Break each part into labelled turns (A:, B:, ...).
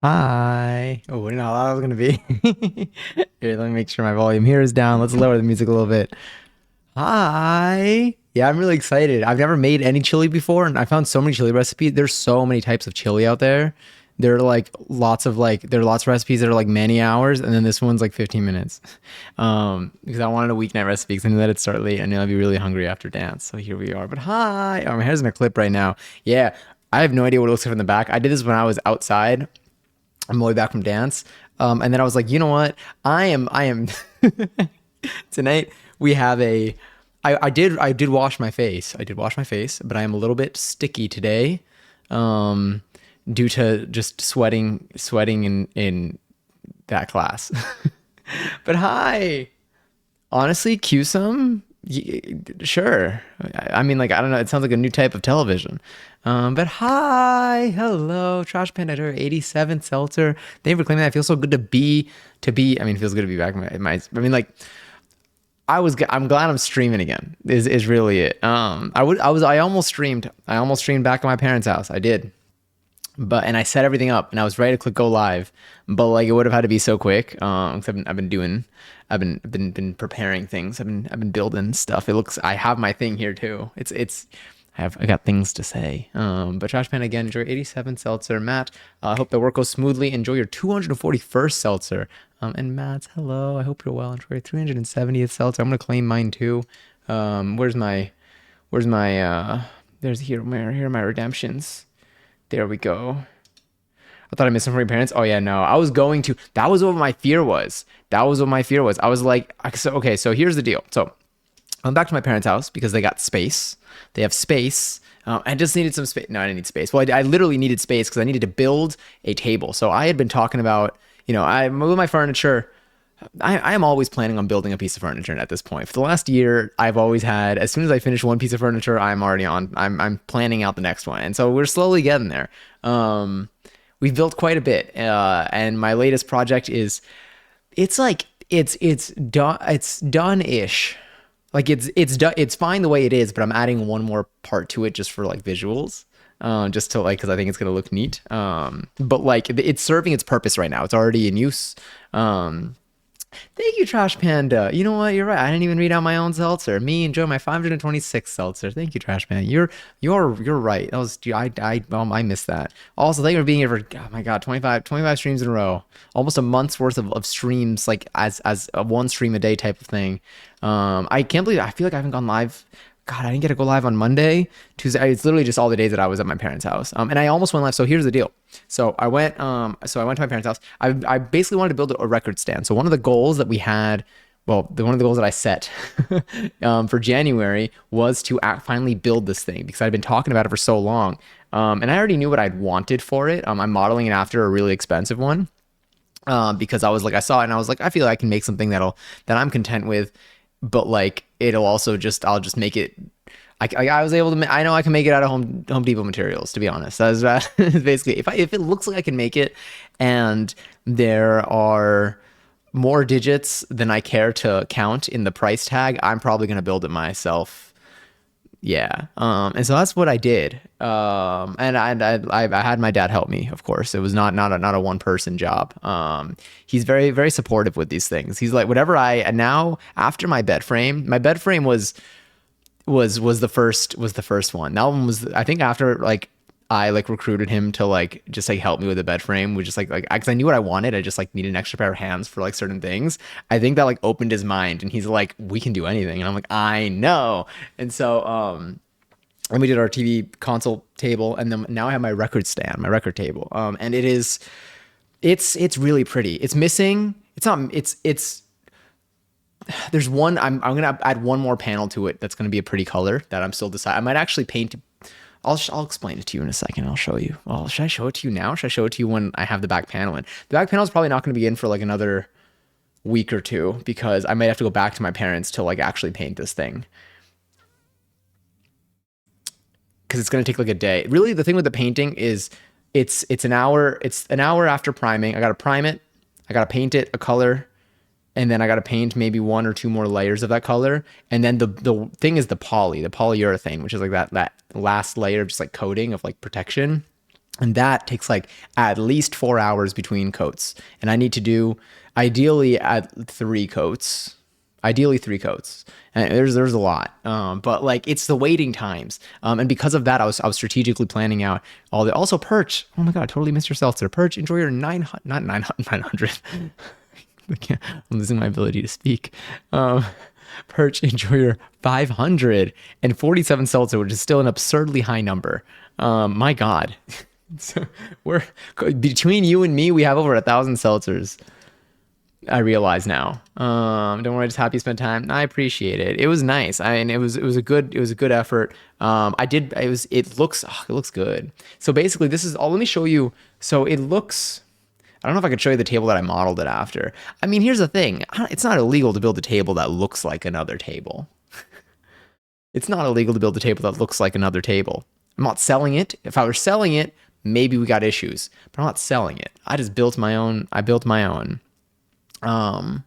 A: Hi. Oh, I didn't know how loud I was gonna be. Here, let me make sure my volume here is down. Let's lower the music a little bit. Hi. Yeah, I'm really excited. I've never made any chili before, and I found so many chili recipes. There's so many types of chili out there. There are lots of recipes that are like many hours, and then this one's like 15 minutes. Because I wanted a weeknight recipe because I knew that it'd start late. I knew I'd be really hungry after dance. So here we are. But hi. Oh, my hair's in a clip right now. Yeah. I have no idea what it looks like from the back. I did this when I was outside on my way back from dance. And then I was like, you know what? I am tonight we have a I did wash my face. I did wash my face, but I am a little bit sticky today. Um Due to just sweating in that class. But hi. Honestly, cue some? Sure. I mean, like, I don't know. It sounds like a new type of television. But hi, hello, Trash Panda 87 Seltzer. Thank you for claiming that. It feels so good I mean, it feels good to be back. I mean, like, I'm glad I'm streaming again. Is really it. I almost streamed back at my parents' house. I did, and I set everything up and I was ready to click go live, but like it would have had to be so quick. 'Cause I've been preparing things. I've been building stuff. I have my thing here too. I got things to say. But Trash Pan again, enjoy 87 seltzer. Matt, I hope the work goes smoothly. Enjoy your 241st seltzer. And Matt's, hello. I hope you're well. Enjoy your 370th seltzer. I'm gonna claim mine too. Where's my there's here are my redemptions. There we go. I thought I missed some from your parents. Oh yeah, no. I was going to. That was what my fear was. That was what my fear was. I was like, so okay. So here's the deal. So I'm back to my parents' house because they got space. They have space. I just needed some space. No, I didn't need space. Well, I literally needed space because I needed to build a table. So I had been talking about, I with my furniture. I am always planning on building a piece of furniture at this point. For the last year, I've always had, as soon as I finish one piece of furniture, I'm planning out the next one. And so we're slowly getting there. We've built quite a bit. And my latest project it's like, it's done-ish. Like it's done, it's fine the way it is, but I'm adding one more part to it just for like visuals. Just to like, because I think it's gonna look neat. But like it's serving its purpose right now. It's already in use. Um, Thank you, Trash Panda. You know what? You're right. I didn't even read out my own seltzer. Me enjoy my 526 seltzer. Thank you, Trash Panda. You're right. That was I missed that. Also, thank you for being here for oh my god, 25 streams in a row. Almost a month's worth of streams, like as a one stream a day type of thing. I can't believe I feel like I haven't gone live. God, I didn't get to go live on Monday, Tuesday. It's literally just all the days that I was at my parents' house. And I almost went live. So here's the deal. So I went to my parents' house. I basically wanted to build a record stand. So one of the goals that we had, one of the goals that I set for January was to finally build this thing because I'd been talking about it for so long. And I already knew what I'd wanted for it. I'm modeling it after a really expensive one. Because I saw it and I was like, I feel like I can make something that I'm content with, but like I'll just make it. I was able to. I know I can make it out of Home Depot materials. To be honest, that's basically if it looks like I can make it, and there are more digits than I care to count in the price tag, I'm probably gonna build it myself. Yeah. And so that's what I did. And I had my dad help me, of course. It was not a one person job. He's very, very supportive with these things. He's like, whatever and now after my bed frame was the first one. That one was, I think after like, I like recruited him to like just like help me with the bed frame, which just like because I knew what I wanted. I just like needed an extra pair of hands for like certain things. I think that like opened his mind, and he's like, "We can do anything," and I'm like, "I know." And so and we did our TV console table, and then now I have my record stand, my record table. And it's really pretty. It's missing. It's not. It's there's one. I'm gonna add one more panel to it. That's gonna be a pretty color that I'm still deciding. I might actually paint. I'll explain it to you in a second. I'll show you. Well, should I show it to you now? Should I show it to you when I have the back panel in? The back panel is probably not going to be in for like another week or two because I might have to go back to my parents to like actually paint this thing because it's going to take like a day. Really, the thing with the painting is it's an hour. It's an hour after priming. I got to prime it. I got to paint it a color, and then I got to paint maybe one or two more layers of that color. And then the thing is the polyurethane, which is like that last layer of just like coating of like protection. And that takes like at least 4 hours between coats. And I need to do ideally at 3 coats. Ideally 3 coats. And there's a lot. But like it's the waiting times. And because of that, I was strategically planning out all the also perch. Oh my god, I totally missed your seltzer. Perch, enjoy your 900 not 900. I'm losing my ability to speak. Perch, enjoy your 547 seltzer, which is still an absurdly high number. My god. So we're between you and me, we have over 1,000 seltzers. I realize now. Don't worry, just happy you spent time. I appreciate it. It was nice. I mean, it was a good effort. It looks good. So basically, this is all. Let me show you. So it looks. I don't know if I could show you the table that I modeled it after. I mean, here's the thing. It's not illegal to build a table that looks like another table. It's not illegal to build a table that looks like another table. I'm not selling it. If I were selling it, maybe we got issues, but I'm not selling it. I just built my own. I built my own. Um,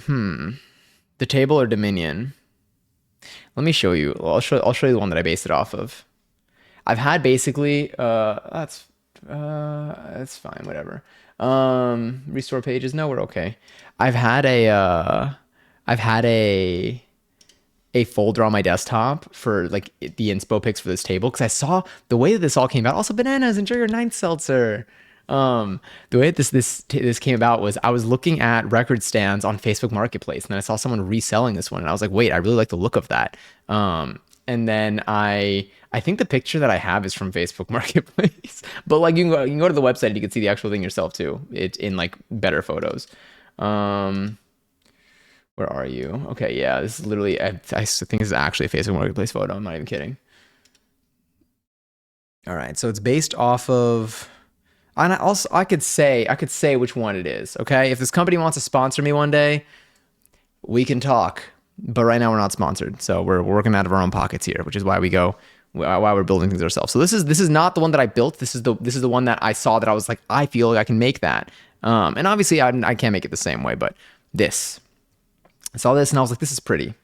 A: the table or Dominion? Let me show you. I'll show you the one that I based it off of. I've had basically that's fine, whatever. Restore pages. No, we're okay. I've had a folder on my desktop for like the inspo pics for this table because I saw the way that this all came out. Also, bananas, enjoy your ninth seltzer. The way that this came about was I was looking at record stands on Facebook Marketplace, and then I saw someone reselling this one, and I was like, wait, I really like the look of that. And then I think the picture that I have is from Facebook Marketplace, but like you can go to the website and you can see the actual thing yourself too. It's in like better photos. Where are you? Okay, yeah, this is literally I think this is actually a Facebook Marketplace photo. I'm not even kidding. All right, so it's based off of. And I could say which one it is. Okay, if this company wants to sponsor me one day, we can talk. But right now we're not sponsored, so we're working out of our own pockets here, which is why why we're building things ourselves. So this is not the one that I built. This is the one that I saw that I was like, I feel like I can make that. And obviously I can't make it the same way, but this. I saw this and I was like, this is pretty.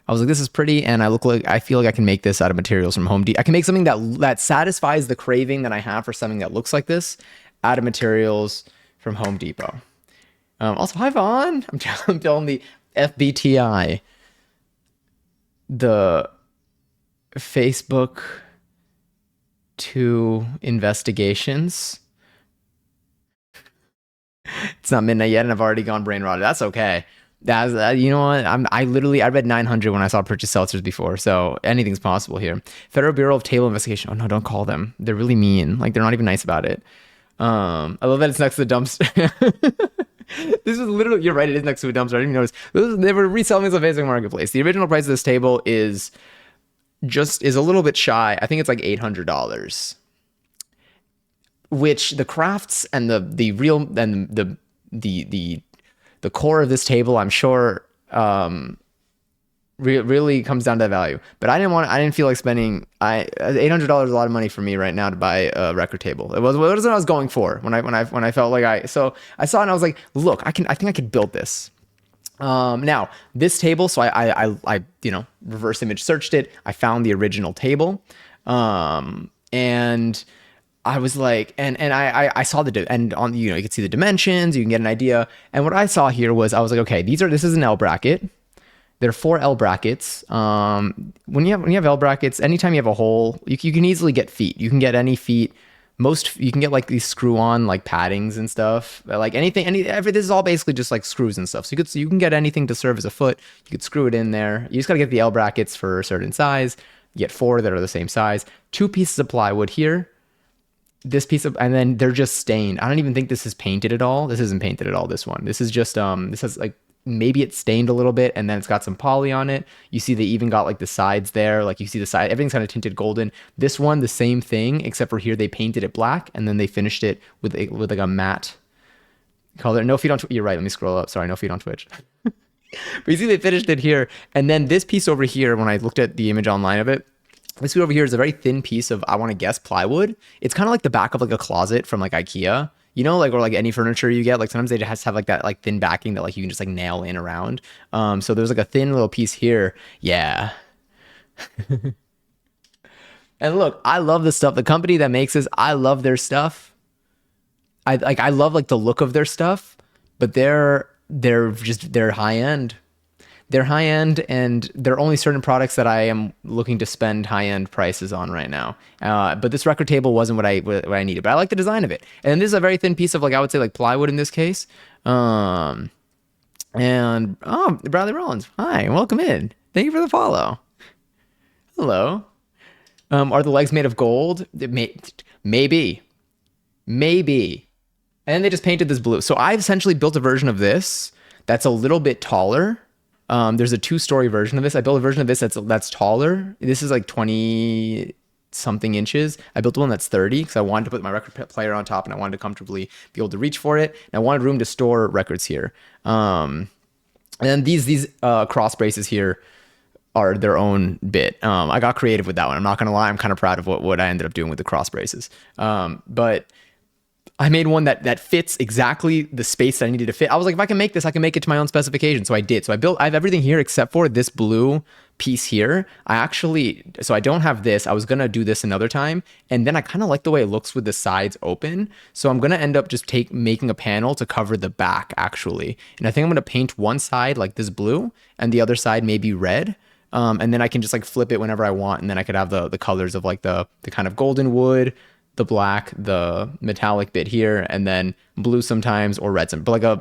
A: And I feel like I can make this out of materials from Home Depot. I can make something that satisfies the craving that I have for something that looks like this out of materials from Home Depot. Also, hi Vaughn. I'm telling the FBTI, the Facebook to investigations. It's not midnight yet, and I've already gone brain rotted. That's okay. You know what? I read 900 when I saw purchase seltzers before, so anything's possible here. Federal Bureau of Table Investigation. Oh no, don't call them. They're really mean. Like they're not even nice about it. I love that it's next to the dumpster. This is literally. You're right. It is next to a dumpster. I didn't even notice. They were reselling this on Facebook Marketplace. The original price of this table is a little bit shy. I think it's like $800. Which the crafts and the real and the core of this table, I'm sure, really comes down to value. But I didn't feel like spending $800 is a lot of money for me right now to buy a record table. It was what I was going for when I felt like so I saw it and I was like, look, I think I could build this. Now this table, so I reverse image searched it. I found the original table, and I was like, and I saw and on, you could see the dimensions, you can get an idea. And what I saw here was, I was like, okay, this is an L bracket. There are 4 L brackets. When you have L brackets, anytime you have a hole, you can easily get feet. You can get any feet. You can get like these screw on like paddings and stuff. Like this is all basically just like screws and stuff. So you can get anything to serve as a foot. You could screw it in there. You just got to get the L brackets for a certain size. You get 4 that are the same size. 2 pieces of plywood here. And then they're just stained. I don't even think this is painted at all. This isn't painted at all, this one. This is just, this has like, maybe it's stained a little bit, and then it's got some poly on it. You see they even got like the sides there. Like you see the side, everything's kind of tinted golden. This one, the same thing, except for here they painted it black, and then they finished it with like a matte color. No feet on Twitch. You're right, let me scroll up. Sorry, no feet on Twitch. But you see they finished it here, and then this piece over here, when I looked at the image online of it, this piece over here is a very thin piece of, I want to guess, plywood. It's kind of like the back of like a closet from like IKEA, like, or like any furniture you get. Like sometimes they just have like that like thin backing that like you can just like nail in around. So there's like a thin little piece here. Yeah. And look, I love the stuff. The company that makes this, I love their stuff. I love like the look of their stuff, but they're high end. They're high end, and there are only certain products that I am looking to spend high end prices on right now. But this record table wasn't what I needed. But I like the design of it, and this is a very thin piece of like I would say like plywood in this case. And Bradley Rollins, hi, welcome in. Thank you for the follow. Hello. Are the legs made of gold? Maybe, maybe. And then they just painted this blue. So I've essentially built a version of this that's a little bit taller. There's a 2-story version of this. I built a version of this that's taller. This is like 20 something inches. I built one that's 30 because I wanted to put my record player on top and I wanted to comfortably be able to reach for it. And I wanted room to store records here. And then these cross braces here are their own bit. I got creative with that one. I'm not gonna lie. I'm kind of proud of what I ended up doing with the cross braces. But I made one that fits exactly the space that I needed to fit. I was like, if I can make this, I can make it to my own specification. So I did. So I have everything here except for this blue piece here. So I don't have this. I was going to do this another time. And then I kind of like the way it looks with the sides open. So I'm going to end up just making a panel to cover the back actually. And I think I'm going to paint one side like this blue and the other side maybe red. And then I can just like flip it whenever I want. And then I could have the colors of like the kind of golden wood, the black, the metallic bit here, and then blue sometimes or red some, but like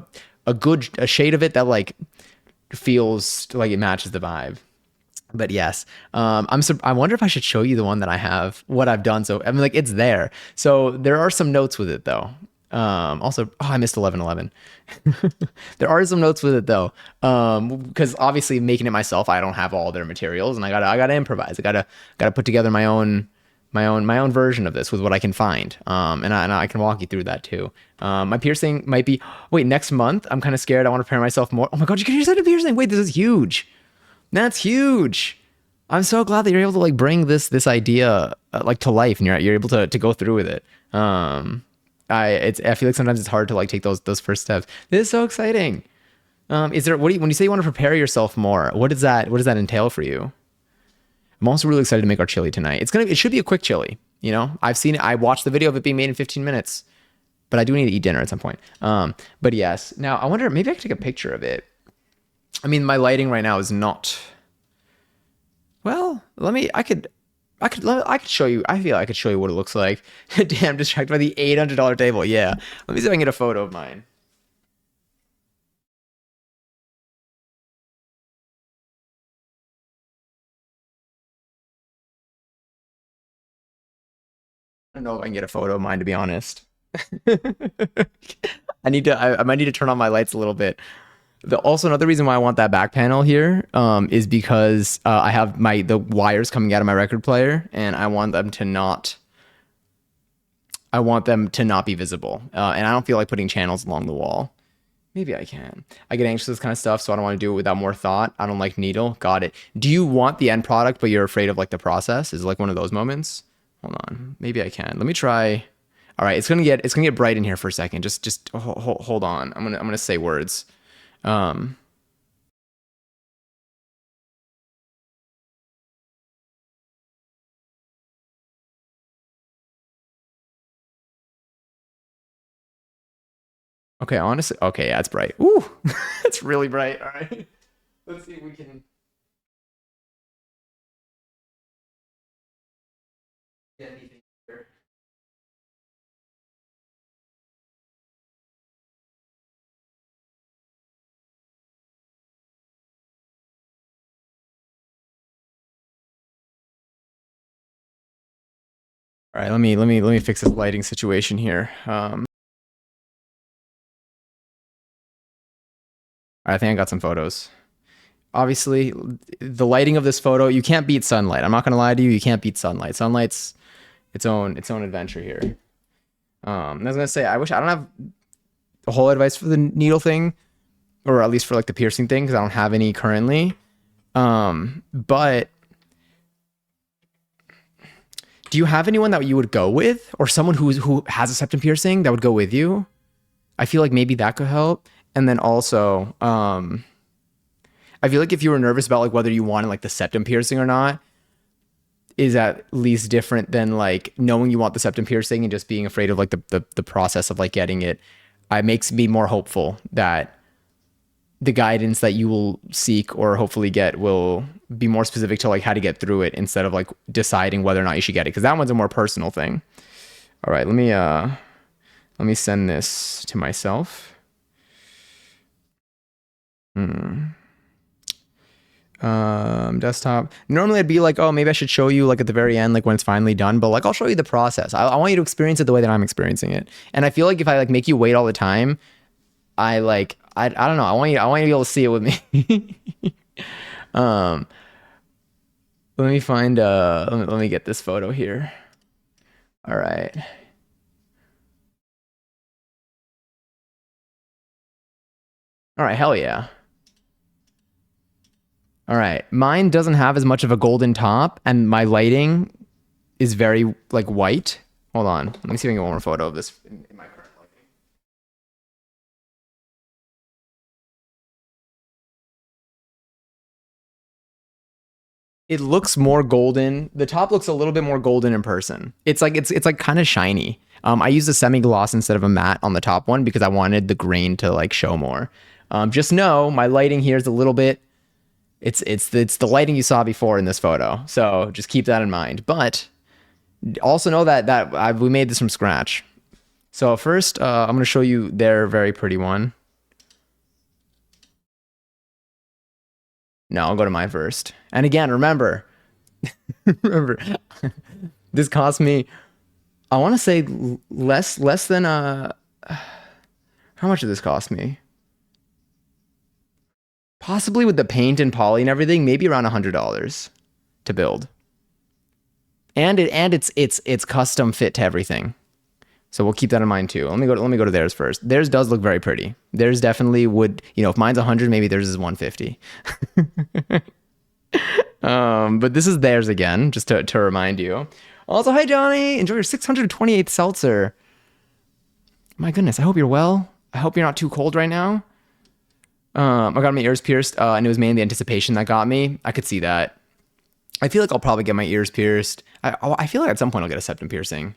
A: a shade of it that like feels like it matches the vibe. But yes, I wonder if I should show you the one that I have, what I've done. So I mean, like it's there. So there are some notes with it though. Also, I missed 11:11. There are some notes with it though, because obviously making it myself, I don't have all their materials, and I gotta improvise. I gotta put together my own version of this with what I can find. And I can walk you through that too. My piercing might be, wait, next month. I'm kind of scared. I want to prepare myself more. Oh my God, you can use that a piercing. Wait, this is huge. That's huge. I'm so glad that you're able to like bring this idea like to life and you're able to go through with it. I feel like sometimes it's hard to like take those first steps. This is so exciting. When you say you want to prepare yourself more, what does that entail for you? I'm also really excited to make our chili tonight. It should be a quick chili. You know, I've seen it. I watched the video of it being made in 15 minutes, but I do need to eat dinner at some point. But yes, now I wonder, maybe I could take a picture of it. I mean, my lighting right now is not, well, I could show you. I feel like I could show you what it looks like. Damn, distracted by the $800 table. Yeah. Let me see if I can get a photo of mine. I don't know if I can get a photo of mine, to be honest. I might need to turn on my lights a little bit. Also, another reason why I want that back panel here is because I have the wires coming out of my record player, and I want them to not be visible. And I don't feel like putting channels along the wall. Maybe I can. I get anxious with this kind of stuff, so I don't want to do it without more thought. I don't like needle. Got it. Do you want the end product, but you're afraid of like the process? Is it like one of those moments? Hold on. Maybe I can. Let me try. All right, it's gonna get bright in here for a second. Just hold on. I'm gonna say words. Um, okay, honestly, okay, yeah, it's bright. Ooh, it's really bright. All right, let's see if we can get anything here. All right, let me fix this lighting situation here. I think I got some photos. Obviously, the lighting of this photo, you can't beat sunlight. I'm not gonna lie to you, you can't beat sunlight. Sunlight's its own adventure here. I was gonna say, I wish I don't have a whole advice for the needle thing, or at least for like the piercing thing, because I don't have any currently. But do you have anyone that you would go with, or someone who has a septum piercing that would go with you? I feel like maybe that could help. And then also, I feel like if you were nervous about like whether you wanted like the septum piercing or not, is at least different than like knowing you want the septum piercing and just being afraid of like the process of like getting it. It makes me more hopeful that the guidance that you will seek or hopefully get will be more specific to like how to get through it instead of like deciding whether or not you should get it, because that one's a more personal thing. All right, let me send this to myself. Desktop. Normally I'd be like, oh, maybe I should show you like at the very end, like when it's finally done, but like I'll show you the process. I want you to experience it the way that I'm experiencing it. And I feel like if I like make you wait all the time, I don't know. I want you to be able to see it with me. Let me find let me get this photo here. All right. All right, hell yeah. All right. Mine doesn't have as much of a golden top, and my lighting is very like white. Hold on. Let me see if I can get one more photo of this in my current lighting. It looks more golden. The top looks a little bit more golden in person. It's like kind of shiny. I used a semi gloss instead of a matte on the top one because I wanted the grain to like show more. Just know my lighting here is a little bit. It's the lighting you saw before in this photo. So just keep that in mind. But also know that we made this from scratch. So first, I'm going to show you their very pretty one. No, I'll go to mine first. And again, remember, remember, this cost me, I want to say less than how much did this cost me? Possibly with the paint and poly and everything, maybe around $100 to build. And it's custom fit to everything. So we'll keep that in mind too. Let me go to theirs first. Theirs does look very pretty. Theirs definitely would, if mine's 100, maybe theirs is 150. But this is theirs again, just to remind you. Also, hi Johnny, enjoy your 628th seltzer. My goodness, I hope you're well. I hope you're not too cold right now. I got my ears pierced, and it was mainly the anticipation that got me. I could see that. I feel like I'll probably get my ears pierced. I feel like at some point I'll get a septum piercing.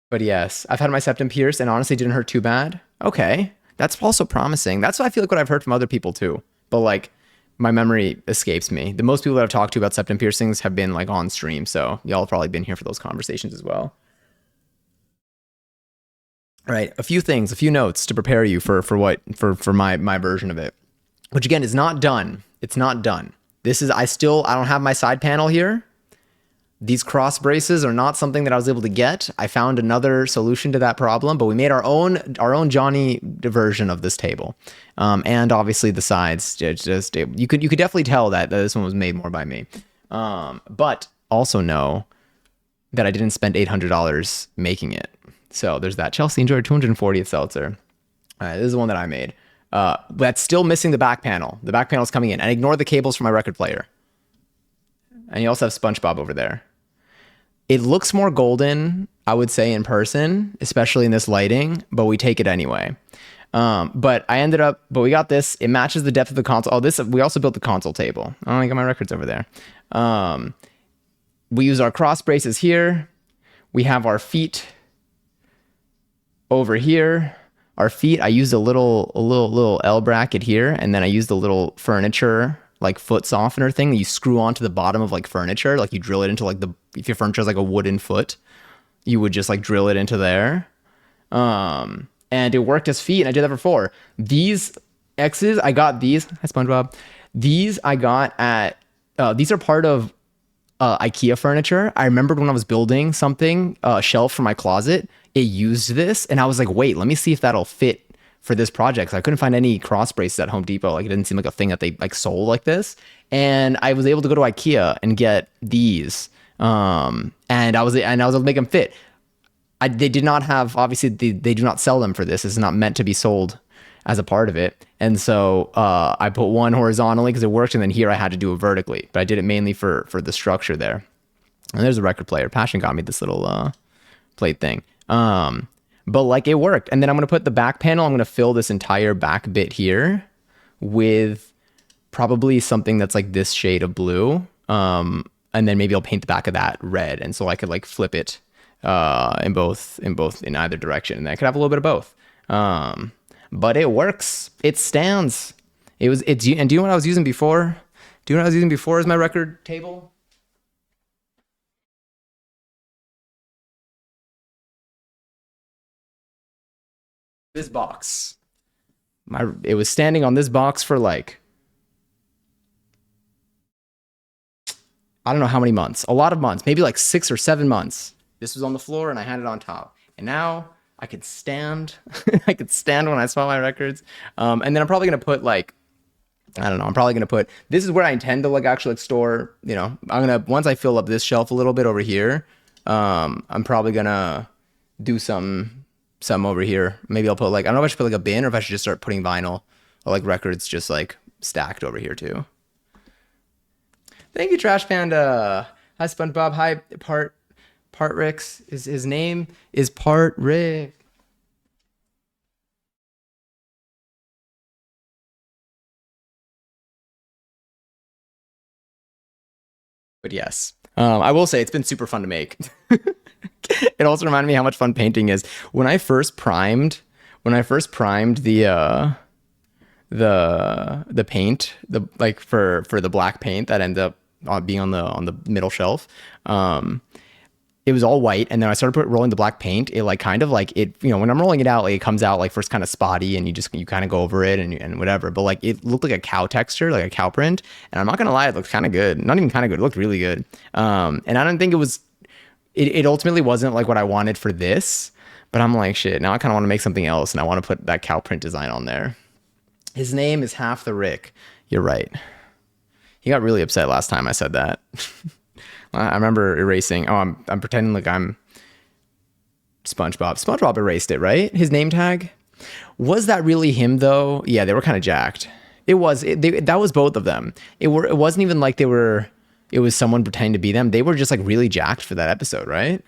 A: But yes, I've had my septum pierced and honestly didn't hurt too bad. Okay, that's also promising. That's what I feel like what I've heard from other people too. But like, my memory escapes me. The most people that I've talked to about septum piercings have been like on stream, so y'all have probably been here for those conversations as well. All right, a few notes to prepare you for my version of it, which again is not done. It's not done. This is I don't have my side panel here. These cross braces are not something that I was able to get. I found another solution to that problem, but we made our own Johnny version of this table, and obviously the sides. Just you could definitely tell that this one was made more by me, but also know that I didn't spend $800 making it. So there's that. Chelsea, enjoy your 240th seltzer. All right, this is the one that I made. That's still missing the back panel. The back panel is coming in, and ignore the cables from my record player. And you also have SpongeBob over there. It looks more golden, I would say, in person, especially in this lighting, but we take it anyway. But we got this. It matches the depth of the console. We also built the console table. Oh, I got my records over there. We use our cross braces here. We have our feet over here. Our feet, I used a little L bracket here, and then I used a little furniture like foot softener thing that you screw onto the bottom of like furniture. Like you drill it into like if your furniture is like a wooden foot, you would just like drill it into there. And it worked as feet, and I did that for 4. These X's, I got these. Hi, SpongeBob. These I got at, these are part of IKEA furniture. I remembered when I was building something, a shelf for my closet, it used this, and I was like, wait, let me see if that'll fit for this project. So I couldn't find any cross braces at Home Depot. Like it didn't seem like a thing that they like sold like this. And I was able to go to IKEA and get these. And I was able to make them fit. They did not have, obviously they do not sell them for this. It's not meant to be sold as a part of it. And so I put one horizontally because it worked, and then here I had to do it vertically. But I did it mainly for the structure there. And there's a record player. Passion got me this little plate thing. But like it worked. And then I'm going to put the back panel. I'm going to fill this entire back bit here with probably something that's like this shade of blue. and then maybe I'll paint the back of that red, and so I could like flip it in either direction, and I could have a little bit of both. But it works. It stands. It's and do you know what I was using before? Do you know what I was using before as my record table? This box. It was standing on this box for like I don't know how many months. A lot of months, maybe like 6 or 7 months. This was on the floor and I had it on top. And now I could stand. I could stand when I saw my records. And then I'm probably gonna put like I don't know. I'm probably gonna put this is where I intend to like actually like store. I'm gonna once I fill up this shelf a little bit over here. I'm probably gonna do some over here. Maybe I'll put like I don't know if I should put like a bin or if I should just start putting vinyl or like records just like stacked over here too. Thank you, Trash Panda. Hi, SpongeBob. Hi, Part Ricks. His name is Part Rick. But yes, I will say it's been super fun to make. It also reminded me how much fun painting is. When I first primed the paint, the like for the black paint that ended up being on the middle shelf. It was all white, and then I started rolling the black paint. It like kind of like it, when I'm rolling it out, like it comes out like first kind of spotty, and you kind of go over it and whatever. But like it looked like a cow texture, like a cow print. And I'm not gonna lie, it looked kind of good. Not even kind of good. It looked really good. And I don't think it was. It ultimately wasn't like what I wanted for this, but I'm like shit. Now I kind of want to make something else, and I want to put that cow print design on there. His name is Half the Rick. You're right. He got really upset last time I said that. I remember erasing. Oh, I'm pretending like I'm SpongeBob. SpongeBob erased it, right? His name tag. Was that really him though? Yeah, they were kind of jacked. It was. That was both of them. It wasn't even like they were. It was someone pretending to be them. They were just like really jacked for that episode, right?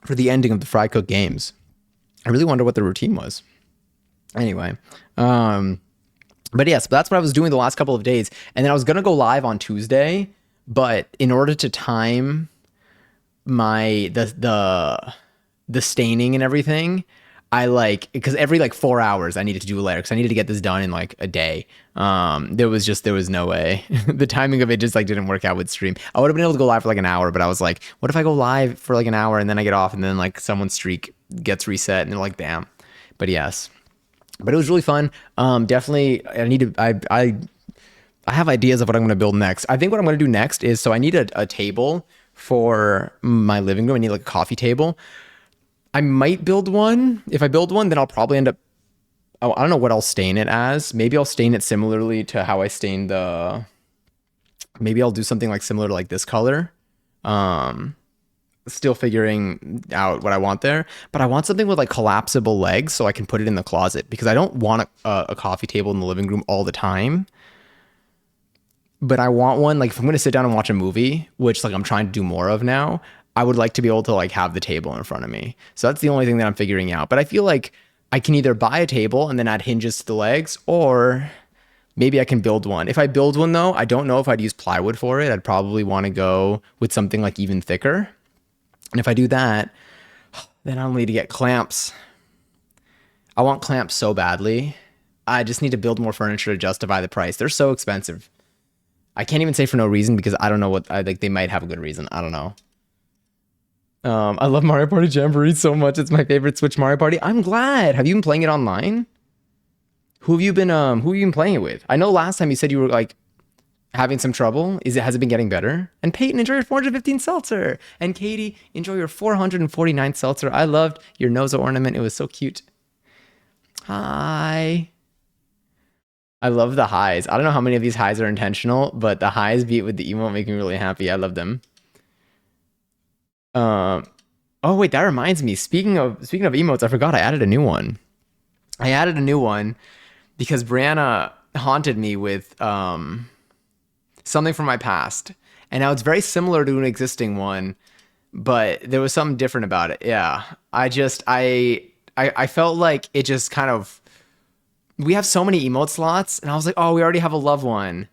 A: For the ending of the Fry Cook Games. I really wonder what the routine was. Anyway, but yes, that's what I was doing the last couple of days, and then I was gonna go live on Tuesday, but in order to time my the staining and everything, I like because every like 4 hours I needed to do a layer because I needed to get this done in like a day. There was no way. The timing of it just like didn't work out with stream. I would have been able to go live for like an hour, but I was like, what if I go live for like an hour and then I get off and then like someone's streak gets reset and they're like, damn. But yes. But it was really fun. Definitely, I have ideas of what I'm going to build next. I think what I'm going to do next is, so I need a table for my living room. I need like a coffee table. I might build one. If I build one, then I'll probably end up, oh, I don't know what I'll stain it as. Maybe I'll stain it similarly to how I stained maybe I'll do something like similar to like this color. Still figuring out what I want there, but I want something with like collapsible legs so I can put it in the closet because I don't want a coffee table in the living room all the time. But I want one like if I'm going to sit down and watch a movie, which like I'm trying to do more of now, I would like to be able to like have the table in front of me. So that's the only thing that I'm figuring out. But I feel like I can either buy a table and then add hinges to the legs, or maybe I can build one. If I build one though, I don't know if I'd use plywood for it. I'd probably want to go with something like even thicker. And if I do that, then I'll need to get clamps. I want clamps so badly. I just need to build more furniture to justify the price. They're so expensive. I can't even say for no reason because I don't know what I like. They might have a good reason. I don't know. I love Mario Party Jamboree so much. It's my favorite Switch Mario Party. I'm glad. Have you been playing it online? Who have you been playing it with? I know last time you said you were like having some trouble. Has it been getting better? And Peyton, enjoy your 415 seltzer. And Katie, enjoy your 449 seltzer. I loved your nose ornament. It was so cute. Hi. I love the highs. I don't know how many of these highs are intentional, but the highs beat with the emote make me really happy. I love them. Oh wait, that reminds me. Speaking of emotes, I forgot I added a new one. I added a new one because Brianna haunted me with something from my past, and now it's very similar to an existing one, but there was something different about it. Yeah, I felt like it just kind of. We have so many emote slots, and I was like, oh, we already have a love one.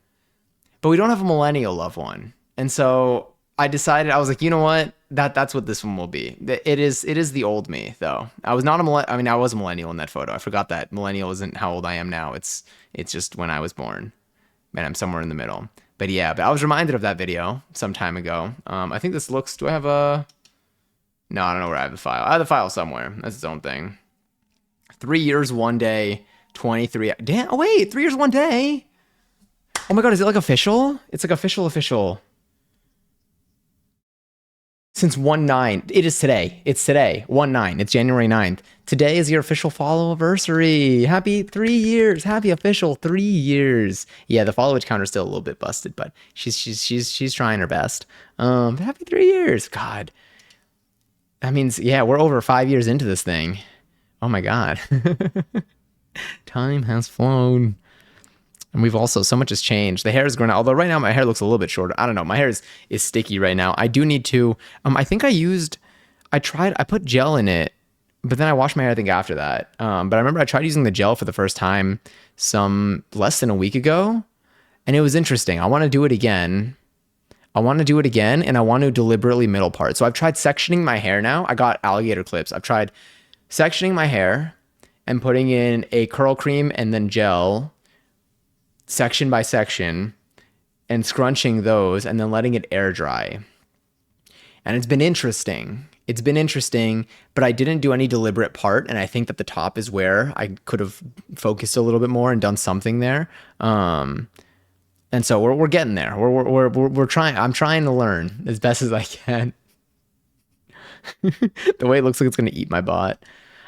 A: but we don't have a millennial loved one. And so I decided, I was like, you know what? That's what this one will be. It is the old me though. I was not a I mean, I was a millennial in that photo. I forgot that millennial isn't how old I am now. It's just when I was born. Man, I'm somewhere in the middle. But yeah, but I was reminded of that video some time ago. I think this looks, do I have a, no, I don't know where I have the file. I have the file somewhere. That's its own thing. 3 years, 1 day, 23. Damn, oh wait, 3 years, 1 day. Oh my God, is it like official? It's like official. Since 1/9. It is today. It's today. 1/9. It's January 9th. Today is your official follow anniversary. Happy 3 years. Happy official 3 years. Yeah, the followage counter is still a little bit busted, but she's trying her best. Happy 3 years. God. That means, yeah, we're over 5 years into this thing. Oh my God. Time has flown. And we've also, so much has changed. The hair is growing out, although right now my hair looks a little bit shorter. I don't know. My hair is sticky right now. I do need to, I think I put gel in it, but then I washed my hair, I think, after that. But I remember I tried using the gel for the first time some less than a week ago, and it was interesting. I want to do it again. And I want to deliberately middle part. So I've tried sectioning my hair now. I got alligator clips. I've tried sectioning my hair and putting in a curl cream and then gel section by section and scrunching those and then letting it air dry. And it's been interesting. But I didn't do any deliberate part. And I think that the top is where I could have focused a little bit more and done something there. And so we're getting there. We're trying. I'm trying to learn as best as I can. The way it looks like it's going to eat my butt.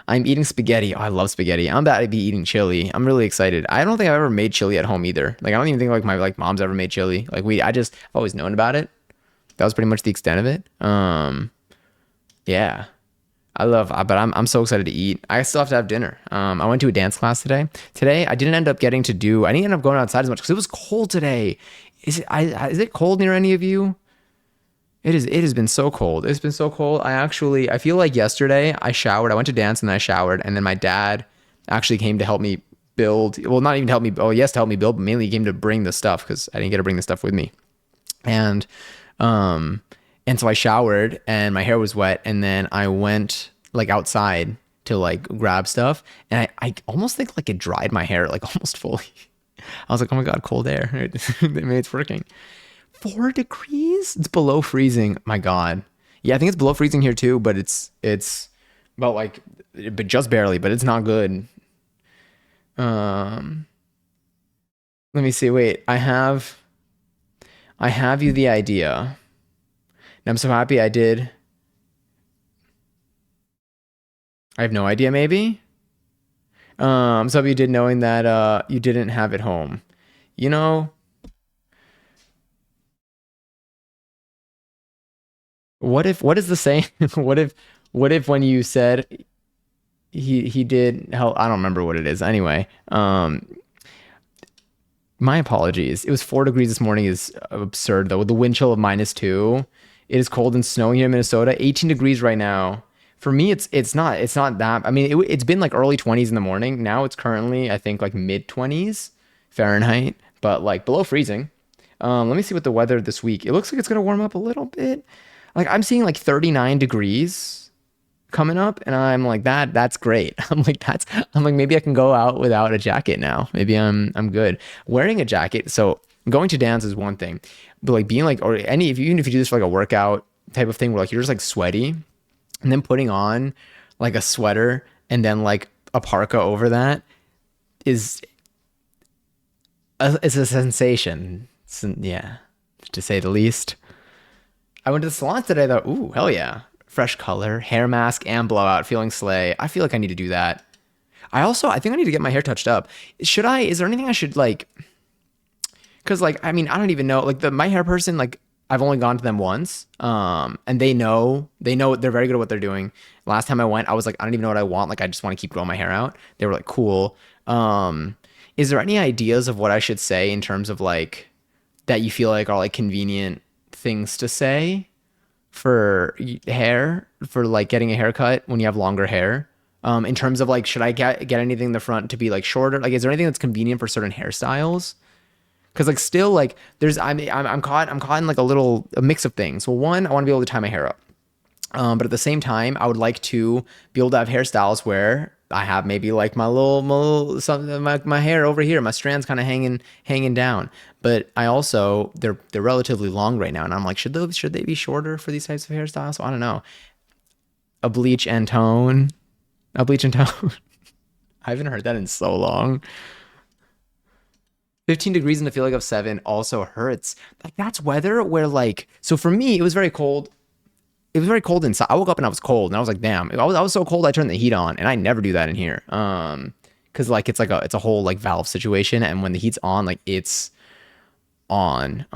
A: I'm eating spaghetti. Oh, I love spaghetti. I'm about to be eating chili. I'm really excited. I don't think I've ever made chili at home either. Like, I don't even think my mom's ever made chili. Like, I've always known about it. That was pretty much the extent of it. Yeah, but I'm so excited to eat. I still have to have dinner. I went to a dance class today. Today, I didn't end up going outside as much because it was cold today. Is it cold near any of you? It has been so cold. It's been so cold. I feel like yesterday I showered. I went to dance and then I showered. And then my dad actually came to help me build. Well, not even to help me. Oh, yes, to help me build. But mainly he came to bring the stuff because I didn't get to bring the stuff with me. And so I showered and my hair was wet. And then I went like outside to like grab stuff. And I almost think like it dried my hair like almost fully. I was like, oh my God, cold air. Maybe it's working. 4 degrees? It's below freezing. My God. Yeah, I think it's below freezing here too, but it's about like, but just barely, but it's not good. Let me see. Wait, I have you the idea. And I'm so happy I did. I have no idea, maybe. I'm so happy you did, knowing that you didn't have it home. You know, what is the saying? What if when you said he did help, I don't remember what it is. Anyway, my apologies. It was 4 degrees this morning is absurd though. With the wind chill of -2, it is cold and snowing here in Minnesota. 18 degrees right now. For me, it's not that. I mean, it's been like early 20s in the morning. Now it's currently, I think, like mid 20s Fahrenheit, but like below freezing. Let me see what the weather this week. It looks like it's gonna warm up a little bit. Like I'm seeing like 39 degrees coming up, and I'm like that's great. I'm like maybe I can go out without a jacket now. Maybe I'm good. Wearing a jacket, so going to dance is one thing, but like being like, or even if you do this for like a workout type of thing where like you're just like sweaty, and then putting on like a sweater and then like a parka over that it's a sensation. Yeah, to say the least. I went to the salon today. I thought, ooh, hell yeah. Fresh color, hair mask, and blowout, feeling slay. I feel like I need to do that. I think I need to get my hair touched up. Is there anything I should like, cause like, I mean, I don't even know, like my hair person, like I've only gone to them once. And they know they're very good at what they're doing. Last time I went, I was like, I don't even know what I want. Like, I just want to keep growing my hair out. They were like, cool. Is there any ideas of what I should say in terms of like, that you feel like are like convenient things to say for hair, for like getting a haircut when you have longer hair? In terms of like, should I get anything in the front to be like shorter? Like, is there anything that's convenient for certain hairstyles? Because like still like there's I'm caught in like a mix of things. Well, one, I want to be able to tie my hair up. But at the same time, I would like to be able to have hairstyles where I have maybe like my hair over here, my strands kind of hanging down. But I also they're relatively long right now, and I'm like, should they be shorter for these types of hairstyles? So I don't know. A bleach and tone, a bleach and tone. I haven't heard that in so long. 15 degrees in the feeling of 7 also hurts. Like that's weather where like so for me it was very cold. It was very cold inside. I woke up and I was cold, and I was like, "Damn!" I was so cold. I turned the heat on, and I never do that in here. Because like it's a whole like valve situation, and when the heat's on, like it's on.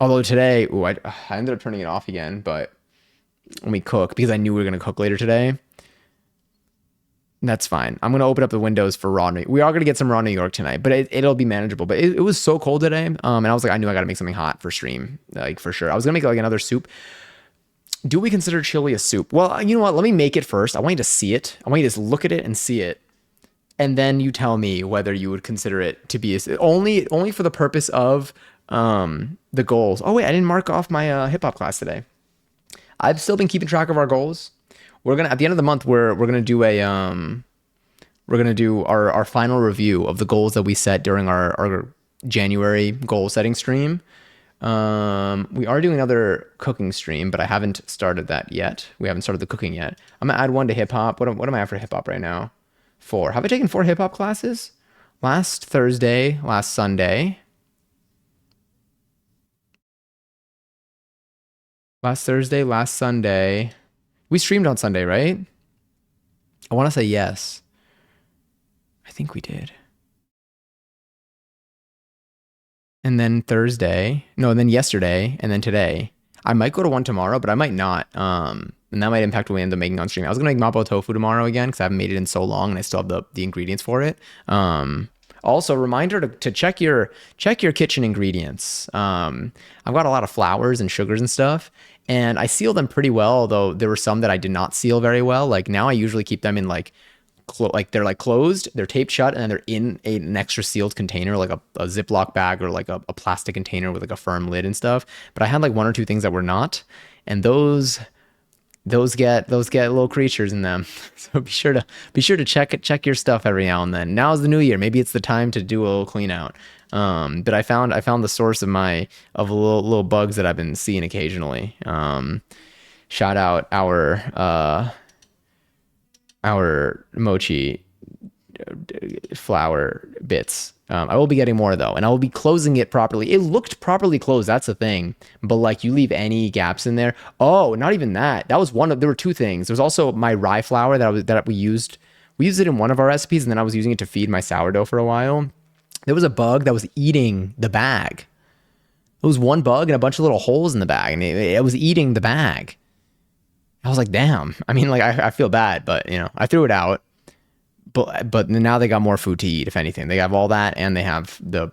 A: Although today, I ended up turning it off again, but when we cook because I knew we were gonna cook later today. That's fine. I'm gonna open up the windows for raw New. We are gonna get some raw New York tonight, but it'll be manageable. But it was so cold today, and I was like, I knew I gotta make something hot for stream, like for sure. I was gonna make like another soup. Do we consider chili a soup? Well, you know what? Let me make it first. I want you to see it. I want you to just look at it and see it, and then you tell me whether you would consider it to be only for the purpose of the goals. Oh wait, I didn't mark off my hip hop class today. I've still been keeping track of our goals. We're gonna at the end of the month we're gonna do our final review of the goals that we set during our January goal setting stream. We are doing another cooking stream, but I haven't started that yet. We haven't started the cooking yet. I'm gonna add one to hip hop. What am I at for hip hop right now? 4. Have I taken 4 hip hop classes? Last Thursday, last Sunday. Last Thursday, last Sunday. We streamed on Sunday, right? I want to say yes. I think we did. And then Thursday, no, and then yesterday, and then today. I might go to one tomorrow, but I might not. And that might impact what we end up making on stream. I was gonna make mapo tofu tomorrow again because I haven't made it in so long, and I still have the ingredients for it. Also, reminder to check your kitchen ingredients. I've got a lot of flours and sugars and stuff, and I seal them pretty well. Although there were some that I did not seal very well. Like now, I usually keep them in like they're like closed, they're taped shut, and then they're in an extra sealed container, like a Ziploc bag or like a plastic container with like a firm lid and stuff. But I had like 1 or 2 things that were not, and those get little creatures in them. So be sure to check your stuff every now and then. Now's the new year. Maybe it's the time to do a little clean out. But I found the source of little bugs that I've been seeing occasionally. Shout out our mochi flour bits. I will be getting more though, and I will be closing it properly. It looked properly closed. That's the thing. But like you leave any gaps in there. Oh, not even that. That was there were 2 things. There's also my rye flour that we used. We used it in one of our recipes, and then I was using it to feed my sourdough for a while. There was a bug that was eating the bag. It was one bug and a bunch of little holes in the bag, and it was eating the bag. I was like, damn. I mean, like I feel bad, but I threw it out. But now they got more food to eat. If anything, they have all that, and they have the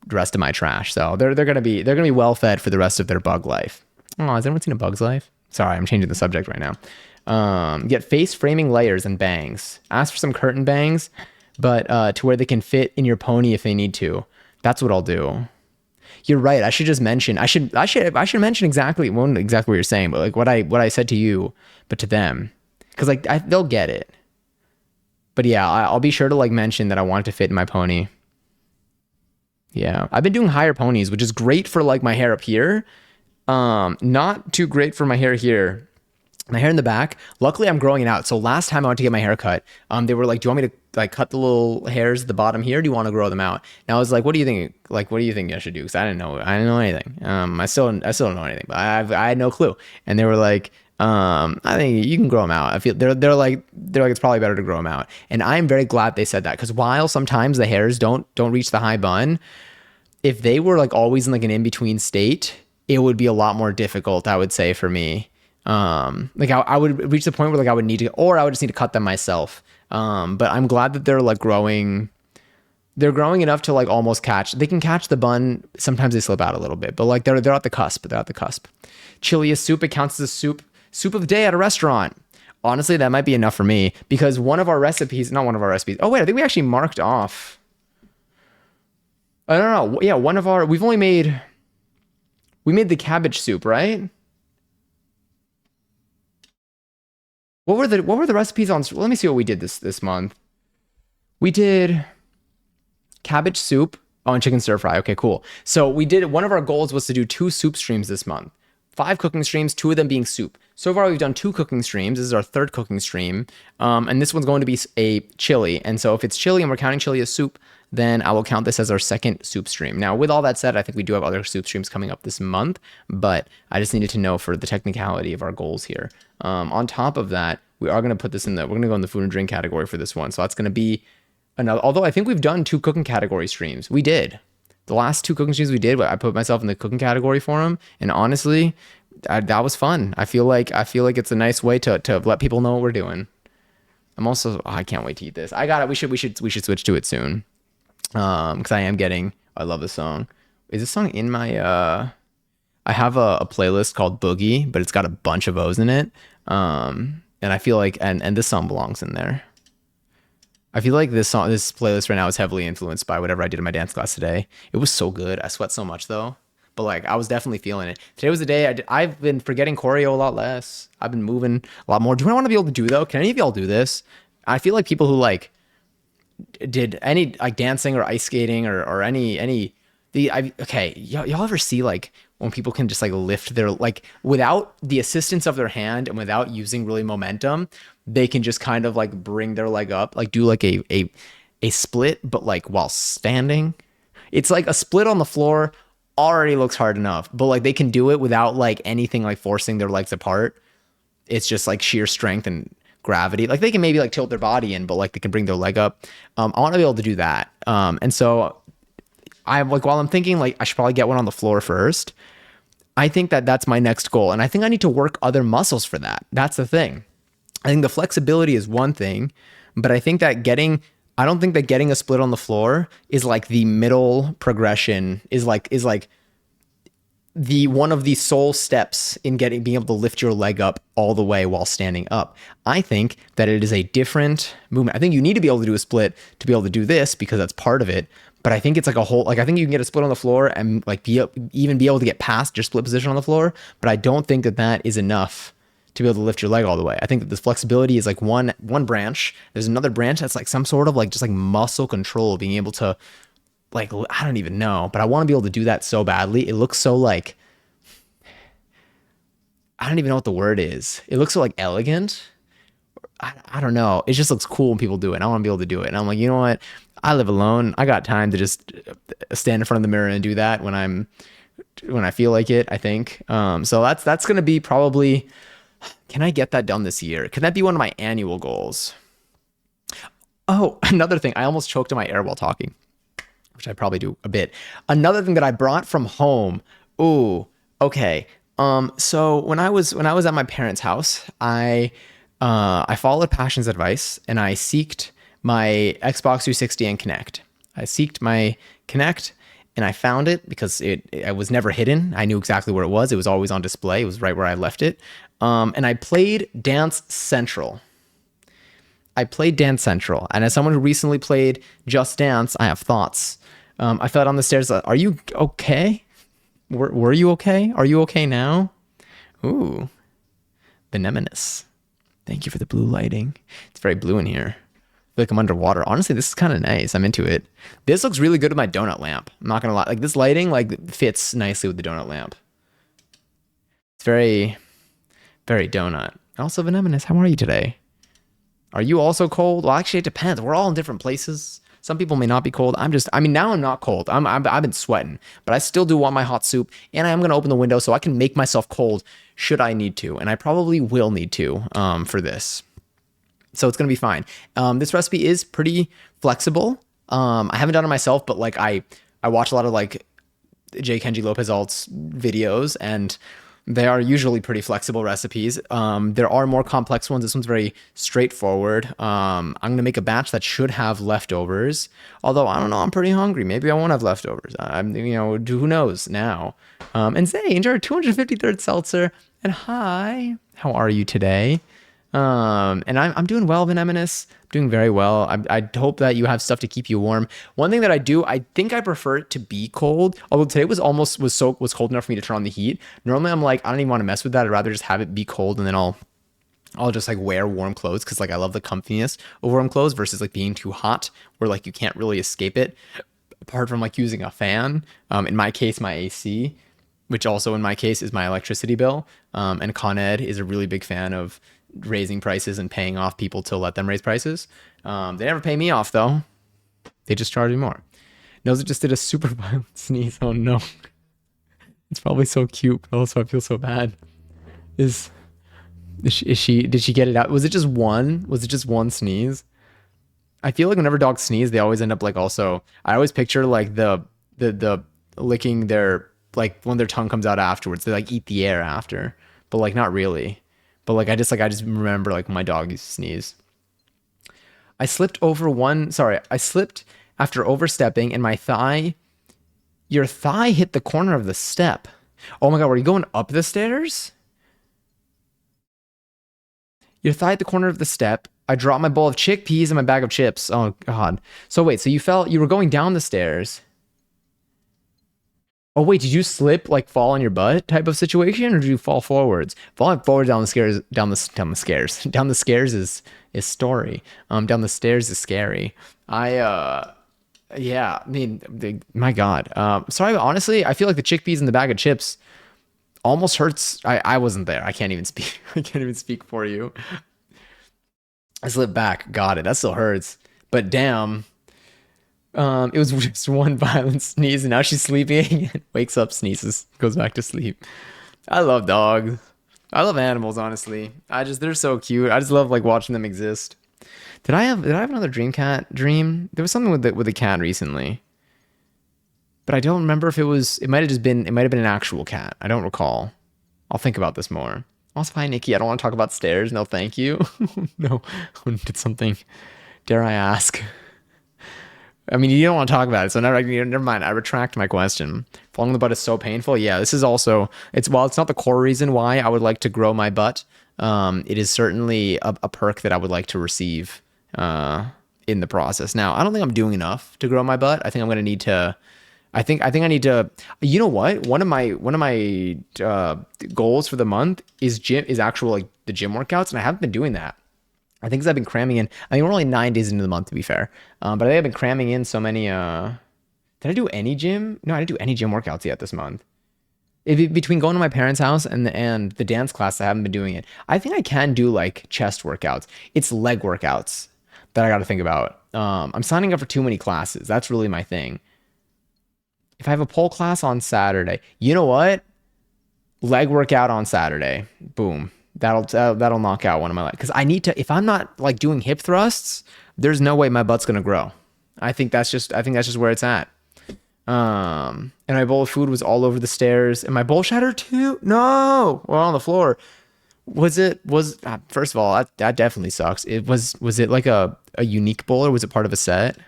A: rest of my trash. So they're gonna be well fed for the rest of their bug life. Oh, has anyone seen a bug's life? Sorry, I'm changing the subject right now. Get face framing layers and bangs. Ask for some curtain bangs, but to where they can fit in your pony if they need to. That's what I'll do. You're right. I should just mention. I should mention exactly what you're saying, but like what I said to you, but to them, because like they'll get it. But yeah, I'll be sure to like mention that I want it to fit in my pony. Yeah, I've been doing higher ponies, which is great for like my hair up here. Not too great for my hair here. My hair in the back. Luckily, I'm growing it out. So last time I went to get my hair cut, they were like, "Do you want me to like cut the little hairs at the bottom here? Or do you want to grow them out?" And I was like, "What do you think? Like, what do you think I should do?" Because I didn't know anything. I still don't know anything, but I had no clue. And they were like, I think you can grow them out. I feel they're like it's probably better to grow them out. And I'm very glad they said that, because while sometimes the hairs don't reach the high bun, if they were like always in like an in between state, it would be a lot more difficult, I would say, for me. Like I would reach the point where like I would need to, or I would just need to cut them myself. But I'm glad that they're like growing. They're growing enough to like almost catch. They can catch the bun. Sometimes they slip out a little bit, but like they're at the cusp. They're at the cusp. Chili is soup. It counts as a soup of the day at a restaurant. Honestly, that might be enough for me, because not one of our recipes. Oh wait, I think we actually marked off. I don't know. Yeah, we made the cabbage soup, right? What were the recipes on? Let me see what we did this month. We did cabbage soup. Oh, and chicken stir fry. Okay, cool. So we did one of our goals was to do two soup streams this month. Five cooking streams, two of them being soup. So far, we've done two cooking streams. This is our third cooking stream. And this one's going to be a chili. And so if it's chili and we're counting chili as soup, then I will count this as our second soup stream. Now, with all that said, I think we do have other soup streams coming up this month, but I just needed to know for the technicality of our goals here. On top of that, we are going to put this we're going to go in the food and drink category for this one. So that's going to be another, although I think we've done two cooking category streams. We did. The last two cooking streams we did, I put myself in the cooking category for them, and honestly, that was fun. I feel like it's a nice way to let people know what we're doing. I'm also I can't wait to eat this. I got it. We should switch to it soon. Because I am getting. I love this song. Is this song in my I have a playlist called Boogie, but it's got a bunch of O's in it. And I feel like and this song belongs in there. I feel like this playlist right now is heavily influenced by whatever I did in my dance class today. It was so good. I sweat so much though, but like I was definitely feeling it. Today was the day I've been forgetting choreo a lot less. I've been moving a lot more. Do you want to be able to do though? Can any of y'all do this? I feel like people who like did any like dancing or ice skating or any okay, y'all ever see like when people can just like lift their like without the assistance of their hand and without using really momentum, they can just kind of like bring their leg up, like do like a split, but like while standing. It's like a split on the floor already looks hard enough, but like they can do it without like anything like forcing their legs apart. It's just like sheer strength and gravity. Like they can maybe like tilt their body in, but like they can bring their leg up. I want to be able to do that. And so I'm like, while I'm thinking like I should probably get one on the floor first, I think that's my next goal. And I think I need to work other muscles for that. That's the thing. I think the flexibility is one thing, but I think that I don't think that getting a split on the floor is like the middle progression is like the one of the sole steps in being able to lift your leg up all the way while standing up. I think that it is a different movement. I think you need to be able to do a split to be able to do this because that's part of it. But I think it's like a whole, like I think you can get a split on the floor and like even be able to get past your split position on the floor. But I don't think that is enough to be able to lift your leg all the way. I think that this flexibility is like one branch. There's another branch that's like some sort of like just like muscle control, being able to like, I don't even know, but I want to be able to do that so badly. It looks so like, I don't even know what the word is. It looks so like elegant. I don't know. It just looks cool when people do it. And I want to be able to do it. And I'm like, you know what? I live alone. I got time to just stand in front of the mirror and do that when I feel like it, I think. So that's going to be probably, can I get that done this year? Can that be one of my annual goals? Oh, another thing. I almost choked on my air while talking, which I probably do a bit. Another thing that I brought from home. Ooh, okay. So when I was at my parents' house, I followed Passion's advice and I seeked my Xbox 360 and Kinect. I seeked my Kinect and I found it because it was never hidden. I knew exactly where it was. It was always on display. It was right where I left it. And I played Dance Central. And as someone who recently played Just Dance, I have thoughts. I fell down the stairs. Are you okay? Were you okay? Are you okay now? Ooh, Beneminous. Thank you for the blue lighting. It's very blue in here. I feel like I'm underwater. Honestly, this is kind of nice. I'm into it. This looks really good with my donut lamp. I'm not gonna lie. Like this lighting, like fits nicely with the donut lamp. It's very, very donut. Also, Beneminous, how are you today? Are you also cold? Well, actually, it depends. We're all in different places. Some people may not be cold. Now I'm not cold. I've been sweating, but I still do want my hot soup, and I am going to open the window so I can make myself cold should I need to, and I probably will need to for this. So it's going to be fine. This recipe is pretty flexible. I haven't done it myself, but like I watch a lot of like J. Kenji Lopez Alt's videos, and they are usually pretty flexible recipes. There are more complex ones. This one's very straightforward. I'm going to make a batch that should have leftovers. Although, I don't know, I'm pretty hungry. Maybe I won't have leftovers. Who knows now? And Zay, enjoy our 253rd seltzer. And hi, how are you today? And I'm doing well, Veneminous. Doing very well. I hope that you have stuff to keep you warm. One thing that I do, I think I prefer it to be cold. Although today was cold enough for me to turn on the heat. Normally, I'm like, I don't even want to mess with that. I'd rather just have it be cold, and then I'll just like wear warm clothes because like I love the comfiness of warm clothes versus like being too hot where like you can't really escape it. Apart from like using a fan, in my case, my AC, which also in my case is my electricity bill. And Con Ed is a really big fan of raising prices and paying off people to let them raise prices. They never pay me off though. They just charge me more. Nose just did a super violent sneeze. Oh no. It's probably so cute, but also I feel so bad. Is did she get it out? Was it just one? Was it just one sneeze? I feel like whenever dogs sneeze, they always end up like also I always picture like the licking their like when their tongue comes out afterwards. They like eat the air after. But like not really. But like I just remember like my dog used to sneeze. I slipped after overstepping and my thigh your thigh hit the corner of the step. Oh my god, were you going up the stairs? Your thigh at the corner of the step. I dropped my bowl of chickpeas and my bag of chips. Oh god. So wait, so you were going down the stairs. Oh wait, did you slip like fall on your butt type of situation, or did you fall forwards? Falling forward down the stairs, down the stairs, down the stairs is story. Down the stairs is scary. Yeah, I mean, my God. Sorry, but honestly, I feel like the chickpeas and the bag of chips almost hurts. I wasn't there. I can't even speak. I can't even speak for you. I slipped back. Got it. That still hurts. But damn, it was just one violent sneeze, and now she's sleeping. Wakes up, sneezes, goes back to sleep. I love dogs. I love animals, honestly. They're so cute. I just love like watching them exist. Did I have another dream cat dream? There was something with the cat recently, but I don't remember if it might have been an actual cat. I don't recall. I'll think about this more. Also, hi Nikki. I don't want to talk about stairs. No, thank you. No, did something. Dare I ask? I mean, you don't want to talk about it, so never mind. I retract my question. Falling on the butt is so painful. Yeah, this is also while it's not the core reason why I would like to grow my butt. It is certainly a perk that I would like to receive in the process. Now, I don't think I'm doing enough to grow my butt. I think I'm going to need to. I need to. You know what? One of my goals for the month is actual like the gym workouts, and I haven't been doing that. I think 'cause I've been cramming in. I mean, we're only 9 days into the month, to be fair. But I think I've been cramming in so many. Did I do any gym? No, I didn't do any gym workouts yet this month. Between going to my parents' house and the dance class, I haven't been doing it. I think I can do like chest workouts. It's leg workouts that I got to think about. I'm signing up for too many classes. That's really my thing. If I have a pole class on Saturday, you know what? Leg workout on Saturday. Boom. That'll knock out one of my legs. Because I need to. If I'm not like doing hip thrusts, there's no way my butt's gonna grow. I think that's just where it's at. And my bowl of food was all over the stairs, and my bowl shattered too. No, well on the floor. First of all, that definitely sucks. Was it like a unique bowl, or was it part of a set?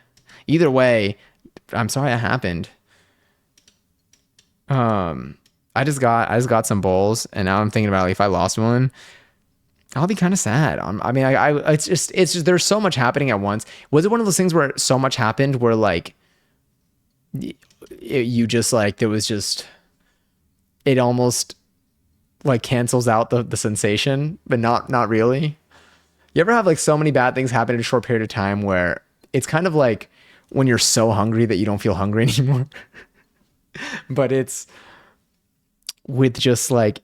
A: Either way, I'm sorry it happened. I just got some bowls, and now I'm thinking about like if I lost one, I'll be kind of sad. I mean, it's just there's so much happening at once. Was it one of those things where so much happened where like you just like there was just it almost like cancels out the sensation, but not really. You ever have like so many bad things happen in a short period of time where it's kind of like when you're so hungry that you don't feel hungry anymore, but it's with just like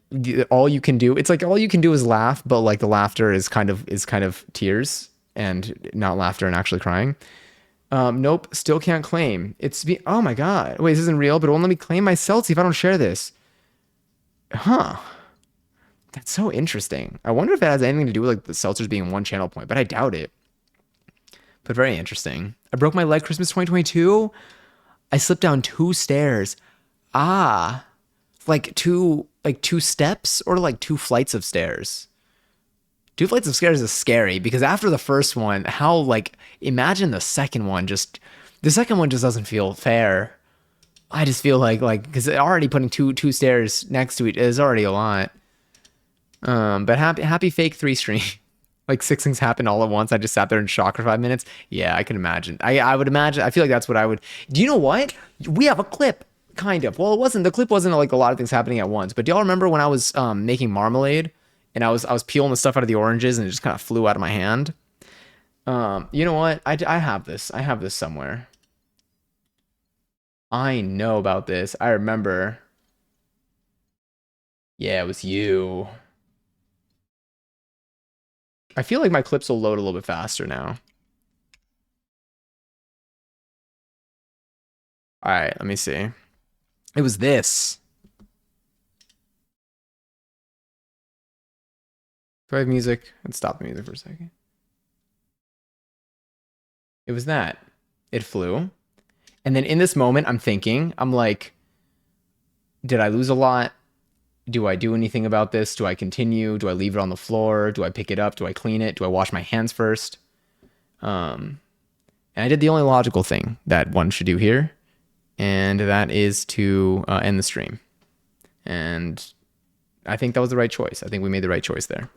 A: all you can do. It's like all you can do is laugh, but like the laughter is kind of tears and not laughter and actually crying. Nope, still can't claim. Oh my god. Wait, this isn't real, but it won't let me claim my Celsius if I don't share this. Huh. That's so interesting. I wonder if it has anything to do with like the seltzers being one channel point, but I doubt it. But very interesting. I broke my leg Christmas 2022. I slipped down 2 stairs. Like two steps or like 2 flights of stairs. 2 flights of stairs is scary because after the first one, imagine the second one just doesn't feel fair. I just feel like because already putting two stairs next to it is already a lot. But happy fake 3 stream. Like six things happened all at once. I just sat there in shock for 5 minutes. Yeah, I can imagine. I would imagine. I feel like that's what I would. Do you know what? We have a clip, kind of. Well, it wasn't. The clip wasn't like a lot of things happening at once. But do y'all remember when I was making marmalade and I was peeling the stuff out of the oranges and it just kind of flew out of my hand? You know what? I have this. I have this somewhere. I know about this. I remember. Yeah, it was you. I feel like my clips will load a little bit faster now. All right, let me see. It was this. Do I have music? Let's stop the music for a second. It was that. It flew. And then in this moment, I'm thinking, I'm like, did I lose a lot? Do I do anything about this? Do I continue? Do I leave it on the floor? Do I pick it up? Do I clean it? Do I wash my hands first? Um, and I did the only logical thing that one should do here, and that is to end the stream. And I think that was the right choice. I think we made the right choice there.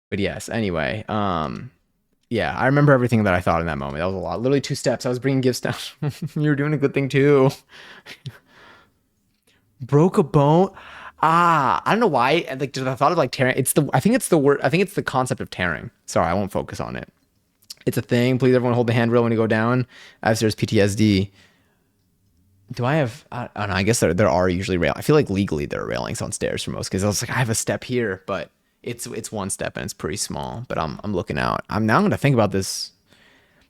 A: But yes, anyway, yeah, I remember everything that I thought in that moment. That was a lot. Literally 2 steps. I was bringing gifts down. You were doing a good thing too. Broke a bone. Ah, I don't know why. Like, I thought of like tearing. It's the. I think it's the word. I think it's the concept of tearing. Sorry, I won't focus on it. It's a thing. Please, everyone, hold the handrail when you go down. As there's PTSD. Do I have? I don't know. I guess there are usually rail. I feel like legally there are railings on stairs for most because I was like, I have a step here, but it's one step and it's pretty small. But I'm looking out. I'm now gonna think about this.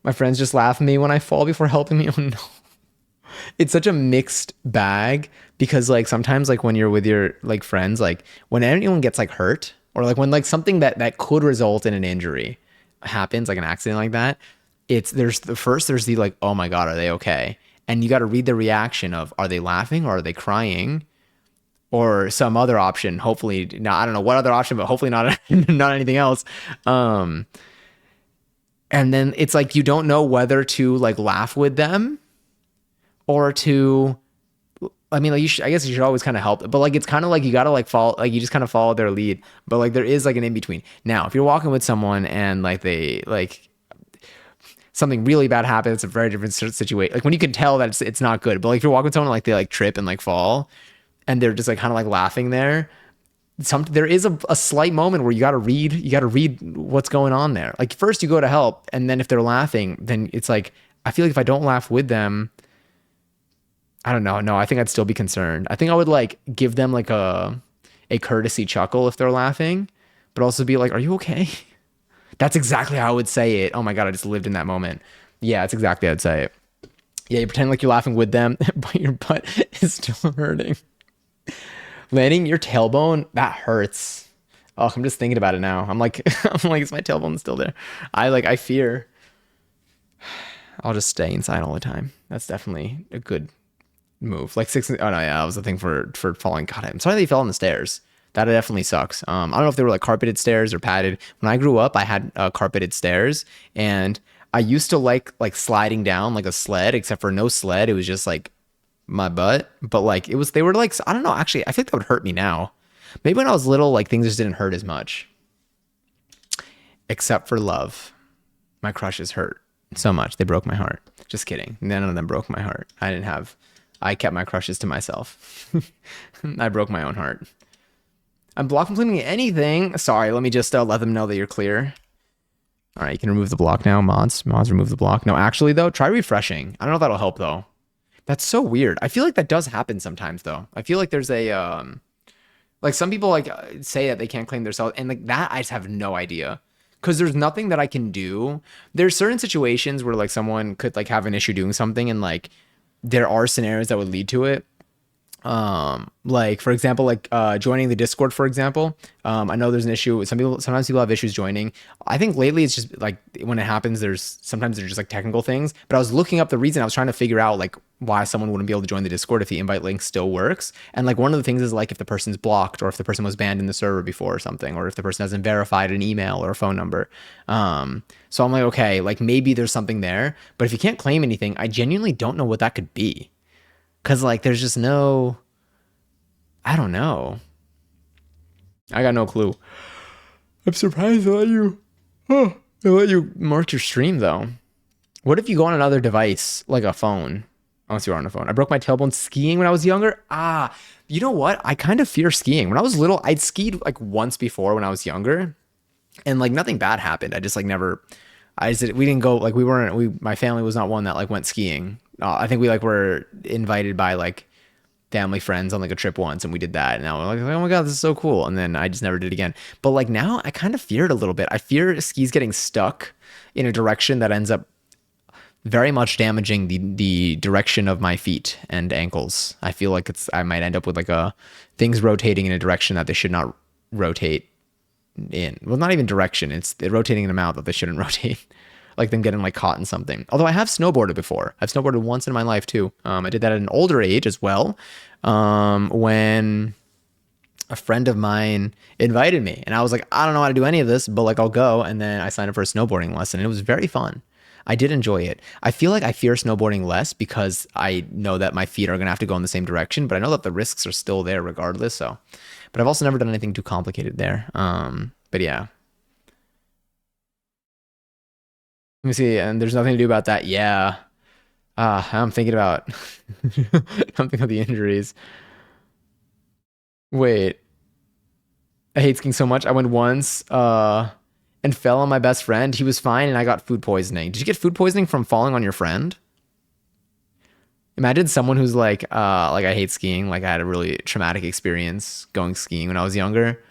A: My friends just laugh at me when I fall before helping me. Oh no. It's such a mixed bag because like sometimes like when you're with your like friends, like when anyone gets like hurt or like when like something that could result in an injury happens, like an accident like that, it's there's the like, oh my God, are they okay? And you got to read the reaction of, are they laughing or are they crying or some other option? Hopefully not. I don't know what other option, but hopefully not, not anything else. And then it's like, you don't know whether to like laugh with them or to, I mean, like I guess you should always kind of help, but like it's kind of like you gotta like follow, like you just kind of follow their lead. But like there is like an in between. Now, if you're walking with someone and like they like something really bad happens, it's a very different situation. Like when you can tell that it's not good. But like if you're walking with someone like they like trip and like fall, and they're just like kind of like laughing there. There is a slight moment where you gotta read what's going on there. Like first you go to help, and then if they're laughing, then it's like I feel like if I don't laugh with them, I don't know. No, I think I'd still be concerned. I think I would like give them like a courtesy chuckle if they're laughing, but also be like, "Are you okay?" That's exactly how I would say it. Oh my God, I just lived in that moment. Yeah, that's exactly how I'd say it. Yeah, you pretend like you're laughing with them, but your butt is still hurting. Landing your tailbone, that hurts. Oh, I'm just thinking about it now. I'm like, I'm like, is my tailbone still there? I fear I'll just stay inside all the time. That's definitely a good move. Like six. Oh no, yeah, that was the thing for falling. God, I'm sorry that you fell on the stairs. That definitely sucks. I don't know if they were like carpeted stairs or padded. When I grew up, I had carpeted stairs, and I used to like sliding down like a sled, except for no sled. It was just like my butt. But like they were like, I don't know. Actually, I think that would hurt me now. Maybe when I was little, like things just didn't hurt as much. Except for love, my crushes hurt so much. They broke my heart. Just kidding. None of them broke my heart. I kept my crushes to myself. I broke my own heart. I'm block completing anything. Sorry, let me just let them know that you're clear. All right, you can remove the block now. Mods, remove the block. No, actually though, try refreshing. I don't know if that'll help though. That's so weird. I feel like that does happen sometimes though. I feel like there's a like some people like say that they can't claim themselves, and like that I just have no idea. Because there's nothing that I can do. There's certain situations where like someone could like have an issue doing something, and like there are scenarios that would lead to it. Like for example, like joining the Discord, for example. I know there's an issue with sometimes people have issues joining. I think lately it's just like when it happens, sometimes there's just like technical things. But I was looking up the reason. I was trying to figure out like why someone wouldn't be able to join the Discord if the invite link still works. And like one of the things is like if the person's blocked, or if the person was banned in the server before or something, or if the person hasn't verified an email or a phone number. So I'm like, okay, like maybe there's something there. But if you can't claim anything, I genuinely don't know what that could be. Cause like there's just I don't know. I got no clue. I'm surprised they let you mark your stream though. What if you go on another device, like a phone? Unless you're on a phone. I broke my tailbone skiing when I was younger. You know what? I kind of fear skiing. When I was little, I'd skied like once before when I was younger, and like nothing bad happened. I just like never. We didn't go like we weren't. My family was not one that like went skiing. I think we like were invited by like family friends on like a trip once, and we did that, and now we're like, oh my god, this is so cool, and then I just never did it again. But like now I kind of fear it a little bit. I fear skis getting stuck in a direction that ends up very much damaging the direction of my feet and ankles. I feel like I might end up with like things rotating in a direction that they should not rotate in. Well, not even direction, they're rotating in an amount that they shouldn't rotate. Like them getting like caught in something. Although I have snowboarded before. I've snowboarded once in my life too. I did that at an older age as well. When a friend of mine invited me, and I was like, I don't know how to do any of this, but like I'll go. And then I signed up for a snowboarding lesson, and it was very fun. I did enjoy it. I feel like I fear snowboarding less because I know that my feet are going to have to go in the same direction, but I know that the risks are still there regardless. So, but I've also never done anything too complicated there. But yeah. Let me see. And there's nothing to do about that. Yeah. I'm thinking about, I'm thinking of the injuries. Wait, I hate skiing so much. I went once, and fell on my best friend. He was fine, and I got food poisoning. Did you get food poisoning from falling on your friend? Imagine someone who's like I hate skiing. Like I had a really traumatic experience going skiing when I was younger,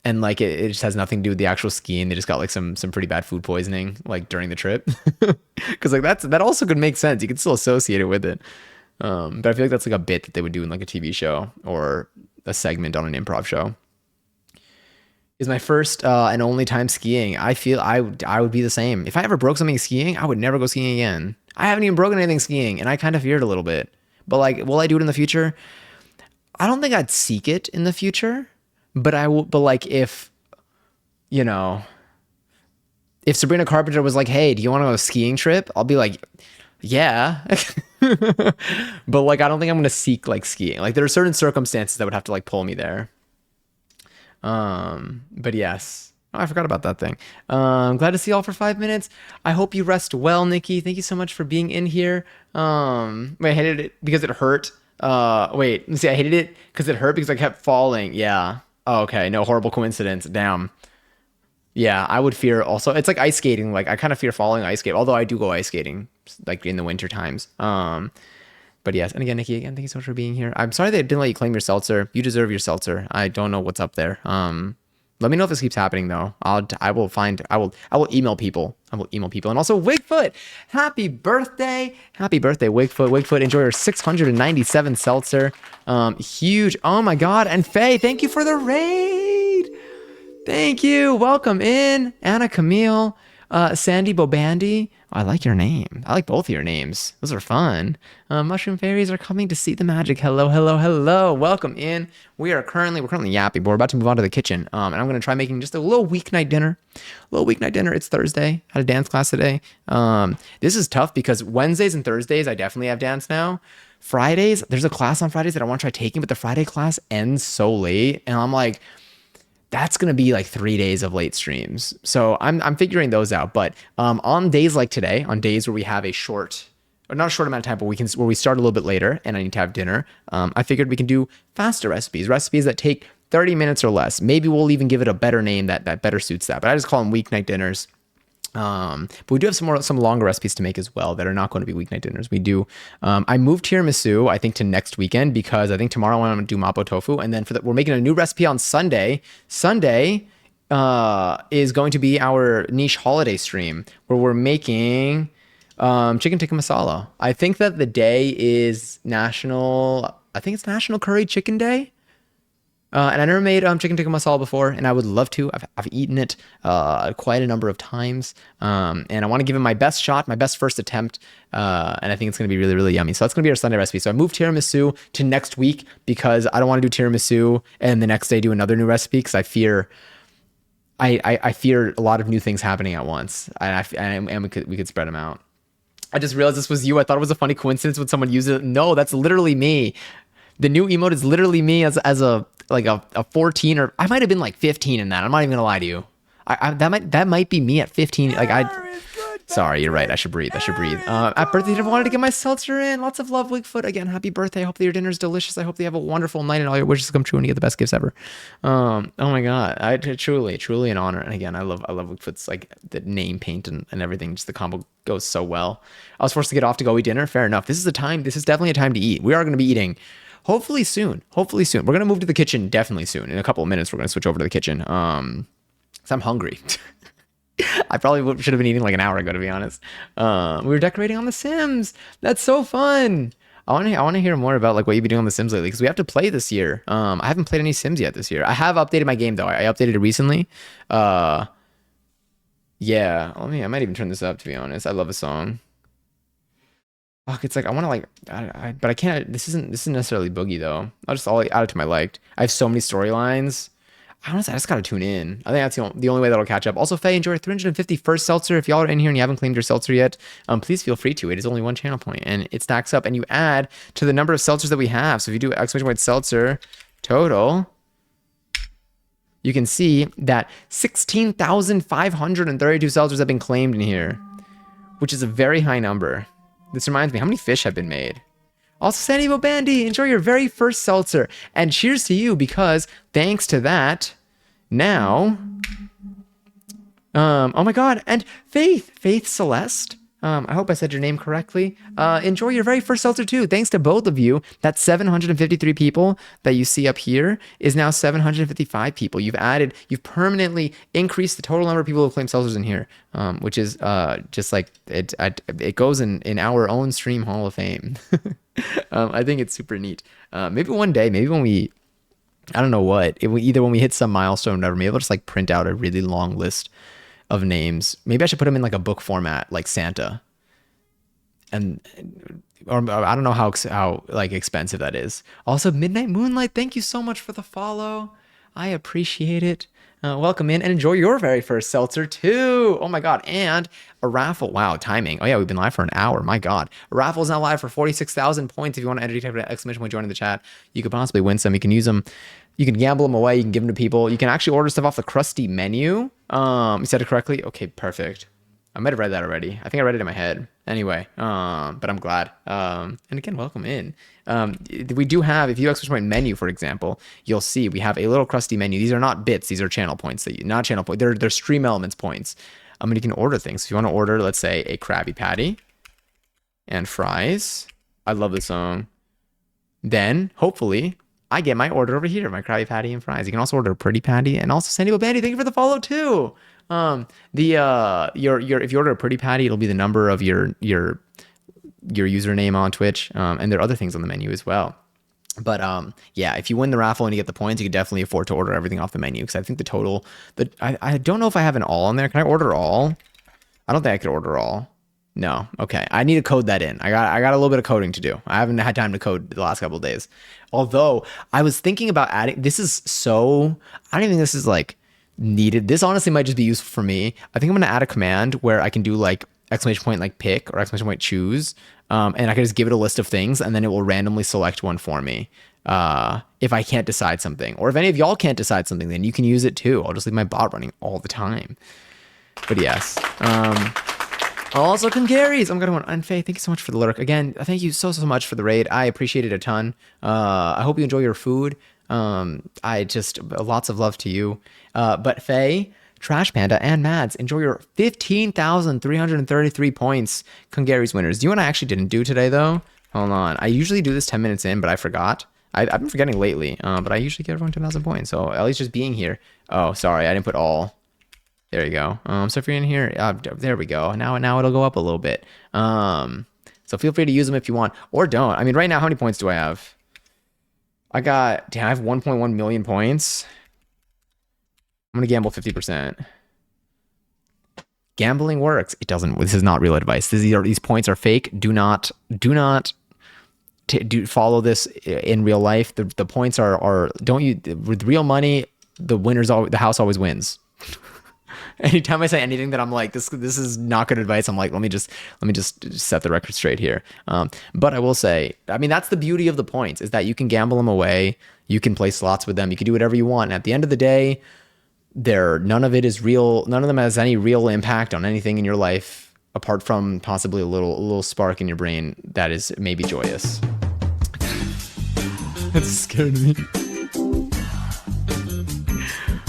A: and like it just has nothing to do with the actual skiing. They just got like some pretty bad food poisoning like during the trip. Because like that also could make sense. You could still associate it with it. But I feel like that's like a bit that they would do in like a TV show or a segment on an improv show. Is my first and only time skiing. I feel I would be the same. If I ever broke something skiing, I would never go skiing again. I haven't even broken anything skiing, and I kind of fear it a little bit. But like, will I do it in the future? I don't think I'd seek it in the future, but I will. But like, if you know, if Sabrina Carpenter was like, "Hey, do you want to go on a skiing trip?" I'll be like, "Yeah." But like, I don't think I'm gonna seek like skiing. Like, there are certain circumstances that would have to like pull me there. But yes. Oh, I forgot about that thing. Glad to see you all for 5 minutes. I hope you rest well, Nikki. Thank you so much for being in here. Wait, I hated it because it hurt. Wait, let's see. I hated it because it hurt because I kept falling. Yeah. Oh, okay. No, horrible coincidence. Damn. Yeah, I would fear also. It's like ice skating. Like I kind of fear falling ice skate. Although I do go ice skating like in the winter times. But yes, and again, Nikki, again, thank you so much for being here. I'm sorry they didn't let you claim your seltzer. You deserve your seltzer. I don't know what's up there. Let me know if this keeps happening though. I will email people. I will email people. And also Wigfoot, happy birthday, Wigfoot. Wigfoot, enjoy your 697 seltzer. Huge. Oh my God. And Faye, thank you for the raid. Thank you. Welcome in, Anna Camille. Sandy Bobandy. Oh, I like your name. I like both of your names. Those are fun. Mushroom fairies are coming to see the magic. Hello, hello, hello. Welcome in. We're currently yapping, but we're about to move on to the kitchen. And I'm gonna try making just a little weeknight dinner. It's Thursday. Had a dance class today. This is tough because Wednesdays and Thursdays I definitely have dance now. Fridays, there's a class on Fridays that I want to try taking, but the Friday class ends so late, and I'm like, that's going to be like 3 days of late streams. So I'm figuring those out. But on days like today, on days where we have a short, or not a short amount of time, but where we start a little bit later and I need to have dinner, I figured we can do faster recipes that take 30 minutes or less. Maybe we'll even give it a better name that better suits that. But I just call them weeknight dinners. But we do have some longer recipes to make as well that are not going to be weeknight dinners. We do. I moved tiramisu, I think, to next weekend because I think tomorrow I'm going to do mapo tofu, and then we're making a new recipe on Sunday. Sunday is going to be our niche holiday stream where we're making chicken tikka masala. I think that the day is National Curry Chicken Day. And I never made chicken tikka masala before, and I would love to. I've eaten it quite a number of times, and I want to give it my best shot, my best first attempt, and I think it's going to be really, really yummy. So that's going to be our Sunday recipe. So I moved tiramisu to next week because I don't want to do tiramisu and the next day do another new recipe because I fear a lot of new things happening at once, and we could spread them out. I just realized this was you. I thought it was a funny coincidence when someone used it. No, that's literally me. The new emote is literally me as a like a 14, or I might have been like 15 in that. I'm not even gonna lie to you. That might be me at 15. Like sorry, you're right. I should breathe. At birthday, I wanted to get my seltzer in. Lots of love, Wigfoot. Again, happy birthday. I hope that your dinner's delicious. I hope that you have a wonderful night and all your wishes come true and you get the best gifts ever. Oh my God. Truly an honor. And again, I love Wigfoot's like the name paint and everything. Just the combo goes so well. I was forced to get off to go eat dinner. Fair enough. This is definitely a time to eat. We are going to be eating hopefully soon. We're going to move to the kitchen definitely soon. In a couple of minutes, we're going to switch over to the kitchen. 'Cause I'm hungry. I probably should have been eating like an hour ago, to be honest. We were decorating on The Sims. That's so fun. I want to hear more about like what you've been doing on The Sims lately, because we have to play this year. I haven't played any Sims yet this year. I have updated my game though. I updated it recently. Yeah. I might even turn this up, to be honest. I love a song. Fuck, it's like I want to like, but I can't. This isn't necessarily boogie though. I'll add it to my liked. I have so many storylines. Honestly, I just gotta tune in. I think that's the only way that'll catch up. Also, Faye, enjoy your 351st seltzer. If y'all are in here and you haven't claimed your seltzer yet, please feel free to. It is only one channel point, and it stacks up. And you add to the number of seltzers that we have. So if you do exclamation point seltzer total, you can see that 16,532 seltzers have been claimed in here, which is a very high number. This reminds me, how many fish have been made? Also, San Diego Bandy, enjoy your very first seltzer. And cheers to you, because thanks to that, now, oh my God, and Faith Celeste, I hope I said your name correctly. Enjoy your very first seltzer too. Thanks to both of you. That 753 people that you see up here is now 755 people. You've permanently increased the total number of people who claim seltzers in here, which is just like it goes in our own stream hall of fame. I think it's super neat. Maybe one day, maybe when I don't know what, either when we hit some milestone or whatever, maybe I'll just like print out a really long list of names. Maybe I should put them in like a book format, like Santa. Or I don't know how like expensive that is. Also, Midnight Moonlight, thank you so much for the follow. I appreciate it. Welcome in and enjoy your very first seltzer too. Oh my God. And a raffle. Wow, timing. Oh yeah, we've been live for an hour. My God. A raffle is now live for 46,000 points. If you want to enter, type an exclamation point, join in the chat. You could possibly win some. You can use them. You can gamble them away. You can give them to people. You can actually order stuff off the Krusty menu. You said it correctly? Okay, perfect. I might have read that already. I think I read it in my head. Anyway, but I'm glad. And again, welcome in. We do have, if you exclamation point menu, for example, you'll see we have a little Krusty menu. These are not bits. These are channel points. Not channel points. They're stream elements points. You can order things. If you want to order, let's say, a Krabby Patty and fries. I love this song. Then, hopefully, I get my order over here, my Krabby Patty and fries. You can also order a Pretty Patty, and also San Diego Bandy. Thank you for the follow too. If you order a Pretty Patty, it'll be the number of your username on Twitch. And there are other things on the menu as well. But yeah, if you win the raffle and you get the points, you can definitely afford to order everything off the menu, because I think the total, I don't know if I have an all on there. Can I order all? I don't think I could order all. No. Okay. I need to code that in. I got a little bit of coding to do. I haven't had time to code the last couple of days. Although I was thinking about adding, I don't even think this is like needed. This honestly might just be useful for me. I think I'm going to add a command where I can do like exclamation point like pick or exclamation point choose. And I can just give it a list of things and then it will randomly select one for me. If I can't decide something, or if any of y'all can't decide something, then you can use it too. I'll just leave my bot running all the time. But yes. Also, Congaries, I'm going to and Faye, thank you so much for the lurk. Again, thank you so much for the raid. I appreciate it a ton. I hope you enjoy your food. Lots of love to you. But Faye, Trash Panda, and Mads, enjoy your 15,333 points. Congaries winners. Do you know what I actually didn't do today, though? Hold on. I usually do this 10 minutes in, but I forgot. I've been forgetting lately, but I usually give everyone 10,000 points. So at least just being here. Oh, sorry. I didn't put all. There you go. So if you're in here, there we go. Now it'll go up a little bit. So feel free to use them if you want, or don't. I mean, right now, how many points do I have? I have 1.1 million points. I'm gonna gamble 50%. Gambling works. It doesn't. This is not real advice. These points are fake. Do not follow this in real life. The points are don't you with real money. The house always wins. Anytime I say anything that I'm like, this is not good advice, I'm like, let me just set the record straight here. But I will say, I mean, that's the beauty of the points is that you can gamble them away, you can play slots with them, you can do whatever you want. And at the end of the day, none of it is real. None of them has any real impact on anything in your life, apart from possibly a little spark in your brain that is maybe joyous. That scared me.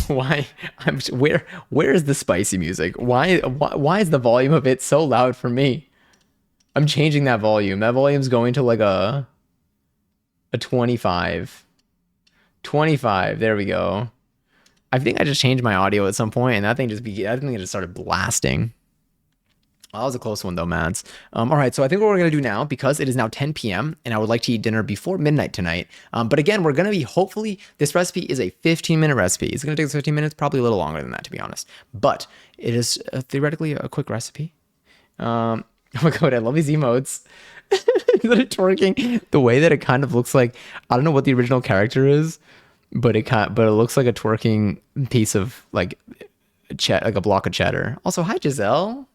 A: Why? Where is the spicy music? Why is the volume of it so loud for me? I'm changing that volume. That volume's going to like a 25. 25. There we go. I think I just changed my audio at some point, and that thing it just started blasting. Well, that was a close one though, Mads. All right, so I think what we're gonna do now, because it is now 10 p.m. and I would like to eat dinner before midnight tonight. But again, we're gonna be hopefully this recipe is a 15-minute recipe. It's gonna take us 15 minutes, probably a little longer than that, to be honest. But it is theoretically a quick recipe. Oh my god, I love these emotes. Is it twerking? The way that it kind of looks like, I don't know what the original character is, but it looks like a twerking piece of like a block of cheddar. Also, hi Giselle.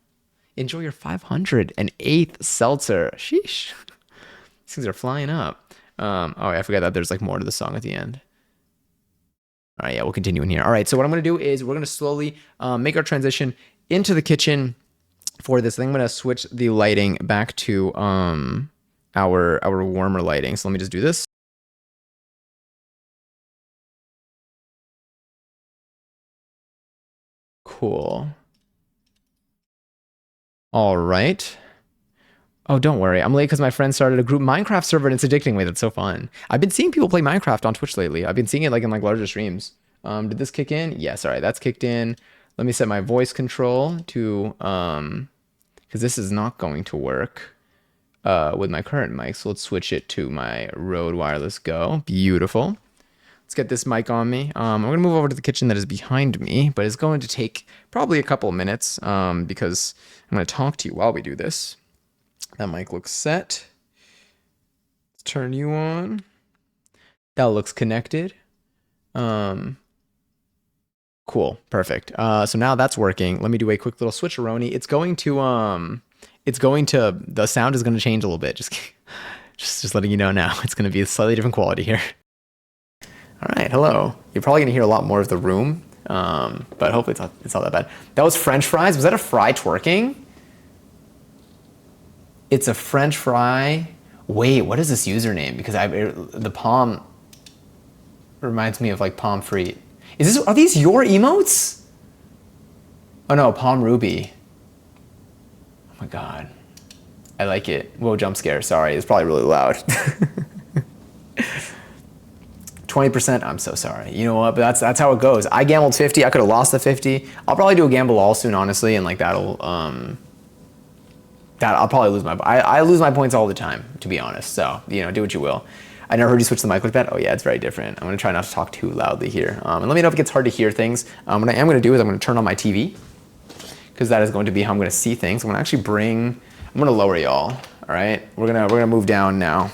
A: Enjoy your 508th seltzer. Sheesh. These things are flying up. Oh, I forgot that there's like more to the song at the end. All right, yeah, we'll continue in here. All right, so what I'm gonna do is we're gonna slowly make our transition into the kitchen for this thing. I'm gonna switch the lighting back to our warmer lighting. So let me just do this. Cool. All right. Oh, don't worry. I'm late because my friend started a group Minecraft server and it's addicting. Wait, that's so fun. I've been seeing people play Minecraft on Twitch lately. I've been seeing it like in like larger streams. Did this kick in? Yes. All right, that's kicked in. Let me set my voice control to because this is not going to work with my current mic. So let's switch it to my Rode Wireless Go. Beautiful. Let's get this mic on me. I'm gonna move over to the kitchen that is behind me, but it's going to take probably a couple of minutes because I'm gonna talk to you while we do this. That mic looks set. Let's turn you on. That looks connected. Cool, perfect. So now that's working. Let me do a quick little switcheroni. The sound is gonna change a little bit. Just letting you know now. It's gonna be a slightly different quality here. All right, hello. You're probably gonna hear a lot more of the room, but hopefully it's not that bad. That was French fries. Was that a fry twerking? It's a French fry. Wait, what is this username? Because the palm reminds me of like palm free. Are these your emotes? Oh no, palm ruby. Oh my god, I like it. Whoa, jump scare. Sorry, it's probably really loud. 20%, I'm so sorry. You know what, but that's how it goes. I gambled 50, I could have lost the 50. I'll probably do a gamble all soon, honestly, and like I'll probably lose I lose my points all the time, to be honest. So, you know, do what you will. I never heard you switch the mic like that. Oh yeah, it's very different. I'm gonna try not to talk too loudly here. And let me know if it gets hard to hear things. What I am gonna do is I'm gonna turn on my TV, because that is going to be how I'm gonna see things. I'm gonna lower y'all, all right? We're gonna move down now.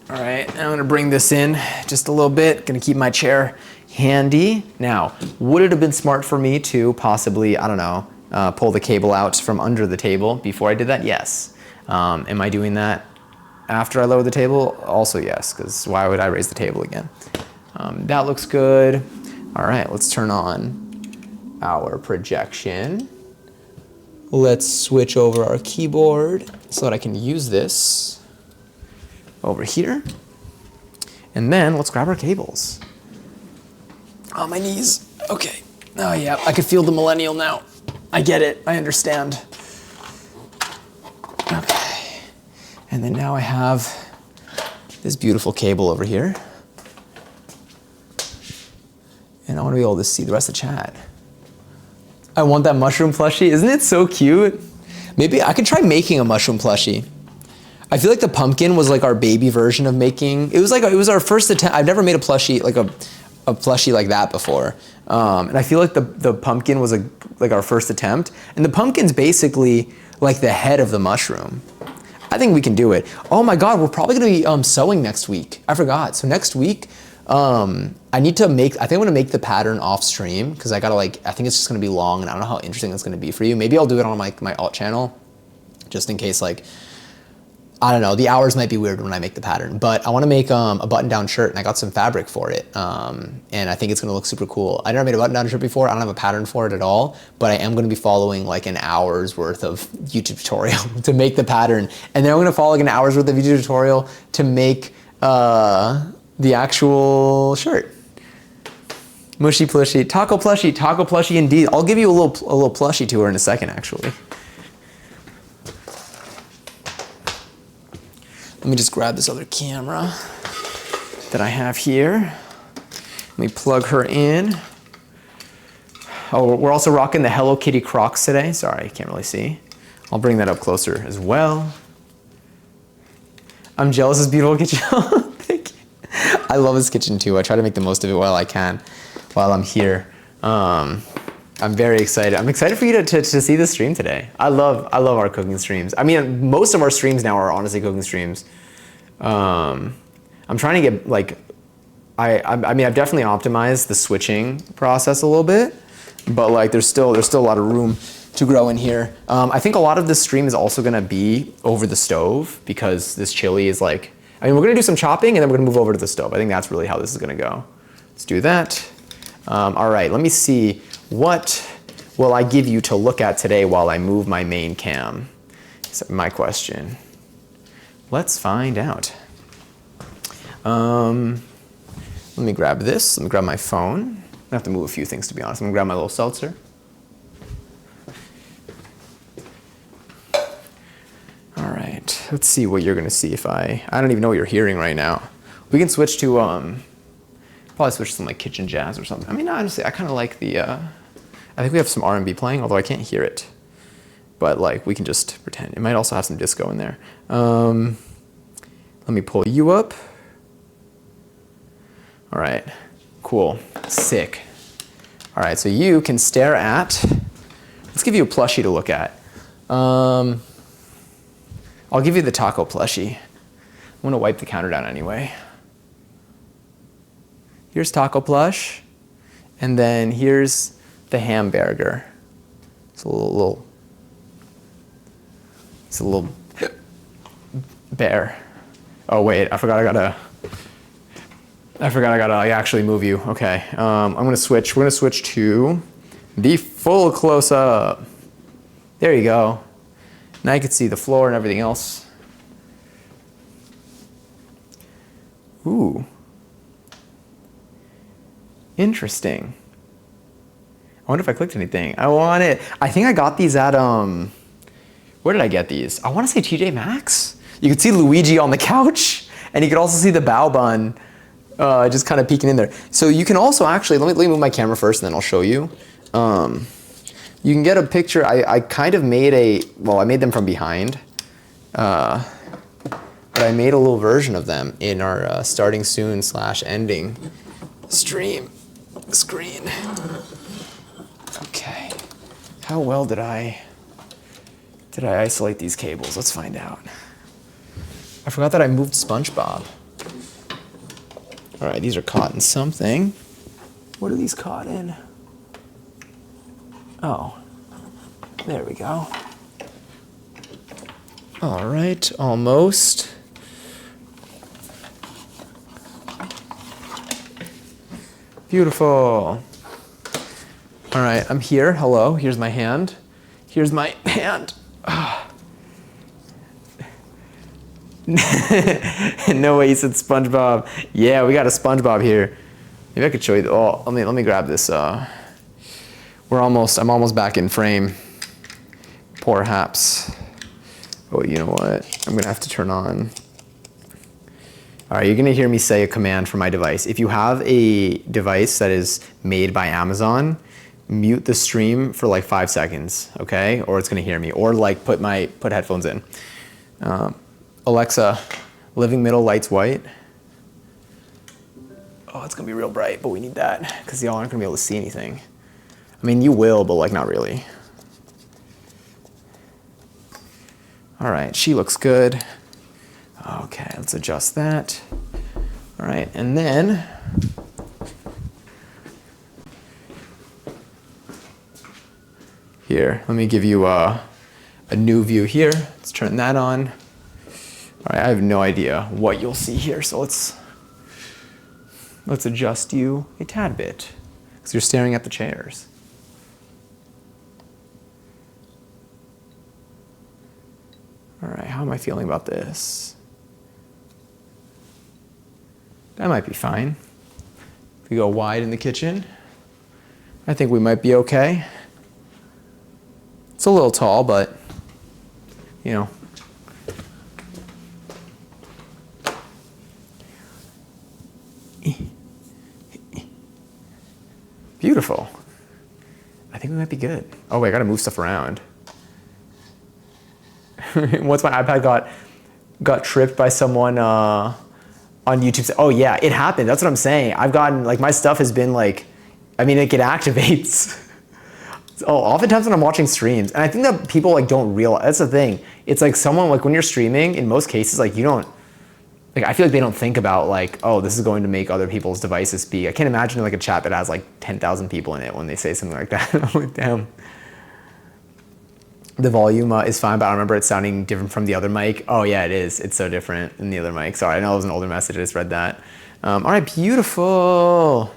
A: All right, I'm gonna bring this in just a little bit. Gonna keep my chair handy. Now, would it have been smart for me to possibly, I don't know, pull the cable out from under the table before I did that? Yes. Am I doing that after I lower the table? Also yes, because why would I raise the table again? That looks good. All right, let's turn on our projection. Let's switch over our keyboard so that I can use this over here. And then let's grab our cables. Oh, my knees. Okay. Oh yeah, I can feel the millennial now. I get it, I understand. Okay. And then now I have this beautiful cable over here. And I want to be able to see the rest of the chat. I want that mushroom plushie. Isn't it so cute? Maybe I could try making a mushroom plushie. I feel like the pumpkin was like our baby version of making, it was our first attempt. I've never made a plushie, like a plushie like that before. And I feel like the pumpkin was like our first attempt. And the pumpkin's basically like the head of the mushroom. I think we can do it. Oh my God, we're probably gonna be sewing next week. I forgot. So next week, I need to make, I think I'm gonna make the pattern off stream because I gotta like, I think it's just gonna be long and I don't know how interesting it's gonna be for you. Maybe I'll do it on my alt channel just in case like, I don't know, the hours might be weird when I make the pattern, but I wanna make a button down shirt and I got some fabric for it. And I think it's gonna look super cool. I never made a button down shirt before. I don't have a pattern for it at all, but I am gonna be following like an hour's worth of YouTube tutorial to make the pattern. And then I'm gonna follow like an hour's worth of YouTube tutorial to make the actual shirt. Mushy plushie, taco plushie indeed. I'll give you a little plushie to her in a second actually. Let me just grab this other camera that I have here. Let me plug her in. Oh, we're also rocking the Hello Kitty Crocs today. Sorry, I can't really see. I'll bring that up closer as well. I'm jealous of this beautiful kitchen. Thank you. I love this kitchen too. I try to make the most of it while I can, while I'm here. I'm very excited. I'm excited for you to see the stream today. I love our cooking streams. I mean, most of our streams now are honestly cooking streams. I'm trying to get like, I mean, I've definitely optimized the switching process a little bit, but like there's still a lot of room to grow in here. I think a lot of this stream is also gonna be over the stove because this chili is like, I mean, we're gonna do some chopping and then we're gonna move over to the stove. I think that's really how this is gonna go. Let's do that. All right, let me see. What will I give you to look at today while I move my main cam? Is my question. Let's find out. Let me grab this. Let me grab my phone. I have to move a few things to be honest. I'm gonna grab my little seltzer. All right, let's see what you're gonna see if I don't even know what you're hearing right now. We can switch to, probably switch to some like kitchen jazz or something. I mean, honestly, I kind of like the, I think we have some R&B playing, although I can't hear it. But like, we can just pretend. It might also have some disco in there. Let me pull you up. All right, cool, sick. All right, so you can stare at, let's give you a plushie to look at. I'll give you the taco plushie. I'm gonna wipe the counter down anyway. Here's taco plush, and then here's the hamburger. It's a little bear. Oh wait, I forgot I gotta actually move you. Okay, we're gonna switch to the full close-up. There you go. Now you can see the floor and everything else. Ooh. Interesting. I wonder if I clicked anything. I think I got these at, where did I get these? I wanna say TJ Maxx. You could see Luigi on the couch, and you could also see the bao bun just kind of peeking in there. So you can also actually, let me move my camera first and then I'll show you. You can get a picture. I kind of made I made them from behind, but I made a little version of them in our starting soon / ending stream screen. Okay, how well did I isolate these cables? Let's find out. I forgot that I moved SpongeBob. All right, these are caught in something. What are these caught in? Oh, there we go. All right, almost. Beautiful. All right, I'm here. Hello, here's my hand. Here's my hand. No way you said SpongeBob. Yeah, we got a SpongeBob here. Maybe I could show you. Oh, let me grab this. I'm almost back in frame. Perhaps. Oh, you know what? I'm gonna have to turn on. All right, you're gonna hear me say a command for my device. If you have a device that is made by Amazon, mute the stream for like 5 seconds, okay? Or it's gonna hear me. Or like put headphones in. Alexa, living middle lights white. Oh, it's gonna be real bright, but we need that because y'all aren't gonna be able to see anything. I mean, you will, but like not really. All right, she looks good. Okay, let's adjust that. All right, and then here, let me give you a new view here. Let's turn that on. All right, I have no idea what you'll see here, so let's adjust you a tad bit, because you're staring at the chairs. All right, how am I feeling about this? That might be fine. If we go wide in the kitchen, I think we might be okay. It's a little tall, but, you know. Beautiful. I think we might be good. Oh wait, I gotta move stuff around. Once my iPad got tripped by someone on YouTube. Oh yeah, it happened. That's what I'm saying. I've gotten, like, my stuff has been like, I mean, like, it activates. Oh, oftentimes when I'm watching streams, and I think that people like don't realize, that's the thing. It's like someone, like when you're streaming, in most cases, like you don't, like I feel like they don't think about like, oh, this is going to make other people's devices speak. I can't imagine like a chat that has like 10,000 people in it when they say something like that. I'm like, damn. The volume is fine, but I remember it sounding different from the other mic. Oh yeah, it is. It's so different than the other mic. Sorry, I know it was an older message. I just read that. All right, beautiful.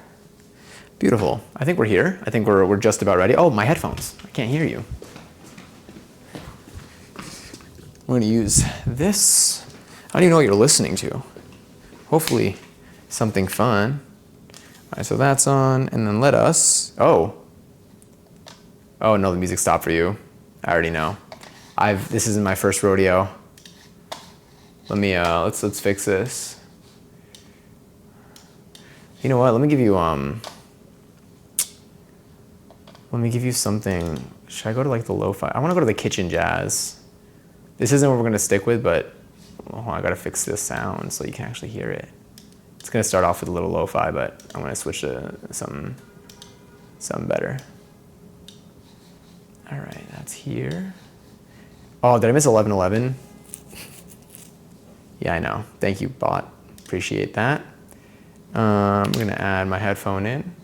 A: Beautiful. I think we're here. I think we're just about ready. Oh, my headphones. I can't hear you. We're gonna use this. I don't even know what you're listening to. Hopefully something fun. All right, so that's on, and then let us, oh no, the music stopped for you. I already know. This isn't my first rodeo. Let me, let's fix this. You know what, let me give you something. Should I go to like the lo-fi? I wanna go to the kitchen jazz. This isn't what we're gonna stick with, but I gotta fix this sound so you can actually hear it. It's gonna start off with a little lo-fi, but I'm gonna switch to something better. All right, that's here. Oh, did I miss 11:11? Yeah, I know. Thank you, bot. Appreciate that. I'm gonna add my headphone in.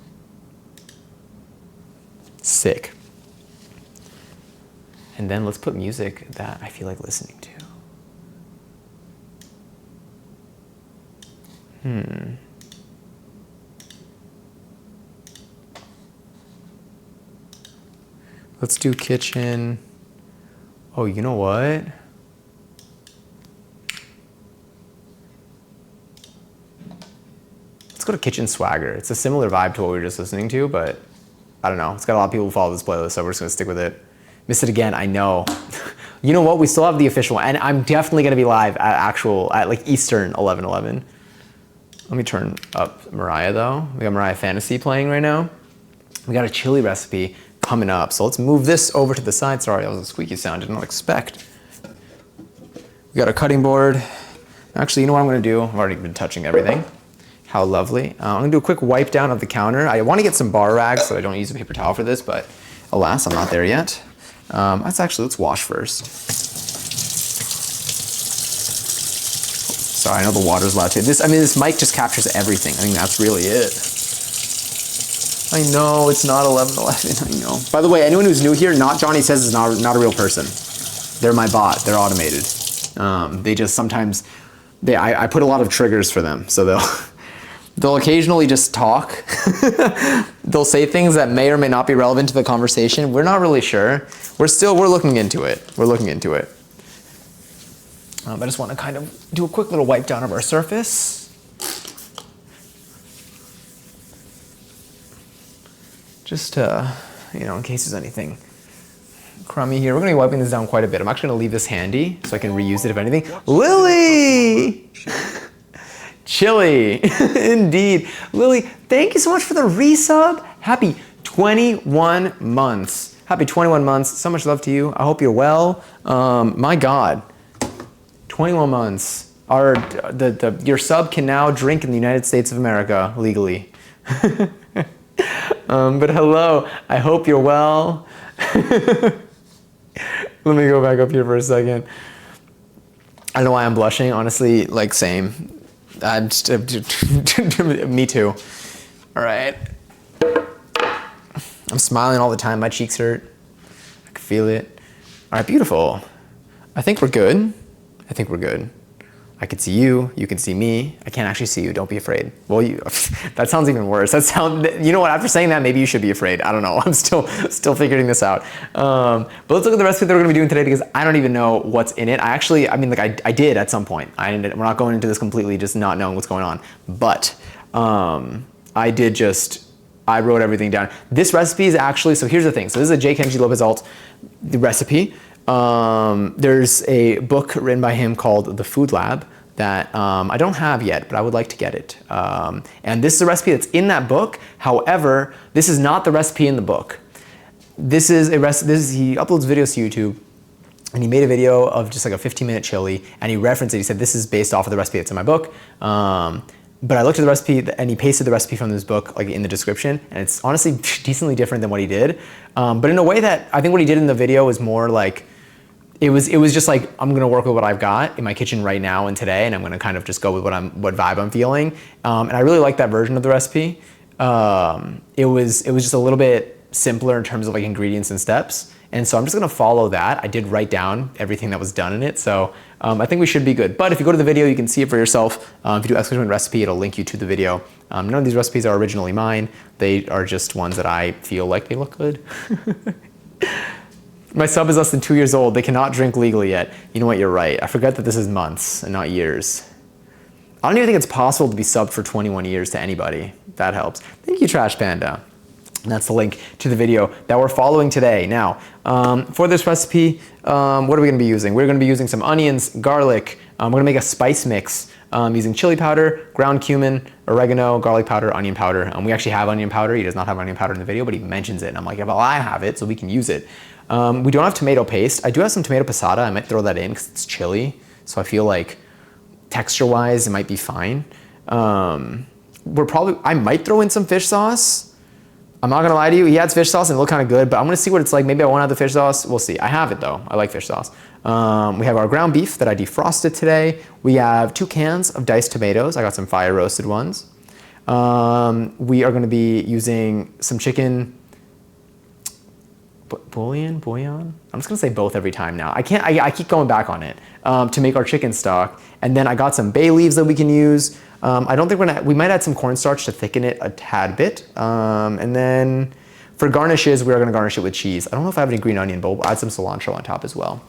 A: Sick. And then let's put music that I feel like listening to. Let's do kitchen. Oh, you know what? Let's go to Kitchen Swagger. It's a similar vibe to what we were just listening to, but I don't know. It's got a lot of people who follow this playlist, so we're just gonna stick with it. Missed it again, I know. You know what? We still have the official one, and I'm definitely gonna be live at like Eastern 11:11. Let me turn up Mariah though. We got Mariah Fantasy playing right now. We got a chili recipe coming up. So let's move this over to the side. Sorry, that was a squeaky sound, did not expect. We got a cutting board. Actually, you know what I'm gonna do? I've already been touching everything. How lovely. I'm gonna do a quick wipe down of the counter. I wanna get some bar rags so I don't use a paper towel for this, but alas, I'm not there yet. Let's wash first. Sorry, I know the water's loud too. This mic just captures everything. I think that's really it. I know, it's not 11:11, I know. By the way, anyone who's new here, Not Johnny Says is not a real person. They're my bot, they're automated. They just sometimes, I put a lot of triggers for them, so they'll occasionally just talk. They'll say things that may or may not be relevant to the conversation. We're not really sure. We're looking into it. We're looking into it. I just want to kind of do a quick little wipe down of our surface. Just in case there's anything crummy here. We're gonna be wiping this down quite a bit. I'm actually gonna leave this handy so I can reuse it if anything. Lily! Chili, indeed. Lily, thank you so much for the resub. Happy 21 months. Happy 21 months. So much love to you. I hope you're well. My God, 21 months. Your sub can now drink in the United States of America legally. But hello, I hope you're well. Let me go back up here for a second. I don't know why I'm blushing, honestly, like same. Me too. All right. I'm smiling all the time. My cheeks hurt. I can feel it. All right, beautiful. I think we're good. I think we're good. I can see you. You can see me. I can't actually see you. Don't be afraid. Well, that sounds even worse. You know what? After saying that, maybe you should be afraid. I don't know. I'm still figuring this out. But let's look at the recipe that we're going to be doing today because I don't even know what's in it. I did at some point. We're not going into this completely just not knowing what's going on. But I wrote everything down. This recipe is actually, so here's the thing. So this is a J. Kenji Lopez Alt recipe. There's a book written by him called The Food Lab that I don't have yet, but I would like to get it. And this is a recipe that's in that book. However, this is not the recipe in the book. This is he uploads videos to YouTube, and he made a video of just like a 15-minute chili, and he referenced it. He said, this is based off of the recipe that's in my book. But I looked at the recipe, and he pasted the recipe from this book like in the description, and it's honestly decently different than what he did. But in a way that I think what he did in the video was more like, it was just like, I'm gonna work with what I've got in my kitchen right now and today, and I'm gonna kind of just go with what vibe I'm feeling. And I really like that version of the recipe. It was just a little bit simpler in terms of like ingredients and steps. And so I'm just gonna follow that. I did write down everything that was done in it. So I think we should be good. But if you go to the video, you can see it for yourself. If you do exclamation recipe, it'll link you to the video. None of these recipes are originally mine. They are just ones that I feel like they look good. My sub is less than 2 years old. They cannot drink legally yet. You know what, you're right. I forget that this is months and not years. I don't even think it's possible to be subbed for 21 years to anybody. That helps. Thank you, Trash Panda. And that's the link to the video that we're following today. Now, for this recipe, what are we gonna be using? We're gonna be using some onions, garlic. We're gonna make a spice mix using chili powder, ground cumin, oregano, garlic powder, onion powder. We actually have onion powder. He does not have onion powder in the video, but he mentions it. And I'm like, yeah, well, I have it, so we can use it. We don't have tomato paste. I do have some tomato passata. I might throw that in because it's chili. So I feel like texture-wise, it might be fine. I might throw in some fish sauce. I'm not gonna lie to you, he adds fish sauce and it looked kind of good, but I'm gonna see what it's like. Maybe I won't add the fish sauce. We'll see. I have it though. I like fish sauce. We have our ground beef that I defrosted today. We have 2 cans of diced tomatoes. I got some fire roasted ones. We are gonna be using some chicken bouillon? I'm just gonna say both every time now. I keep going back on it to make our chicken stock. And then I got some bay leaves that we can use. I don't think we might add some cornstarch to thicken it a tad bit. And then for garnishes, we're gonna garnish it with cheese. I don't know if I have any green onion, but we'll add some cilantro on top as well.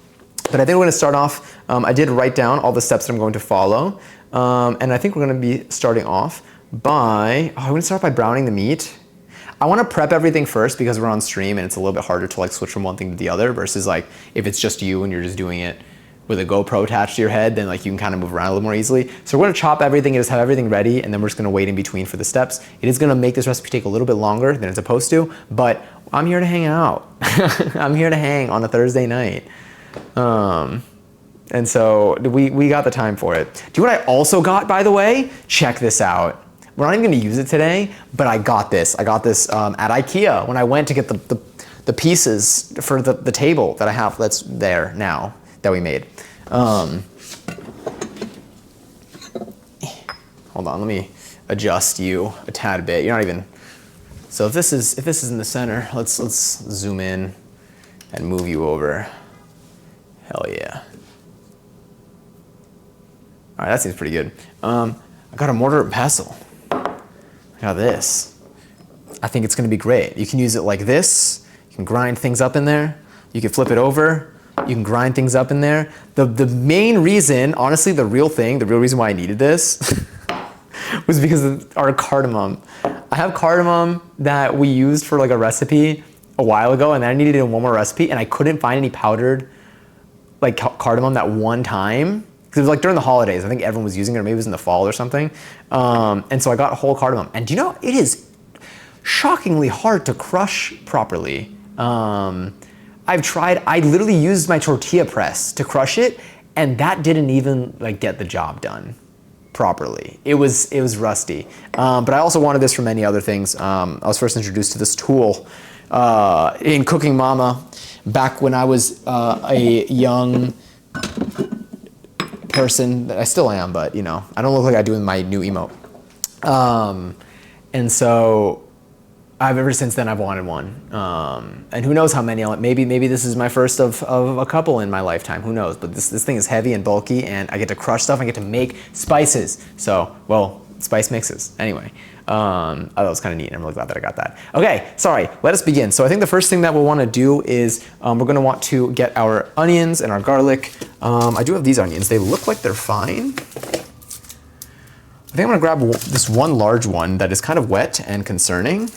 A: But I think we're gonna start off, I did write down all the steps that I'm going to follow. And I think we're gonna be starting off by, I'm gonna start by browning the meat. I want to prep everything first because we're on stream and it's a little bit harder to like switch from one thing to the other versus like if it's just you and you're just doing it with a GoPro attached to your head, then like you can kind of move around a little more easily. So we're going to chop everything and just have everything ready, and then we're just going to wait in between for the steps. It is going to make this recipe take a little bit longer than it's supposed to, but I'm here to hang out. I'm here to hang on a Thursday night. And so we got the time for it. Do you know what I also got, by the way? Check this out. We're not even gonna use it today, but I got this. I got this at IKEA when I went to get the pieces for the table that I have that's there now that we made. Hold on, let me adjust you a tad bit. You're not even, so if this is in the center, let's zoom in and move you over. Hell yeah. All right, that seems pretty good. I got a mortar and pestle. I got this. I think it's gonna be great. You can use it like this. You can grind things up in there. You can flip it over. You can grind things up in there. The main reason, honestly, the real reason why I needed this was because of our cardamom. I have cardamom that we used for like a recipe a while ago, and then I needed it in one more recipe, and I couldn't find any powdered like cardamom that one time. It was like during the holidays. I think everyone was using it, or maybe it was in the fall or something. And so I got whole cardamom. And do you know, it is shockingly hard to crush properly. I've tried, I literally used my tortilla press to crush it, and that didn't even like get the job done properly. It was rusty. But I also wanted this for many other things. I was first introduced to this tool in Cooking Mama back when I was a young person. I still am, but you know, I don't look like I do in my new emote. And so ever since then I've wanted one. And who knows how many maybe this is my first of a couple in my lifetime. Who knows? But this thing is heavy and bulky, and I get to crush stuff. I get to make spices. So, well, spice mixes. Anyway, that was kind of neat. I'm really glad that I got that. Okay, sorry. Let us begin. So I think the first thing that we'll want to do is we're going to want to get our onions and our garlic. I do have these onions. They look like they're fine. I think I'm going to grab this one large one that is kind of wet and concerning.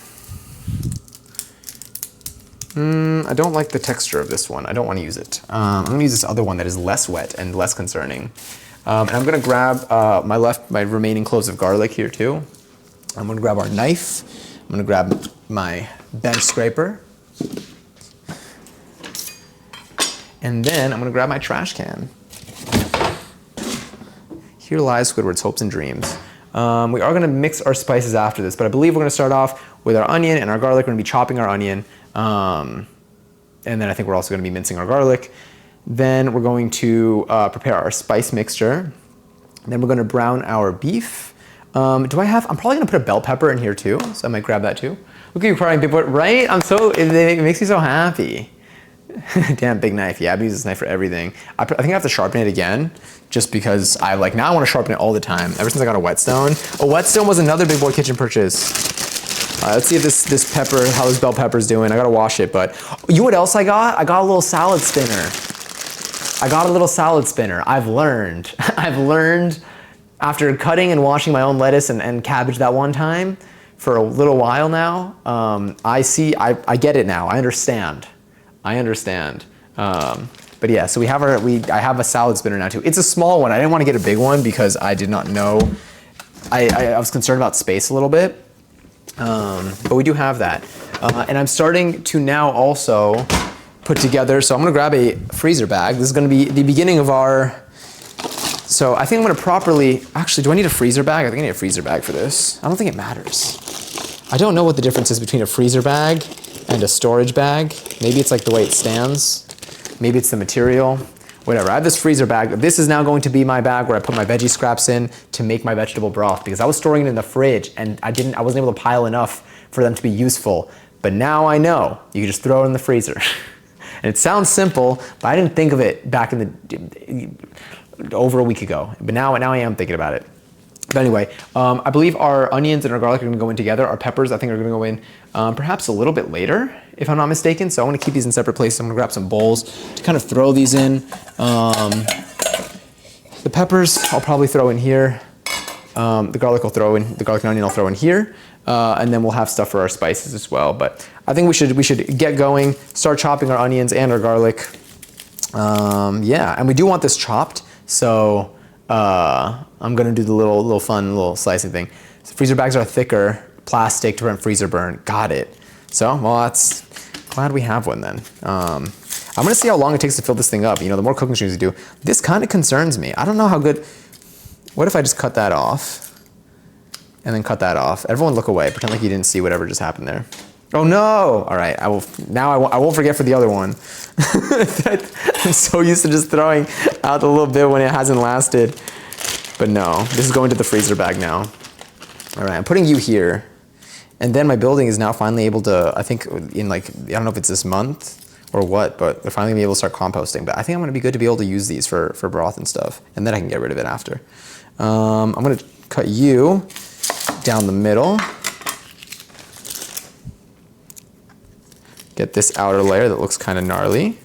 A: I don't like the texture of this one. I don't want to use it. I'm going to use this other one that is less wet and less concerning. And I'm going to grab my remaining cloves of garlic here too. I'm going to grab our knife. I'm going to grab my bench scraper. And then I'm going to grab my trash can. Here lies Squidward's hopes and dreams. We are going to mix our spices after this, but I believe we're going to start off with our onion and our garlic. We're going to be chopping our onion. And then I think we're also going to be mincing our garlic. Then we're going to prepare our spice mixture. Then we're going to brown our beef. I'm probably going to put a bell pepper in here too, so I might grab that too. Look at you crying, people, right? It makes me so happy. Damn, big knife. Yeah, I've used this knife for everything. I think I have to sharpen it again, just because now I want to sharpen it all the time. Ever since I got a whetstone. A whetstone was another big boy kitchen purchase. Let's see if this pepper, how this bell pepper's doing. I gotta wash it, but you know what else I got? I got a little salad spinner. I've learned after cutting and washing my own lettuce and cabbage that one time for a little while now, I get it now. I understand. But yeah, so I have a salad spinner now too. It's a small one. I didn't want to get a big one because I did not know. I was concerned about space a little bit. But we do have that. And I'm starting to now also put together, so I'm gonna grab a freezer bag. This is gonna be the beginning of so I think I'm gonna actually, do I need a freezer bag? I think I need a freezer bag for this. I don't think it matters. I don't know what the difference is between a freezer bag and a storage bag. Maybe it's like the way it stands. Maybe it's the material. Whatever, I have this freezer bag. This is now going to be my bag where I put my veggie scraps in to make my vegetable broth, because I was storing it in the fridge and I wasn't able to pile enough for them to be useful. But now I know, you can just throw it in the freezer. And it sounds simple, but I didn't think of it back over a week ago. But now I am thinking about it. But anyway, I believe our onions and our garlic are gonna go in together. Our peppers, I think, are gonna go in perhaps a little bit later, if I'm not mistaken. So I wanna keep these in separate places. I'm gonna grab some bowls to kind of throw these in. The peppers, I'll probably throw in here. The garlic and onion I'll throw in here. And then we'll have stuff for our spices as well. But I think we should get going, start chopping our onions and our garlic. Yeah, and we do want this chopped. So I'm gonna do the little fun slicing thing. So freezer bags are thicker, plastic to prevent freezer burn. Got it. So, well, glad we have one then. I'm gonna see how long it takes to fill this thing up. You know, the more cooking streams you do, this kind of concerns me. I don't know how good. What if I just cut that off? And then cut that off. Everyone look away. Pretend like you didn't see whatever just happened there. Oh no! All right, I won't forget for the other one. I'm so used to just throwing out a little bit when it hasn't lasted. But no, this is going to the freezer bag now. All right, I'm putting you here. And then my building is now finally able to, I think in I don't know if it's this month or what, but they're finally gonna be able to start composting. But I think I'm gonna be good to be able to use these for broth and stuff. And then I can get rid of it after. I'm gonna cut you down the middle. Get this outer layer that looks kind of gnarly.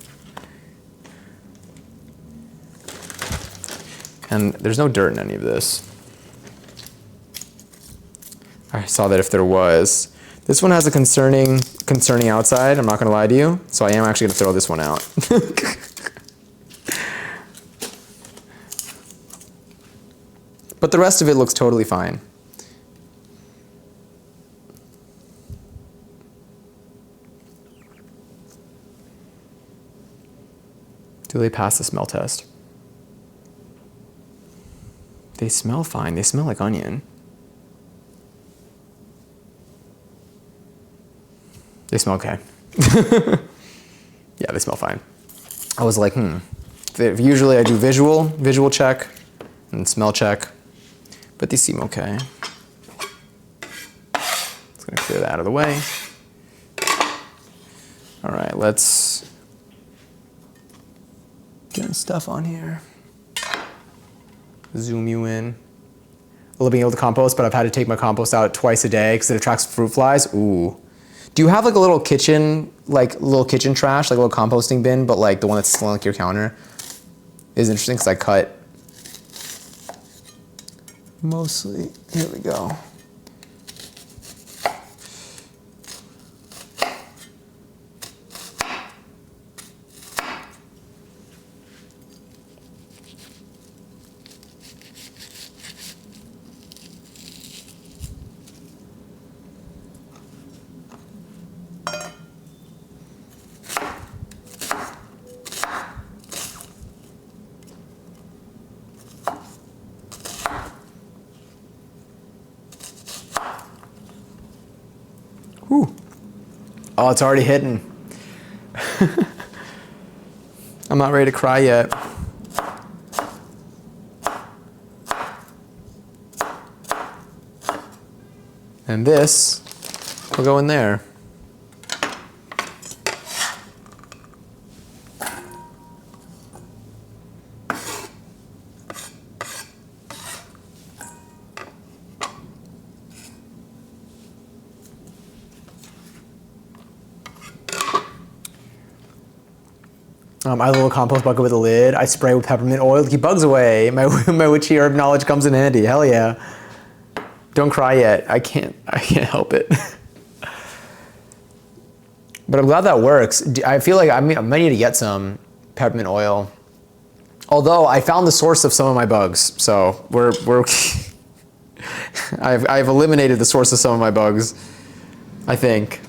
A: And there's no dirt in any of this. I saw that if there was. This one has a concerning outside, I'm not gonna lie to you. So I am actually gonna throw this one out. But the rest of it looks totally fine. Do they pass the smell test? They smell fine. They smell like onion. They smell okay. Yeah, they smell fine. I was like, Usually I do visual check. And smell check. But these seem okay. Just gonna clear that out of the way. All right, let's get stuff on here. Zoom you in. I love being able to compost, but I've had to take my compost out twice a day because it attracts fruit flies. Ooh. Do you have like a little kitchen, trash, like a little composting bin, but like the one that's still on like your counter? It's interesting because I cut mostly. Here we go. Whew. Oh, it's already hitting. I'm not ready to cry yet. And this will go in there. I have a little compost bucket with a lid. I spray with peppermint oil to keep bugs away. My witchy herb knowledge comes in handy. Hell yeah. Don't cry yet. I can't help it. But I'm glad that works. I feel like I might need to get some peppermint oil. Although I found the source of some of my bugs, so we're I've eliminated the source of some of my bugs, I think.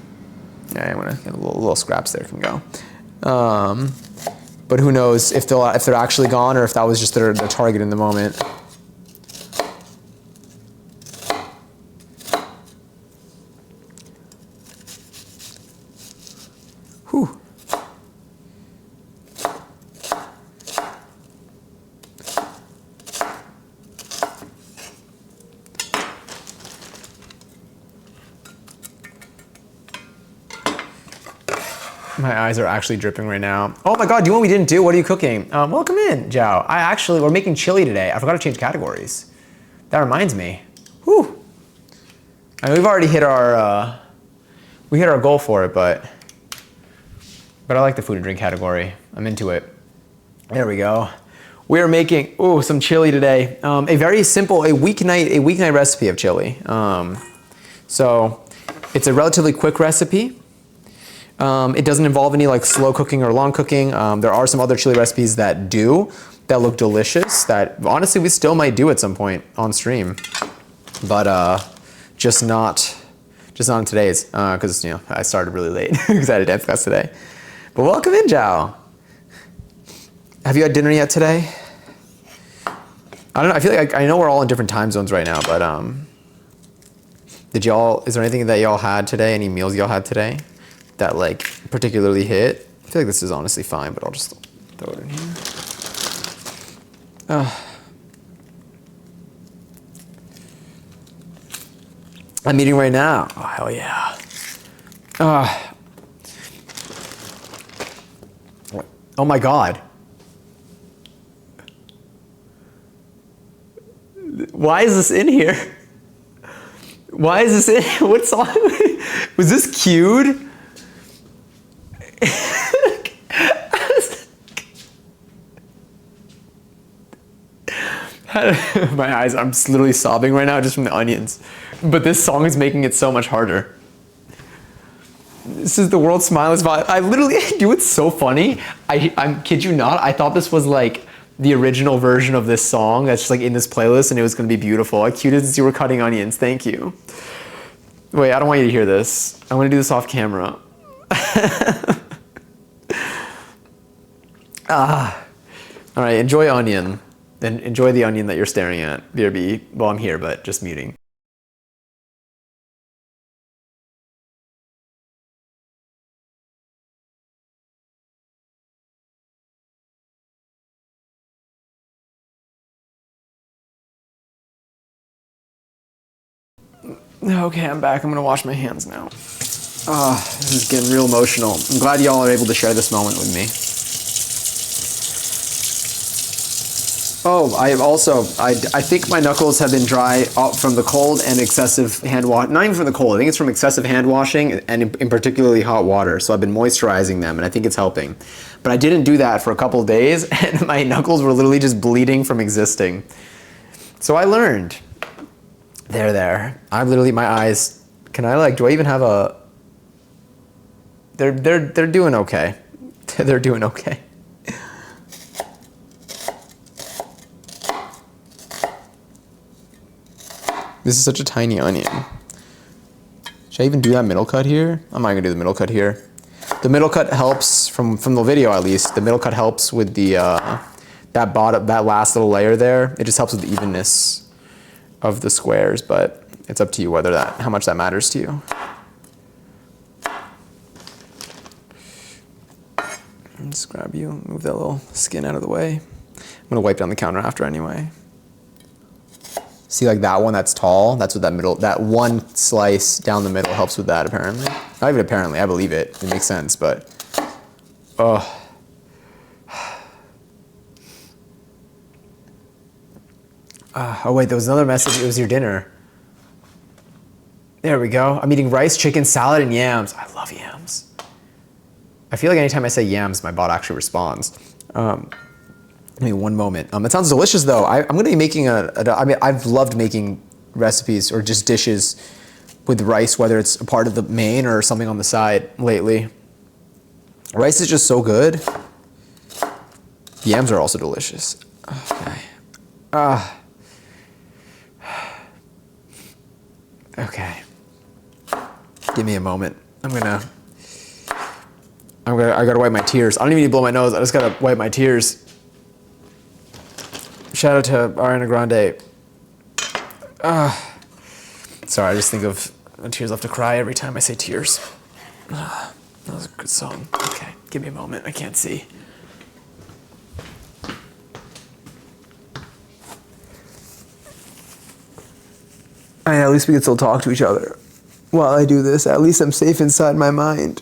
A: Yeah, I'm gonna get a little scraps there can go. But who knows if they're actually gone or if that was just their target in the moment. Whew. My eyes are actually dripping right now. Oh my God, do you know what we didn't do? What are you cooking? Welcome in, Zhao. We're making chili today. I forgot to change categories. That reminds me. Whew. I mean, we've already hit our, we hit our goal for it, but I like the food and drink category. I'm into it. There we go. We are making, some chili today. A very simple, a weeknight recipe of chili. So it's a relatively quick recipe. It doesn't involve any like slow cooking or long cooking. There are some other chili recipes that look delicious that honestly we still might do at some point on stream, but just not in today's because I started really late because I had a dance class today. But welcome in, Zhao. Have you had dinner yet today? I don't know. I feel like I know we're all in different time zones right now, but is there anything that y'all had today? Any meals y'all had today that like particularly hit? I feel like this is honestly fine, but I'll just throw it in here. I'm eating right now. Oh, hell yeah. Oh my God. Why is this in here? Why is this in? What song? Was this cued? My eyes, I'm literally sobbing right now just from the onions. But this song is making it so much harder. This is the world's smilest vibe. I literally, it's so funny. I kid you not, I thought this was like the original version of this song that's just like in this playlist and it was gonna be beautiful. I cued it as you were cutting onions, thank you. Wait, I don't want you to hear this. I'm gonna do this off camera. All right, enjoy onion. Then enjoy the onion that you're staring at. BRB, well, I'm here, but just muting. Okay, I'm back. I'm gonna wash my hands now. This is getting real emotional. I'm glad y'all are able to share this moment with me. Oh, I think my knuckles have been dry from the cold and excessive hand wash. Not even from the cold. I think it's from excessive hand washing and in particularly hot water. So I've been moisturizing them, and I think it's helping. But I didn't do that for a couple of days, and my knuckles were literally just bleeding from existing. So I learned. There. I'm literally, my eyes. Can I do I even have a? They're doing okay. They're doing okay. This is such a tiny onion. Should I even do that middle cut here? I'm not gonna do the middle cut here. The middle cut helps, from the video at least, the middle cut helps with the, that last little layer there. It just helps with the evenness of the squares, but it's up to you how much that matters to you. Just grab you, move that little skin out of the way. I'm gonna wipe down the counter after anyway. See, like that one that's tall, that's what that one slice down the middle helps with that, apparently. Not even apparently, I believe it. It makes sense, but, oh. Oh wait, there was another message. It was your dinner. There we go. I'm eating rice, chicken, salad, and yams. I love yams. I feel like anytime I say yams, my bot actually responds. Give me one moment. It sounds delicious though. I'm gonna be making I mean, I've loved making recipes or just dishes with rice, whether it's a part of the main or something on the side lately. Rice is just so good. Yams are also delicious. Okay. Okay. Give me a moment. I gotta wipe my tears. I don't even need to blow my nose. I just gotta wipe my tears. Shout out to Ariana Grande. Sorry, I just think of Tears Left to Cry every time I say tears. That was a good song. Okay, give me a moment. I can't see. At least we can still talk to each other while I do this. At least I'm safe inside my mind.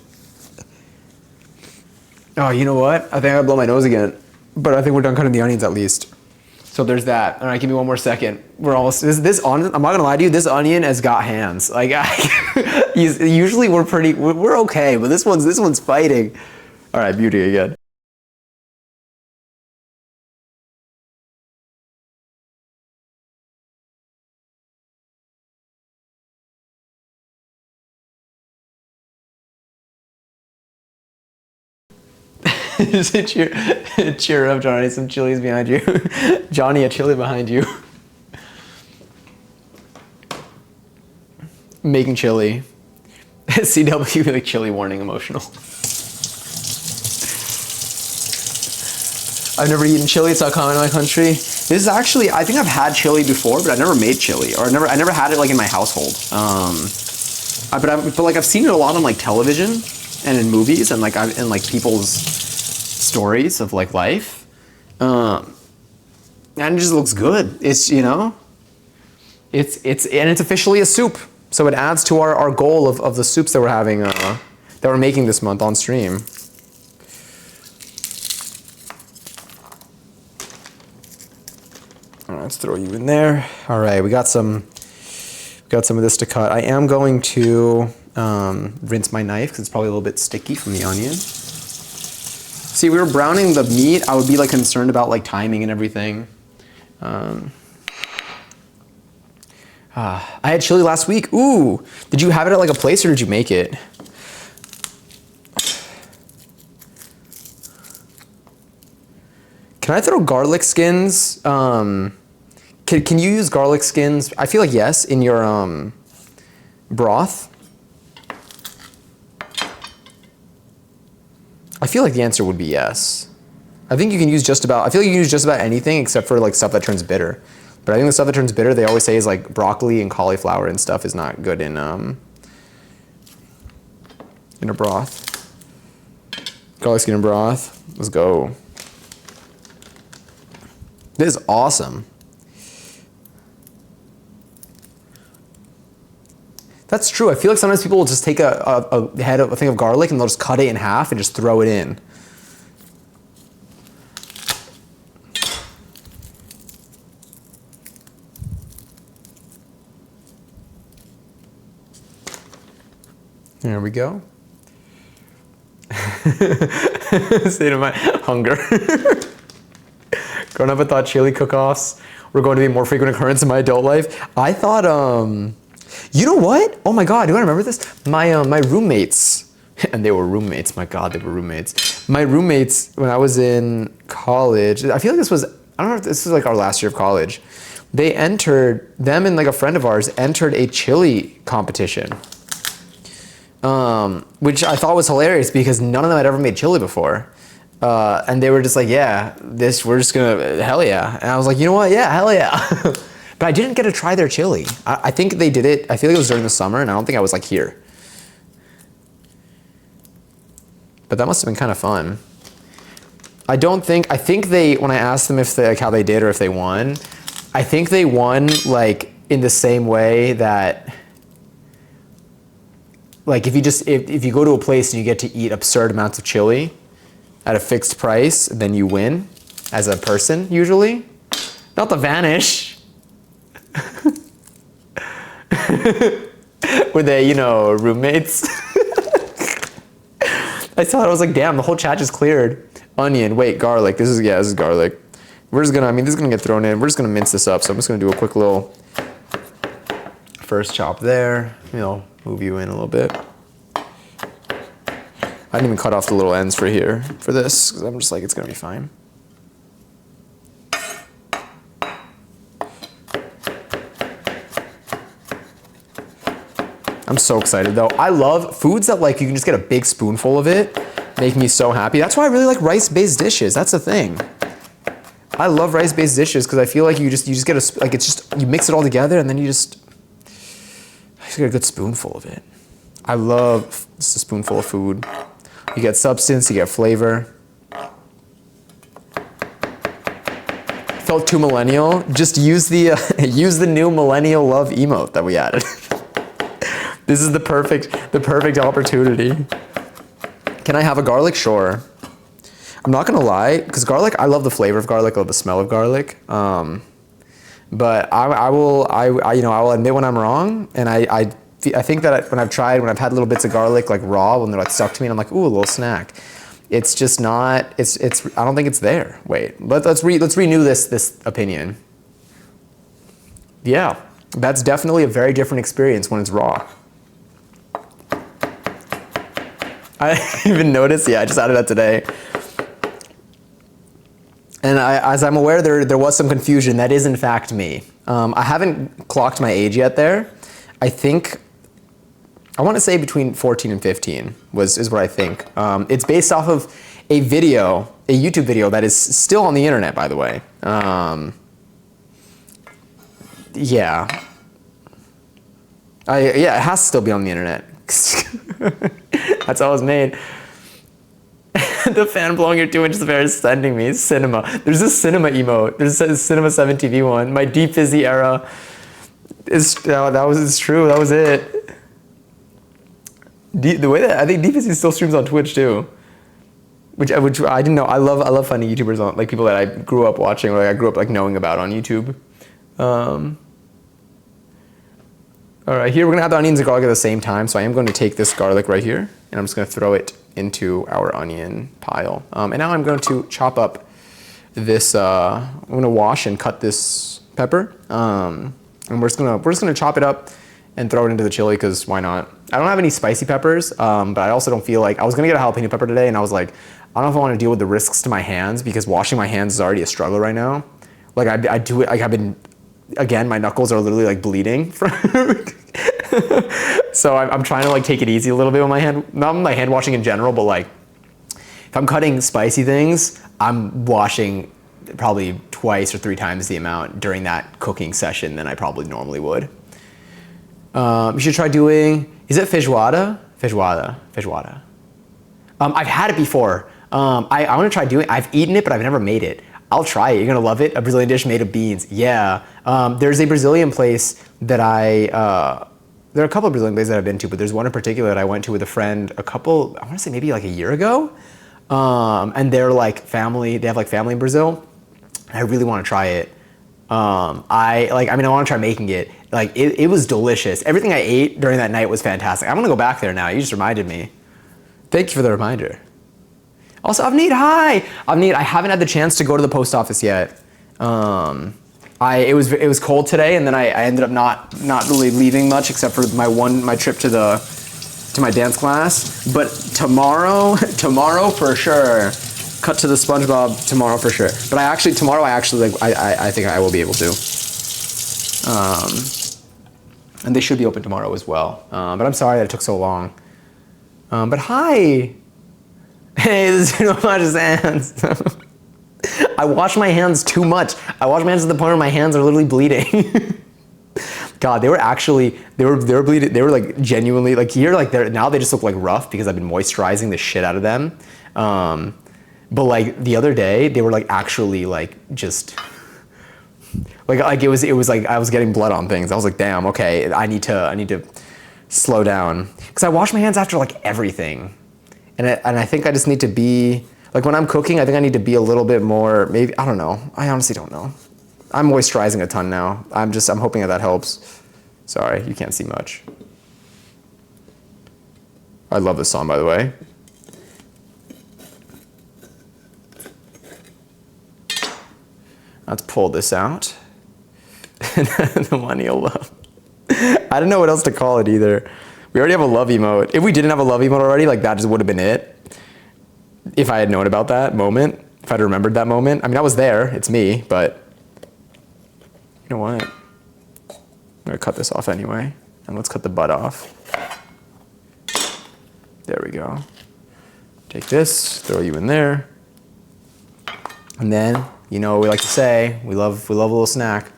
A: Oh, you know what? I think I blow my nose again. But I think we're done cutting the onions at least. So there's that. All right, give me one more second. We're almost, this onion, I'm not gonna lie to you, this onion has got hands. Like, usually we're okay, but this one's fighting. All right, beauty again. cheer up, Johnny. Some chilies behind you. Johnny, a chili behind you. Making chili. CW, like chili warning, emotional. I've never eaten chili. It's not common in my country. This is actually, I think I've had chili before, but I never made chili, or I never had it like in my household. But like I've seen it a lot on like television and in movies and like in like people's stories of like life, and it just looks good. It's, you know, it's officially a soup, so it adds to our goal of the soups that we're having that we're making this month on stream. All right, let's throw you in there. All right, we got some of this to cut. I am going to rinse my knife because it's probably a little bit sticky from the onion. See, we were browning the meat. I would be like concerned about like timing and everything. I had chili last week. Ooh, did you have it at like a place or did you make it? Can I throw garlic skins? Can you use garlic skins? I feel like yes, in your broth. I feel like the answer would be yes. I think you can use just about, I feel like you can use just about anything except for like stuff that turns bitter. But I think the stuff that turns bitter, they always say is like broccoli and cauliflower and stuff is not good in a broth. Garlic skin and broth. Let's go. This is awesome. That's true. I feel like sometimes people will just take a thing of garlic and they'll just cut it in half and just throw it in. There we go. State of my hunger. Growing up, I thought chili cook-offs were going to be a more frequent occurrence in my adult life. I thought, you know what? Oh my God, do I remember this? My roommates, and they were roommates, my God, they were roommates. My roommates, when I was in college, I feel like this was, I don't know if this was like our last year of college. Them and like a friend of ours entered a chili competition. Which I thought was hilarious because none of them had ever made chili before. And they were just like, yeah, we're just gonna, hell yeah. And I was like, you know what? Yeah, hell yeah. But I didn't get to try their chili. I think they did it, I feel like it was during the summer and I don't think I was like here. But that must have been kind of fun. I think they, when I asked them if they, like how they did or if they won, I think they won like in the same way that, like if you go to a place and you get to eat absurd amounts of chili at a fixed price, then you win as a person usually. Not the vanish. Were they, you know, roommates? I saw it, I was like, damn, the whole chat just cleared. Onion, wait, garlic. This is garlic. This is gonna get thrown in. We're just gonna mince this up. So I'm just gonna do a quick little first chop there. You know, move you in a little bit. I didn't even cut off the little ends for here for this because I'm just like, it's gonna be fine. I'm so excited though. I love foods that like you can just get a big spoonful of it. Make me so happy. That's why I really like rice-based dishes. That's the thing. I love rice-based dishes because I feel like you just get you mix it all together and then you just get a good spoonful of it. I love just a spoonful of food. You get substance, you get flavor. Felt too millennial. Just use the new millennial love emote that we added. This is the perfect opportunity. Can I have a garlic? Sure. I'm not gonna lie, because garlic, I love the flavor of garlic, I love the smell of garlic. But I will admit when I'm wrong, and I think that when I've had little bits of garlic like raw, when they're like stuck to me, and I'm like, ooh, a little snack. It's just not. I don't think it's there. Wait, let's renew this opinion. Yeah, that's definitely a very different experience when it's raw. I even noticed. Yeah, I just added that today. And as I'm aware, there was some confusion. That is in fact me. I haven't clocked my age yet there. I think, I want to say between 14 and 15 is what I think. It's based off of a YouTube video that is still on the internet, by the way. Yeah. It has to still be on the internet. That's how it was made. The fan blowing your 2 inches of hair is sending me cinema. There's a cinema emote. There's a cinema 7 TV one. My deep fizzy era is it's true. That was it. The way that I think deep fizzy still streams on Twitch too, which I didn't know. I love finding YouTubers on, like people that I grew up watching or like I grew up like knowing about on YouTube. All right, here we're gonna have the onions and garlic at the same time. So I am going to take this garlic right here and I'm just gonna throw it into our onion pile. And now I'm going to chop up this, I'm gonna wash and cut this pepper. And we're just gonna chop it up and throw it into the chili because why not? I don't have any spicy peppers, but I also don't feel like, I was gonna get a jalapeno pepper today and I was like, I don't know if I wanna deal with the risks to my hands because washing my hands is already a struggle right now. Like I do it, like I've been, again, my knuckles are literally like bleeding from so I'm trying to like take it easy a little bit with my hand, not my hand washing in general, but like if I'm cutting spicy things, I'm washing probably 2 or 3 times the amount during that cooking session than I probably normally would. You should try doing, is it feijoada? Feijoada. I've had it before. I want to try doing, I've eaten it, but I've never made it. I'll try it. You're gonna love it. A Brazilian dish made of beans. Yeah. There's a Brazilian place that there are a couple of Brazilian places that I've been to, but there's one in particular that I went to with a friend I want to say maybe like a year ago. And they're like family, they have like family in Brazil. I really want to try it. I want to try making it. Like it was delicious. Everything I ate during that night was fantastic. I'm gonna go back there now. You just reminded me. Thank you for the reminder. Also, Avneet, hi! Avneet, I haven't had the chance to go to the post office yet. It was cold today, and then I ended up not really leaving much except for my trip to my dance class. But tomorrow for sure. Cut to the SpongeBob tomorrow for sure. But tomorrow I think I will be able to. And they should be open tomorrow as well. But I'm sorry that it took so long. But hi. Hey, this is too much hands. I wash my hands too much. I wash my hands to the point where my hands are literally bleeding. God, they were bleeding. They were like genuinely like here, like now they just look like rough because I've been moisturizing the shit out of them. But like the other day, they were like actually like just like it was like I was getting blood on things. I was like, damn, okay, I need to slow down because I wash my hands after like everything, and I think I just need to be like when I'm cooking. I think I need to be a little bit more. Maybe I don't know. I honestly don't know. I'm moisturizing a ton now. I'm hoping that helps. Sorry, you can't see much. I love this song, by the way. Let's pull this out. The millennial love. I don't know what else to call it either. We already have a love emote. If we didn't have a love emote already, like that just would have been it. If I had known about that moment, if I'd remembered that moment. I mean, I was there, it's me, but you know what? I'm gonna cut this off anyway. And let's cut the butt off. There we go. Take this, throw you in there. And then, you know what we like to say, we love a little snack.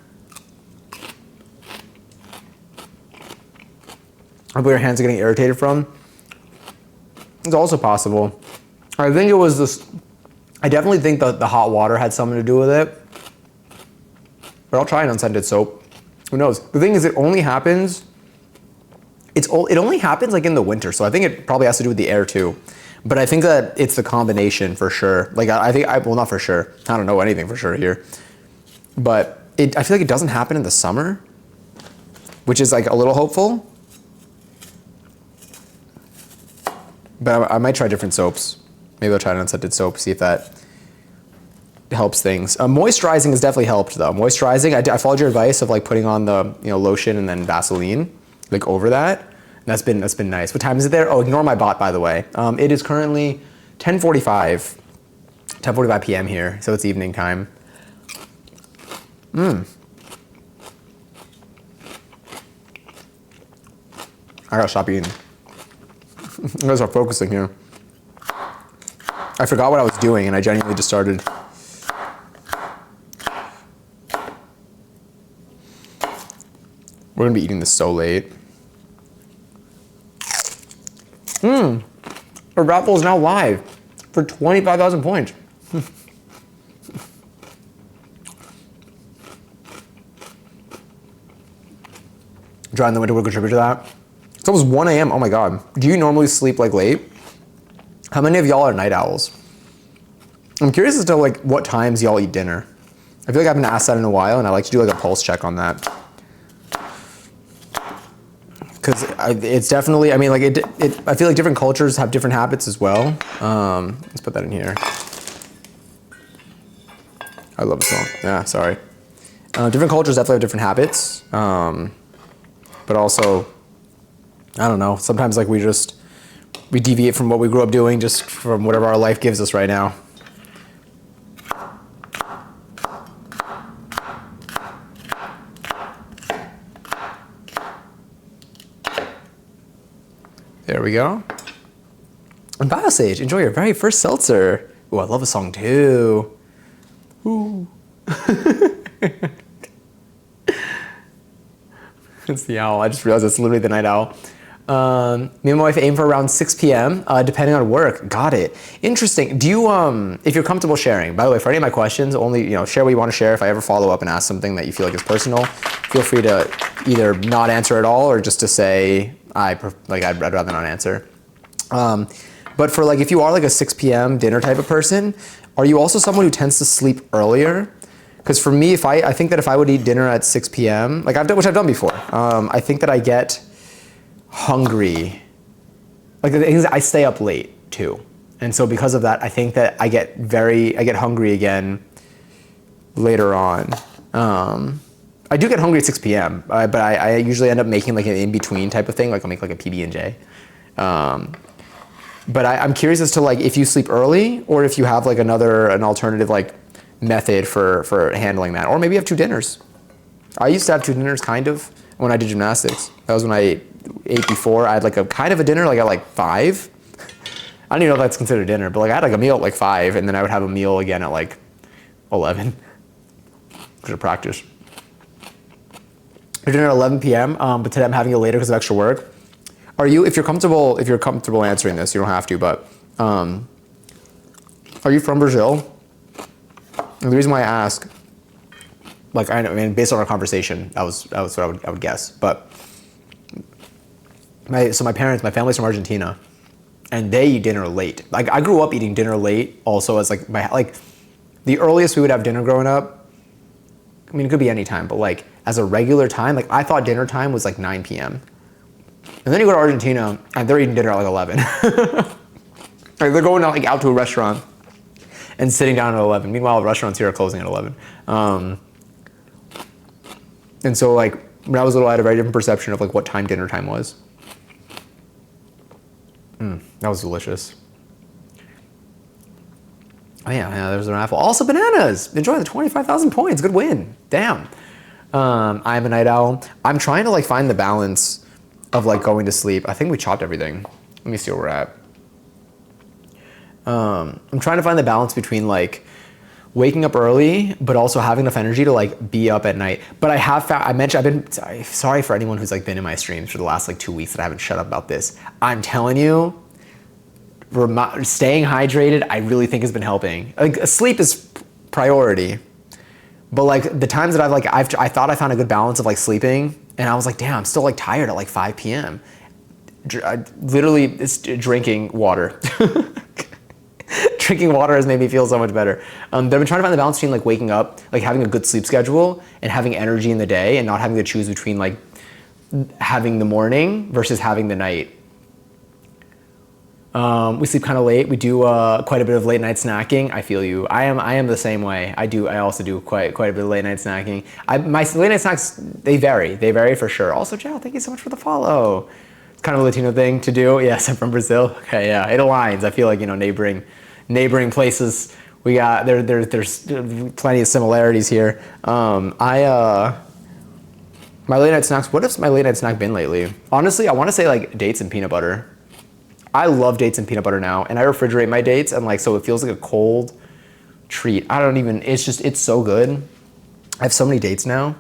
A: Where your hands are getting irritated from. It's also possible. I think it was this, I definitely think the hot water had something to do with it. But I'll try an unscented soap. Who knows? The thing is, it only happens like in the winter, so I think it probably has to do with the air too. But I think that it's the combination for sure. Like well, not for sure. I don't know anything for sure here. But I feel like it doesn't happen in the summer, which is like a little hopeful. But I might try different soaps. Maybe I'll try an unscented soap, see if that helps things. Moisturizing has definitely helped though. Moisturizing, I followed your advice of like putting on the lotion and then Vaseline like over that. And that's been nice. What time is it there? Oh, ignore my bot by the way. It is currently 10:45 p.m. here, so it's evening time. I gotta stop eating. I'm gonna start focusing here. I forgot what I was doing and I genuinely just started. We're gonna be eating this so late. Our raffle is now live for 25,000 points. Dry in the winter will contribute to that. It's almost 1 a.m. Oh my God. Do you normally sleep like late? How many of y'all are night owls? I'm curious as to like what times y'all eat dinner. I feel like I haven't asked that in a while and I like to do like a pulse check on that. Because it's definitely, I mean, like I feel like different cultures have different habits as well. Let's put that in here. I love the song. Yeah, sorry. Different cultures definitely have different habits. But also, I don't know, sometimes like we deviate from what we grew up doing just from whatever our life gives us right now. There we go. And Biosage, enjoy your very first seltzer. Ooh, I love the song too. Ooh. It's the owl. I just realized it's literally the night owl. Me and my wife aim for around 6 p.m. Depending on work. Got it. Interesting. Do you, if you're comfortable sharing, by the way, for any of my questions, only, share what you want to share. If I ever follow up and ask something that you feel like is personal, feel free to either not answer at all or just to say, I'd rather not answer. But for like, if you are like a 6 p.m. dinner type of person, are you also someone who tends to sleep earlier? Because for me, I think that if I would eat dinner at 6 p.m., which I've done before, I think that I get hungry. Like the thing is, I stay up late too. And so because of that, I think that I get hungry again later on. I do get hungry at 6 p.m., but I usually end up making like an in-between type of thing. Like I'll make like a PB&J. But I'm curious as to like if you sleep early or if you have like an alternative like method for handling that. Or maybe you have 2 dinners. I used to have 2 dinners kind of when I did gymnastics. That was when I ate before. I had like a kind of a dinner like at like 5. I don't even know if that's considered dinner, but like I had like a meal at like 5 and then I would have a meal again at like 11. Because of practice. I dinner at 11 p.m. But today I'm having it later because of extra work. If you're comfortable answering this, you don't have to, but are you from Brazil? And the reason why I ask, like I mean, based on our conversation, that was what I would guess. But my family's from Argentina, and they eat dinner late. Like I grew up eating dinner late, also as like the earliest we would have dinner growing up. I mean, it could be any time, but like as a regular time, like I thought dinner time was like 9 p.m. And then you go to Argentina and they're eating dinner at like 11. Like they're going out to a restaurant and sitting down at 11. Meanwhile, the restaurants here are closing at 11. And so like when I was little, I had a very different perception of like what time dinner time was. That was delicious. Oh yeah, there's an raffle. Also bananas. Enjoy the 25,000 points. Good win. Damn. I'm a night owl. I'm trying to like find the balance of like going to sleep. I think we chopped everything. Let me see where we're at. I'm trying to find the balance between like waking up early, but also having enough energy to like be up at night. But I have found, sorry for anyone who's like been in my streams for the last like 2 weeks that I haven't shut up about this. I'm telling you, staying hydrated, I really think has been helping. Like sleep is priority, but like the times that I thought I found a good balance of like sleeping, and I was like, damn, I'm still like tired at like 5 p.m. Literally, it's drinking water. Drinking water has made me feel so much better. I've been trying to find the balance between like waking up, like having a good sleep schedule and having energy in the day and not having to choose between like having the morning versus having the night. We sleep kind of late. We do quite a bit of late night snacking. I feel you. I am the same way. I also do quite a bit of late night snacking. My late night snacks, they vary for sure. Also, Joe, thank you so much for the follow. It's kind of a Latino thing to do. Yes, I'm from Brazil. Okay, yeah, it aligns. I feel like, neighboring places, we got there's plenty of similarities here. My late night snacks. What has my late night snack been lately? Honestly, I want to say like dates and peanut butter. I love dates and peanut butter now, and I refrigerate my dates, and like so it feels like a cold treat. It's so good. I have so many dates now.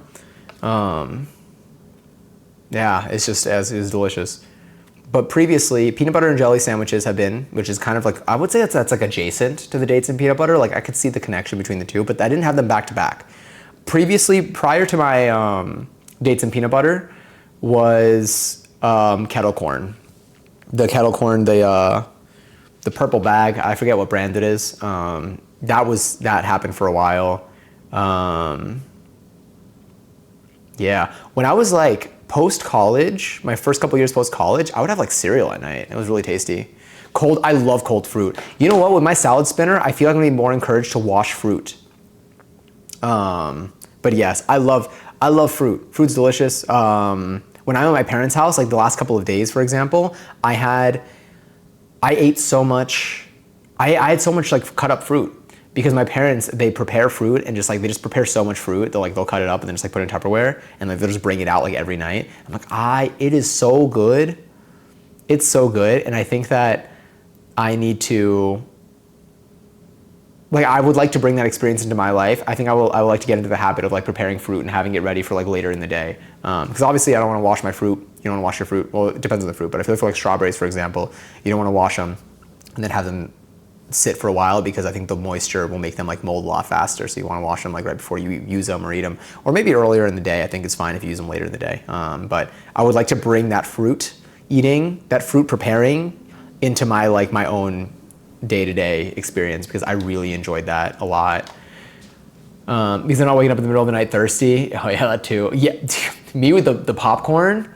A: Yeah, it's delicious. But previously, peanut butter and jelly sandwiches have been, which is kind of like, I would say that's like adjacent to the dates and peanut butter. Like I could see the connection between the two, but I didn't have them back to back. Previously, prior to my dates and peanut butter, was kettle corn. The kettle corn, the purple bag, I forget what brand it is. That happened for a while. Yeah, when I was like post-college, my first couple years post-college, I would have like cereal at night. It was really tasty. I love cold fruit. You know what, with my salad spinner, I feel like I'm gonna be more encouraged to wash fruit. But yes, I love fruit. Fruit's delicious. When I'm at my parents' house, like the last couple of days, for example, I had so much like cut up fruit because my parents, they prepare fruit and they just prepare so much fruit. They'll cut it up and then just like put it in Tupperware and like they'll just bring it out like every night. I'm like, it is so good. It's so good. And I think that I need to like I would like to bring that experience into my life. I think I would like to get into the habit of like preparing fruit and having it ready for like later in the day. Because obviously I don't want to wash my fruit. You don't want to wash your fruit. Well, it depends on the fruit, but I feel for like strawberries, for example, you don't want to wash them and then have them sit for a while, because I think the moisture will make them like mold a lot faster. So you want to wash them like right before you use them or eat them, or maybe earlier in the day. I think it's fine if you use them later in the day. But I would like to bring that fruit preparing into my like my own day-to-day experience, because I really enjoyed that a lot. Because I'm not waking up in the middle of the night thirsty. Oh yeah, that too. Yeah, me with the popcorn.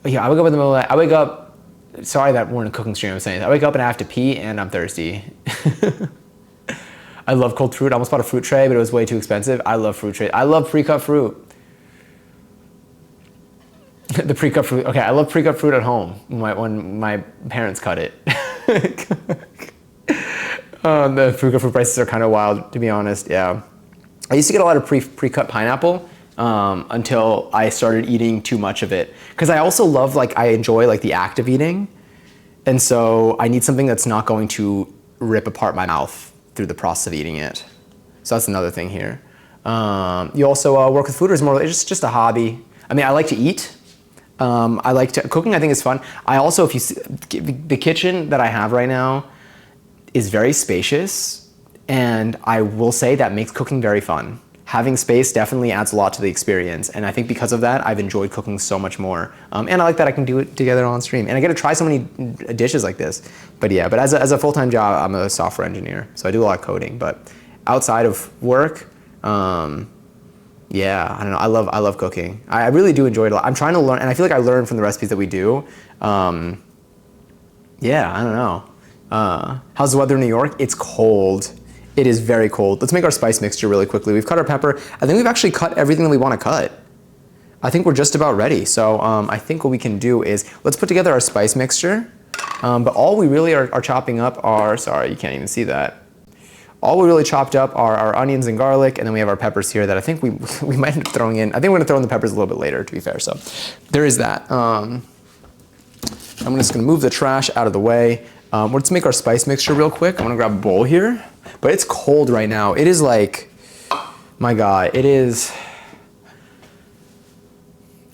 A: Yeah, I wake up in the middle of the night. I wake up. Sorry that we're in a cooking stream. I'm saying I wake up and I have to pee and I'm thirsty. I love cold fruit. I almost bought a fruit tray, but it was way too expensive. I love fruit trays. I love pre-cut fruit. The pre-cut fruit. Okay, I love pre-cut fruit at home when my parents cut it. The pre-cut fruit prices are kind of wild, to be honest. Yeah, I used to get a lot of pre-cut pineapple until I started eating too much of it. Because I also love, like, I enjoy like the act of eating, and so I need something that's not going to rip apart my mouth through the process of eating it. So that's another thing here. You also work with food, or is more? It's just a hobby. I mean, I like to eat. I like to cooking. I think is fun. I also, if you see, the kitchen that I have right now is very spacious, and I will say that makes cooking very fun. Having space definitely adds a lot to the experience, and I think because of that, I've enjoyed cooking so much more. And I like that I can do it together on stream, and I get to try so many dishes like this. But yeah, but as a full-time job, I'm a software engineer, so I do a lot of coding. But outside of work, yeah, I don't know. I love cooking. I really do enjoy it a lot. I'm trying to learn, and I feel like I learn from the recipes that we do. Yeah, I don't know. How's the weather in New York? It's cold. It is very cold. Let's make our spice mixture really quickly. We've cut our pepper. I think we've actually cut everything that we want to cut. I think we're just about ready. So I think what we can do is, let's put together our spice mixture. But all we really are chopping up are, sorry, you can't even see that. All we really chopped up are our onions and garlic, and then we have our peppers here that I think we might end up throwing in. I think we're gonna throw in the peppers a little bit later, to be fair. So there is that. I'm just gonna move the trash out of the way. Let's make our spice mixture real quick. I'm gonna grab a bowl here. But it's cold right now. It is like, my God, it's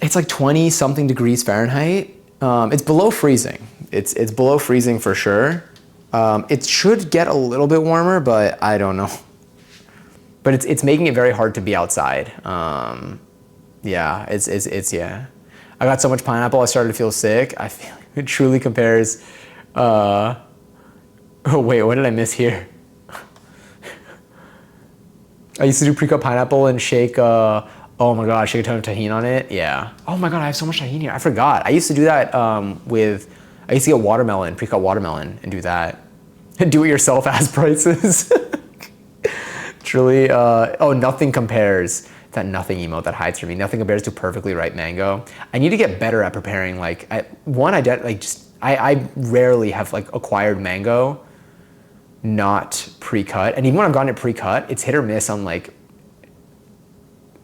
A: like 20 something degrees Fahrenheit. It's below freezing. It's below freezing for sure. It should get a little bit warmer, but I don't know. But it's making it very hard to be outside. Yeah, yeah. I got so much pineapple, I started to feel sick. I feel like it truly compares. Oh wait, what did I miss here? I used to do pre-cut pineapple and shake, oh my God, shake a ton of tahini on it. Yeah. Oh my God, I have so much tahini here. I forgot. I used to do that I used to get watermelon, pre-cut watermelon, and do that. Do-it-yourself ass prices. Truly, oh, nothing compares. That nothing emote that hides from me. Nothing compares to perfectly ripe mango. I need to get better at preparing, like, I rarely have like acquired mango not pre-cut, and even when I've gotten it pre-cut, it's hit or miss on like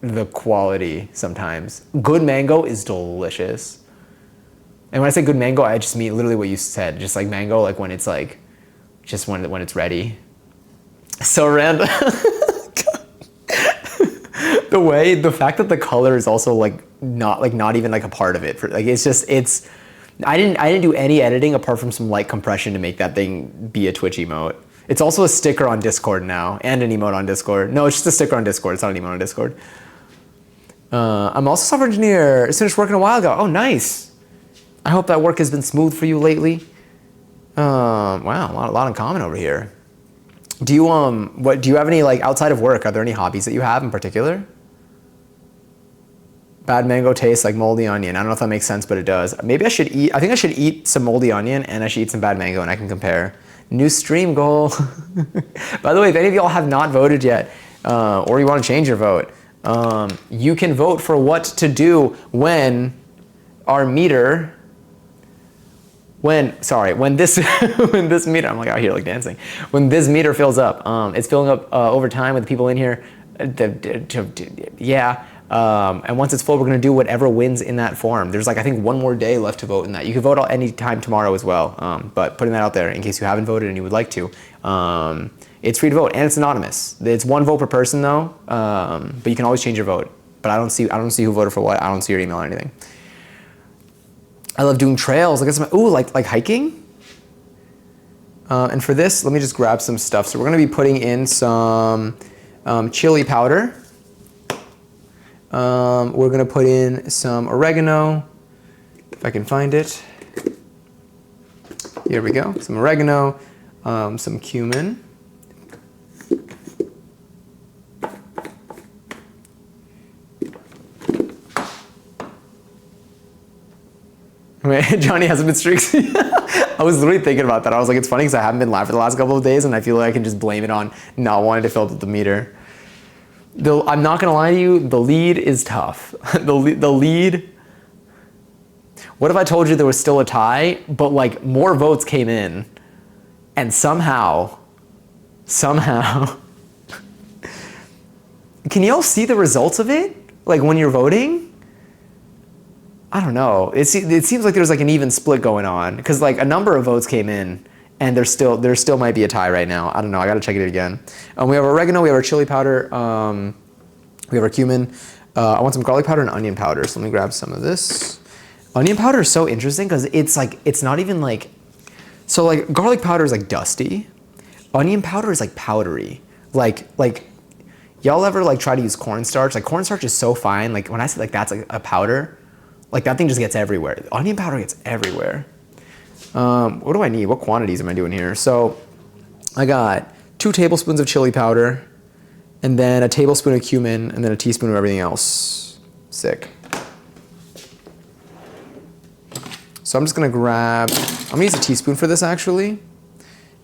A: the quality sometimes. Good mango is delicious, and when I say good mango, I just mean literally what you said, just like mango, like when it's like, just when it's ready. So random. The fact that the color is also like not even like a part of it. Like it's. I didn't do any editing apart from some light compression to make that thing be a Twitch emote. It's also a sticker on Discord now, and an emote on Discord. No, it's just a sticker on Discord. It's not an emote on Discord. I'm also a software engineer. I finished working a while ago. Oh, nice. I hope that work has been smooth for you lately. Wow, a lot in common over here. Do you have any, like, outside of work, are there any hobbies that you have in particular? Bad mango tastes like moldy onion. I don't know if that makes sense, but it does. Maybe I think I should eat some moldy onion, and I should eat some bad mango, and I can compare. New stream goal. By the way, if any of y'all have not voted yet, or you want to change your vote, you can vote for what to do when our meter, when this meter, I'm like out here like dancing. When this meter fills up, it's filling up over time with the people in here. Yeah. And once it's full, we're gonna do whatever wins in that form. There's like, I think 1 more day left to vote in that. You can vote any time tomorrow as well. But putting that out there in case you haven't voted and you would like to. It's free to vote and it's anonymous. It's 1 vote per person though, but you can always change your vote. But I don't see who voted for what. I don't see your email or anything. I love doing trails. Like hiking. And for this, let me just grab some stuff. So we're gonna be putting in some chili powder. We're gonna put in some oregano, if I can find it. Here we go, some oregano, some cumin. Johnny hasn't been streaks. I was literally thinking about that. I was like, it's funny because I haven't been live for the last couple of days and I feel like I can just blame it on not wanting to fill up the meter. I'm not gonna lie to you, the lead is tough. The lead, what if I told you there was still a tie, but like more votes came in and somehow, can you all see the results of it? Like when you're voting? I don't know. It seems like there's like an even split going on because like a number of votes came in and there still might be a tie right now. I don't know. I got to check it again. We have oregano. We have our chili powder. We have our cumin. I want some garlic powder and onion powder. So let me grab some of this. Onion powder is so interesting because it's not even like, so like garlic powder is like dusty. Onion powder is like powdery. Like y'all ever like try to use cornstarch? Like cornstarch is so fine. Like when I say like that's like a powder, like that thing just gets everywhere. Onion powder gets everywhere. What do I need? What quantities am I doing here? So I got 2 tablespoons of chili powder and then a tablespoon of cumin and then a teaspoon of everything else. Sick. So I'm just gonna I'm gonna use a teaspoon for this actually.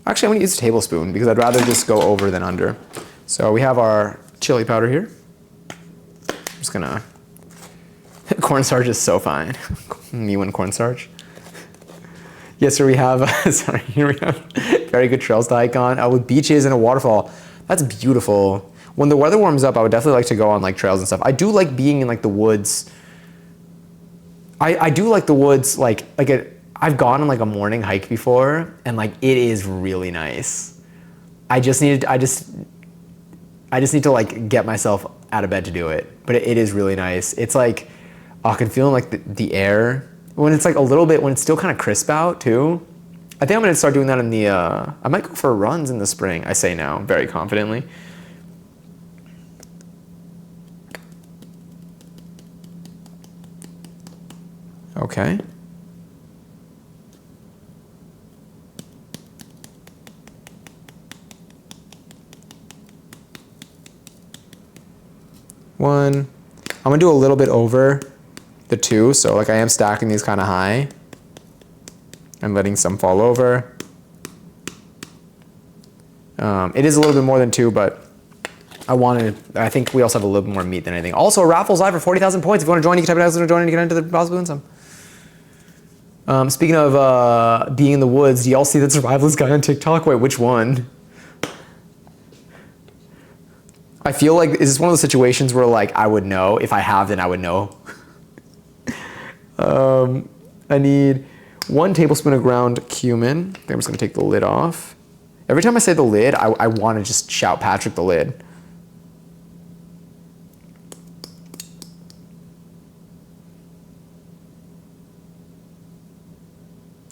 A: Actually, I'm gonna use a tablespoon because I'd rather just go over than under. So we have our chili powder here. I'm just gonna, cornstarch is so fine. Me and cornstarch. Yes, sir, we have, sorry, here we have very good trails to hike on with beaches and a waterfall. That's beautiful. When the weather warms up, I would definitely like to go on like trails and stuff. I do like being in like the woods. I do like the woods, I've gone on like a morning hike before and like it is really nice. I just need to like get myself out of bed to do it, but it is really nice. It's like, I can feel like the air when it's like a little bit, when it's still kind of crisp out too. I think I'm gonna start doing that in the, I might go for runs in the spring, I say now, very confidently. Okay. One. I'm gonna do a little bit over the 2, so like I am stacking these kind of high. I'm letting some fall over. It is a little bit more than 2, but I think we also have a little bit more meat than anything. Also, raffles live for 40,000 points. If you want to join, you can type it out, join, and you get into the possible win some. Speaking of being in the woods, do y'all see that survivalist guy on TikTok? Wait, which one? I feel like, is this one of those situations where like I would know? If I have, then I would know. I need 1 tablespoon of ground cumin. I think I'm just gonna take the lid off. Every time I say the lid, I wanna just shout Patrick the lid.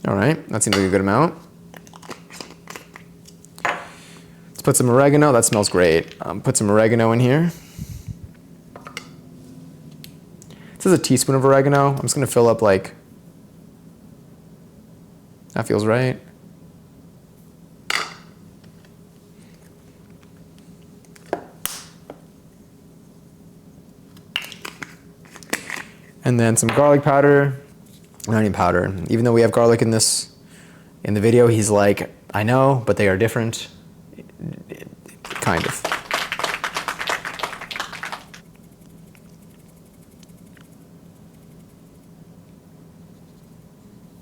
A: All right, that seems like a good amount. Let's put some oregano. That smells great. Put some oregano in here. This is a teaspoon of oregano. I'm just gonna fill up like, that feels right. And then some garlic powder, onion powder. Even though we have garlic in the video, he's like, I know, but they are different. Kind of.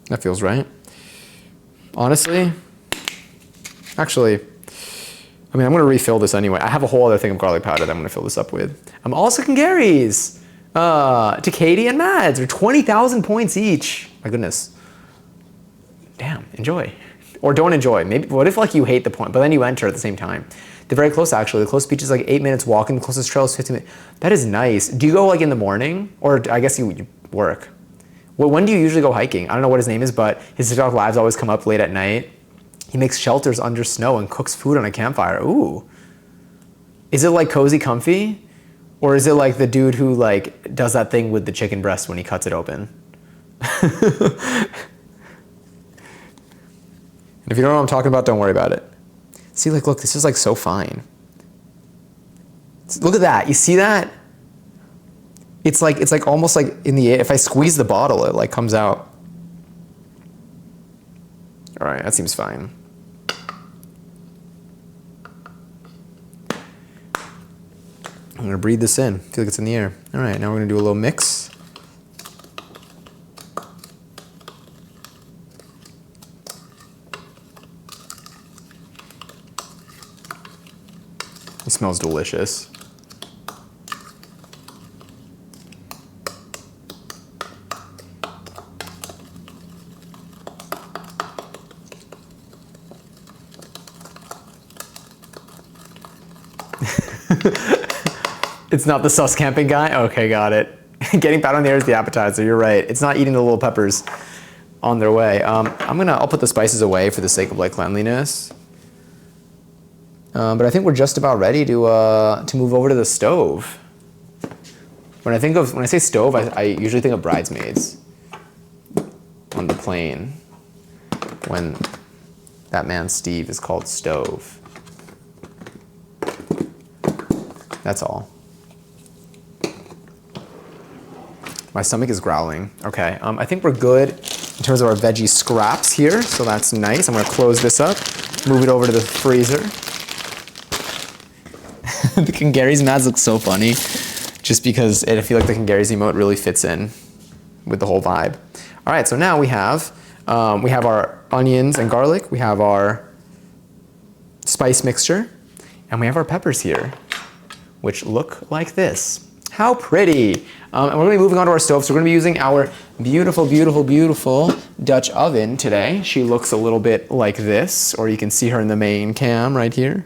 A: That feels right. Honestly, actually, I mean, I'm gonna refill this anyway. I have a whole other thing of garlic powder that I'm gonna fill this up with. I'm also second Gary's to Katie and Mads. They're 20,000 points each. My goodness. Damn, enjoy. Or don't enjoy. Maybe, what if like you hate the point, but then you enter at the same time? They're very close actually. The closest beach is like 8 minutes walking. The closest trail is 15 minutes. That is nice. Do you go like in the morning? Or I guess you work. Well, when do you usually go hiking? I don't know what his name is, but his TikTok lives always come up late at night. He makes shelters under snow and cooks food on a campfire. Ooh. Is it like cozy comfy? Or is it like the dude who like does that thing with the chicken breast when he cuts it open? And if you don't know what I'm talking about, don't worry about it. See, like, look, this is like so fine. Look at that. You see that? It's like almost like in the air. If I squeeze the bottle, it like comes out. All right, that seems fine. I'm gonna breathe this in. Feel like it's in the air. All right, now we're gonna do a little mix. It smells delicious. It's not the sus camping guy? Okay, got it. Getting pat on the air is the appetizer, you're right. It's not eating the little peppers on their way. I'll put the spices away for the sake of like cleanliness. But I think we're just about ready to move over to the stove. When I say stove, I usually think of Bridesmaids on the plane when that man Steve is called Stove. That's all. My stomach is growling. Okay, I think we're good in terms of our veggie scraps here, so that's nice. I'm gonna close this up, move it over to the freezer. The Kangary's Mads looks so funny just because I feel like the Kangary's emote really fits in with the whole vibe. All right, so now we have our onions and garlic, we have our spice mixture, and we have our peppers here, which look like this. How pretty. And we're gonna be moving on to our stove, so we're gonna be using our beautiful, beautiful, beautiful Dutch oven today. She looks a little bit like this, or you can see her in the main cam right here.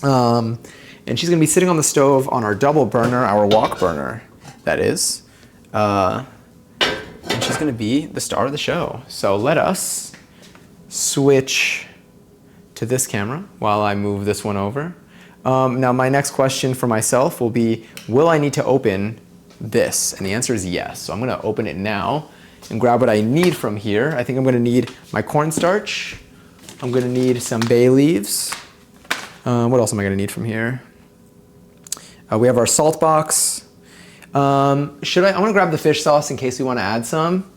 A: And she's gonna be sitting on the stove on our double burner, our wok burner, that is. And she's gonna be the star of the show. So let us switch to this camera while I move this one over. Now my next question for myself will be, will I need to open this? And the answer is yes. So I'm gonna open it now and grab what I need from here. I think I'm gonna need my cornstarch. I'm gonna need some bay leaves. What else am I gonna need from here? We have our salt box. I'm gonna grab the fish sauce in case we wanna add some.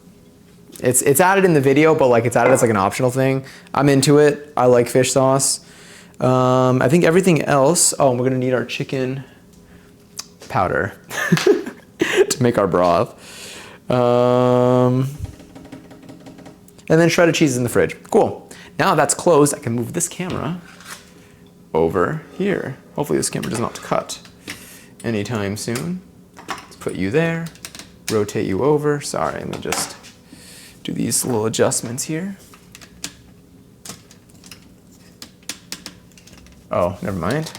A: It's added in the video, but like it's added as like an optional thing. I'm into it, I like fish sauce. I think everything else, we're gonna need our chicken powder to make our broth. And then shredded cheese is in the fridge. Cool. Now that's closed, I can move this camera over here. Hopefully this camera does not cut anytime soon. Let's put you there, rotate you over. Sorry, let me just do these little adjustments here. Oh, never mind.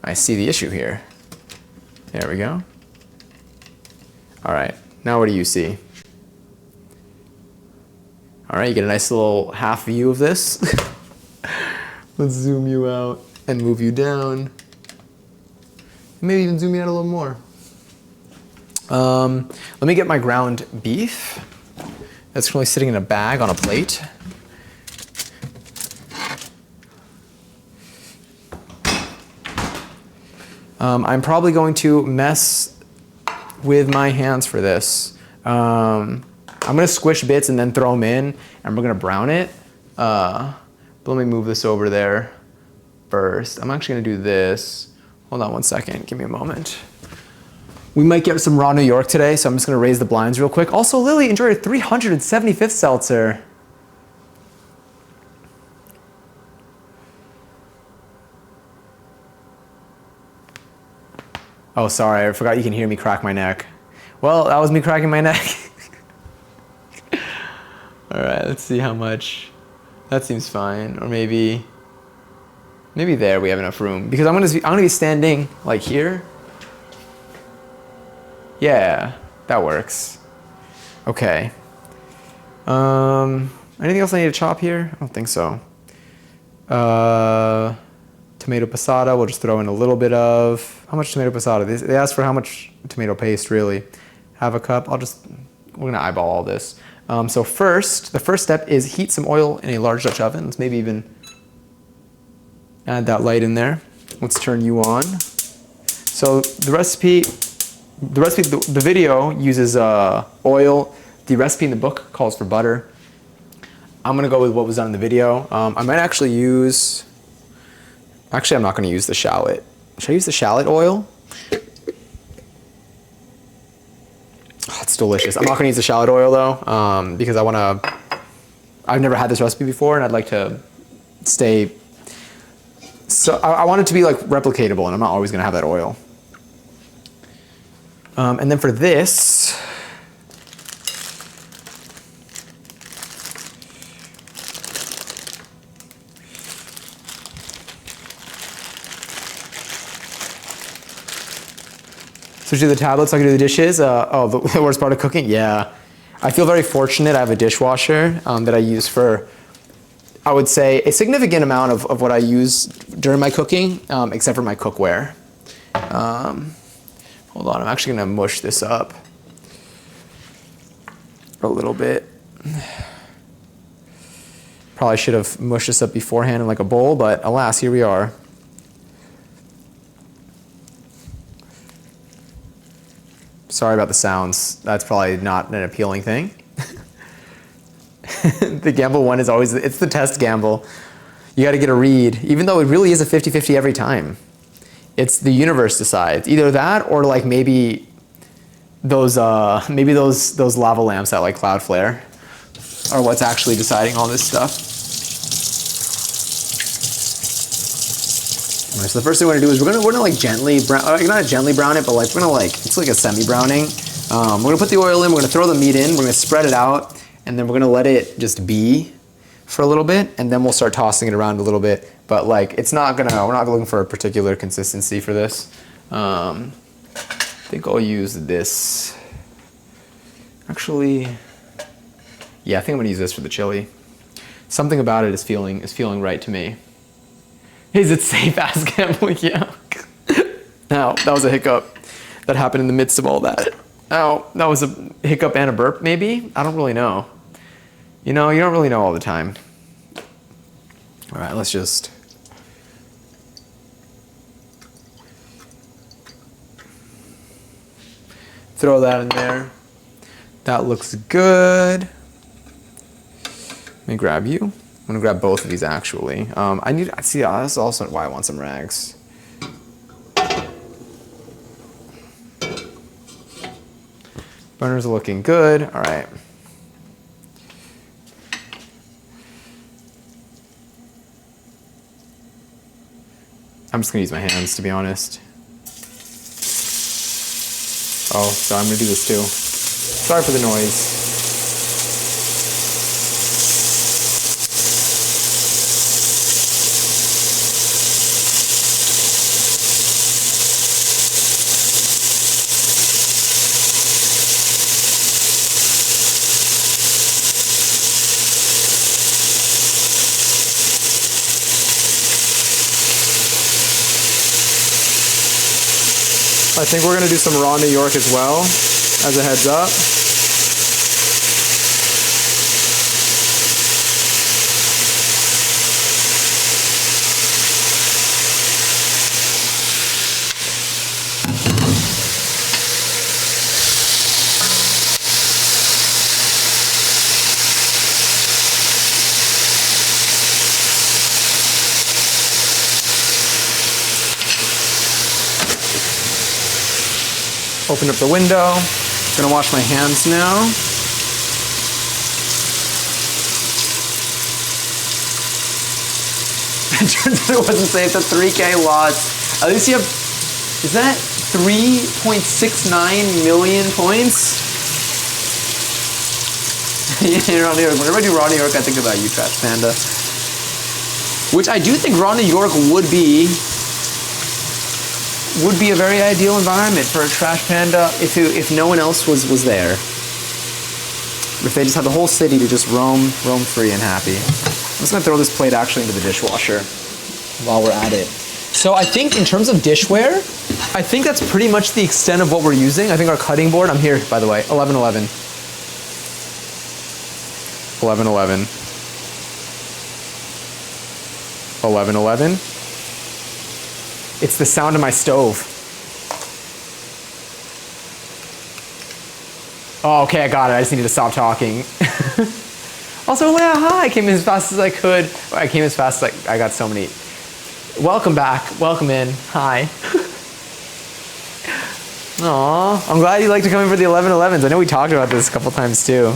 A: I see the issue here. There we go. All right, now what do you see? All right, you get a nice little half view of this. Let's zoom you out and move you down. Maybe even zoom you out a little more. Let me get my ground beef. That's currently sitting in a bag on a plate. I'm probably going to mess with my hands for this. I'm gonna squish bits and then throw them in, and we're gonna brown it. But let me move this over there first. I'm actually gonna do this. Hold on one second, give me a moment. We might get some raw New York today, so I'm just gonna raise the blinds real quick. Also, Lily, enjoy your 375th seltzer. Oh, sorry, I forgot you can hear me crack my neck. Well, that was me cracking my neck. All right, let's see how much That seems fine. Or maybe there we have enough room because I'm gonna be standing like here. Yeah, that works. Okay. Anything else I need to chop here? I don't think so. Tomato passata, we'll just throw in a little bit of, how much tomato passata? They asked for how much tomato paste, really. Half a cup, we're gonna eyeball all this. So the first step is heat some oil in a large Dutch oven. Let's maybe even add that light in there. Let's turn you on. So the video uses oil. The recipe in the book calls for butter. I'm gonna go with what was done in the video. I might actually use, I'm not gonna use the shallot. Should I use the shallot oil? Oh, it's delicious. I'm not gonna use the shallot oil though, because I've never had this recipe before and I'd like to stay, so I want it to be like replicatable and I'm not always gonna have that oil. And then for this, so do the tablets, I can do the dishes. The worst part of cooking? Yeah. I feel very fortunate. I have a dishwasher that I use for, I would say, a significant amount of what I use during my cooking, except for my cookware. Hold on, I'm actually gonna mush this up a little bit. Probably should have mushed this up beforehand in like a bowl, but alas, here we are. Sorry about the sounds. That's probably not an appealing thing. The gamble one is always, it's the test gamble. You gotta get a read, even though it really is a 50-50 every time. It's the universe decides. Either that or like maybe those lava lamps at like Cloudflare are what's actually deciding all this stuff. All right, so the first thing we're gonna do is we're gonna like gently brown, not gently brown it, but like we're gonna like, it's like a semi-browning. We're gonna put the oil in, we're gonna throw the meat in, we're gonna spread it out, and then we're gonna let it just be for a little bit, and then we'll start tossing it around a little bit. But like, we're not looking for a particular consistency for this. I think I'll use this. Actually, yeah, I think I'm gonna use this for the chili. Something about it is feeling right to me. Is it safe? Ask gambling. Yeah. Now, that was a hiccup that happened in the midst of all that. Oh, that was a hiccup and a burp, maybe? I don't really know. You know, you don't really know all the time. All right, let's just... throw that in there. That looks good. Let me grab you. I'm gonna grab both of these actually. That's also why I want some rags. Burners are looking good. All right. I'm just gonna use my hands, to be honest. Oh, so I'm gonna do this too. Sorry for the noise. I think we're gonna do some raw New York as well, as a heads up. Open up the window. Gonna wash my hands now. It turns out it wasn't safe. The 3K loss. At least you have, is that 3.69 million points? Yeah, Raw New York. Whenever I do Raw New York, I think about you, Trash Panda. which I do think raw New York would be a very ideal environment for a trash panda if no one else was there. If they just had the whole city to just roam free and happy. I'm just gonna throw this plate actually into the dishwasher while we're at it. So I think in terms of dishware, I think that's pretty much the extent of what we're using. I think our cutting board, I'm here by the way, 1111. 1111. 1111. It's the sound of my stove. Oh, okay, I got it. I just needed to stop talking. Also, yeah, hi. I came in as fast as I could. I came as fast as I got so many. Welcome back. Welcome in. Hi. Aw, I'm glad you like to come in for the 1111s. I know we talked about this a couple times too.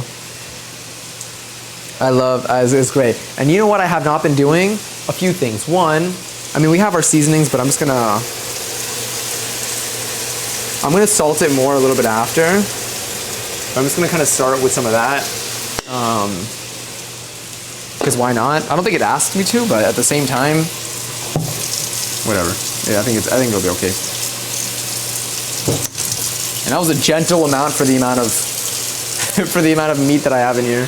A: I love, it's great. And you know what I have not been doing? A few things. One, I mean, we have our seasonings, but I'm gonna salt it more a little bit after. I'm just gonna kind of start with some of that. Because why not? I don't think it asked me to, but at the same time, whatever. Yeah, I think it'll be okay. And that was a gentle amount for the amount of for the amount of meat that I have in here.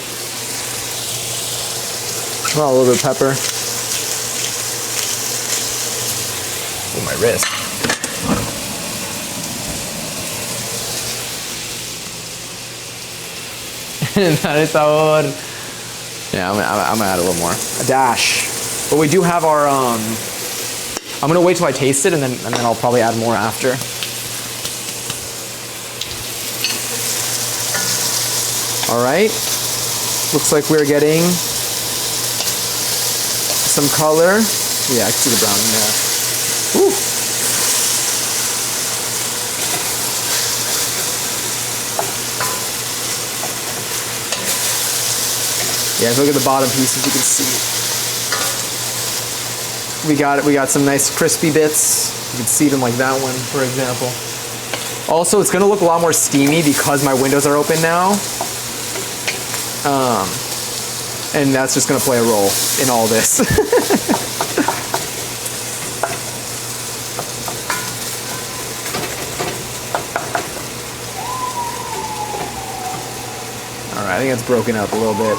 A: Well, a little bit of pepper. Oh, my wrist. Dale sabor. Yeah, I'm gonna add a little more. A dash. But we do have our I'm gonna wait till I taste it and then I'll probably add more after. All right. Looks like we're getting some color. Yeah, I can see the brown in there. Woo. Yeah, if you look at the bottom pieces, you can see we got some nice crispy bits. You can see them like that one, for example. Also, it's gonna look a lot more steamy because my windows are open now. And that's just gonna play a role in all this. All right, I think it's broken up a little bit.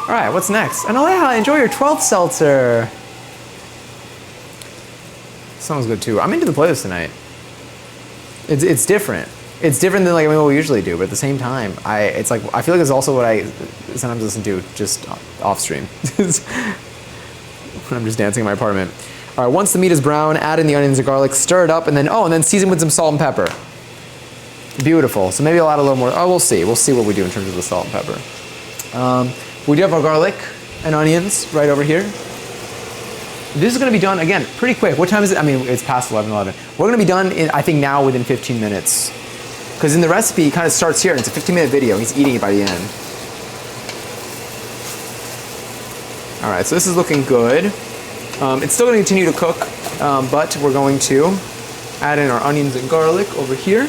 A: All right, what's next? And oh yeah, enjoy your 12th seltzer. Sounds good too. I'm into the playlist tonight. It's different. It's different than like what we usually do, but at the same time, I feel like it's also what I sometimes listen to just off stream. When I'm just dancing in my apartment. All right, once the meat is brown, add in the onions and garlic, stir it up, and then season with some salt and pepper. Beautiful. So maybe I'll add a little more. Oh, we'll see. We'll see what we do in terms of the salt and pepper. We do have our garlic and onions right over here. This is going to be done, again, pretty quick. What time is it? I mean, it's past 11:11. We're going to be done, I think, now within 15 minutes. Because in the recipe, it kind of starts here, and it's a 15-minute video. He's eating it by the end. All right, so this is looking good. It's still going to continue to cook, but we're going to add in our onions and garlic over here.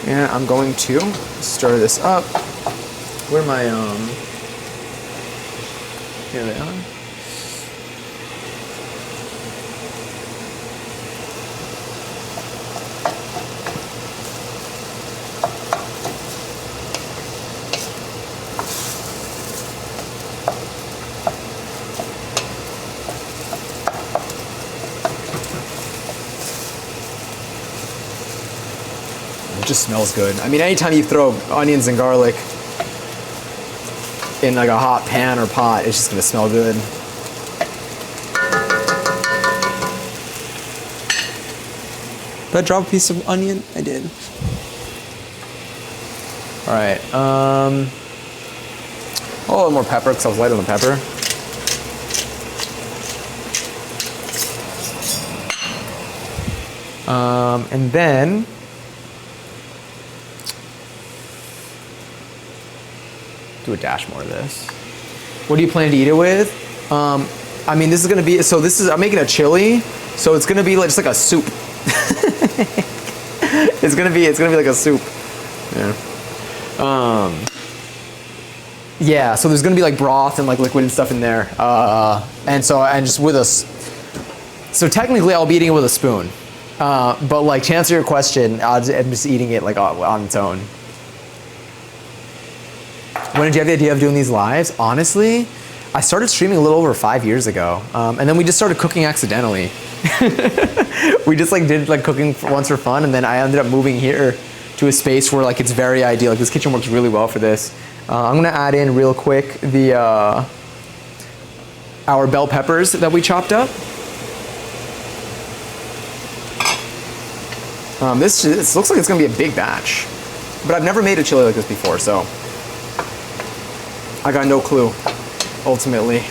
A: And I'm going to stir this up. Where are my, here they are. It just smells good. I mean, anytime you throw onions and garlic in like a hot pan or pot, it's just gonna smell good. Did I drop a piece of onion? I did. All right. A little more pepper because I was light on the pepper. And then do a dash more of this. What do you plan to eat it with? I mean, this is gonna be, I'm making a chili, so it's gonna be like, just like a soup. It's gonna be like a soup. Yeah. Yeah, so there's gonna be like broth and like liquid and stuff in there. And just with so technically I'll be eating it with a spoon. But like to answer your question, I'm just eating it like on its own. When did you have the idea of doing these lives? Honestly, I started streaming a little over 5 years ago. And then we just started cooking accidentally. We just like did like cooking once for fun, and then I ended up moving here to a space where like it's very ideal. Like this kitchen works really well for this. I'm gonna add in real quick the our bell peppers that we chopped up. This looks like it's gonna be a big batch, but I've never made a chili like this before, so I got no clue ultimately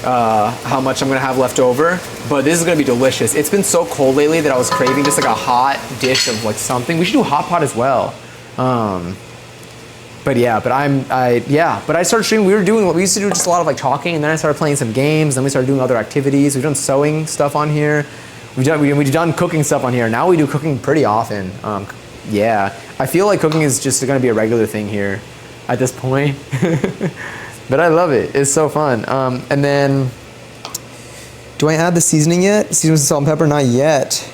A: how much I'm gonna have left over, but this is gonna be delicious. It's been so cold lately that I was craving just like a hot dish of like something. We should do a hot pot as well. But I started streaming. We used to do just a lot of like talking, and then I started playing some games. Then we started doing other activities. We've done sewing stuff on here. We've done cooking stuff on here. Now we do cooking pretty often. Yeah, I feel like cooking is just going to be a regular thing here at this point. But I love it. It's so fun. And then, do I add the seasoning yet? Seasoning with salt and pepper? Not yet.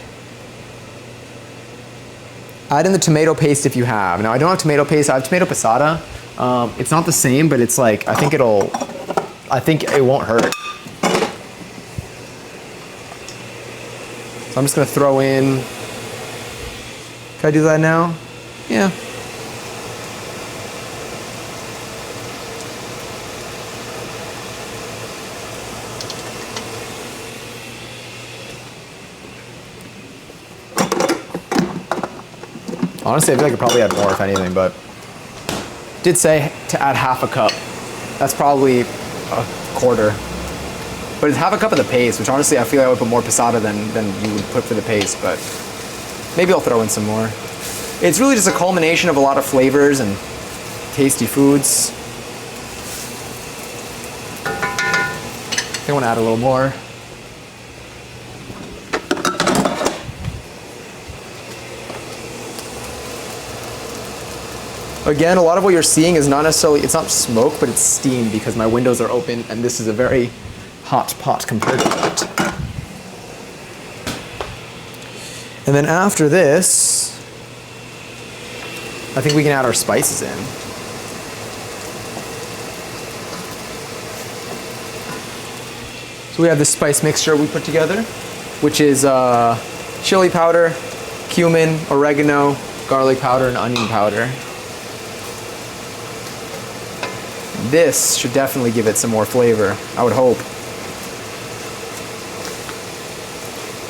A: Add in the tomato paste if you have. Now I don't have tomato paste. I have tomato passata. It's not the same, but it's like I think it won't hurt. So I'm just gonna throw in. Can I do that now? Yeah. Honestly, I feel like I could probably add more if anything, but did say to add half a cup. That's probably a quarter. But it's half a cup of the paste, which honestly I feel like I would put more passata than you would put for the paste, but maybe I'll throw in some more. It's really just a culmination of a lot of flavors and tasty foods. I think I want to add a little more. Again, a lot of what you're seeing is not necessarily, it's not smoke, but it's steam because my windows are open and this is a very hot pot compared to that. And then after this, I think we can add our spices in. So we have this spice mixture we put together, which is chili powder, cumin, oregano, garlic powder, and onion powder. This should definitely give it some more flavor, I would hope.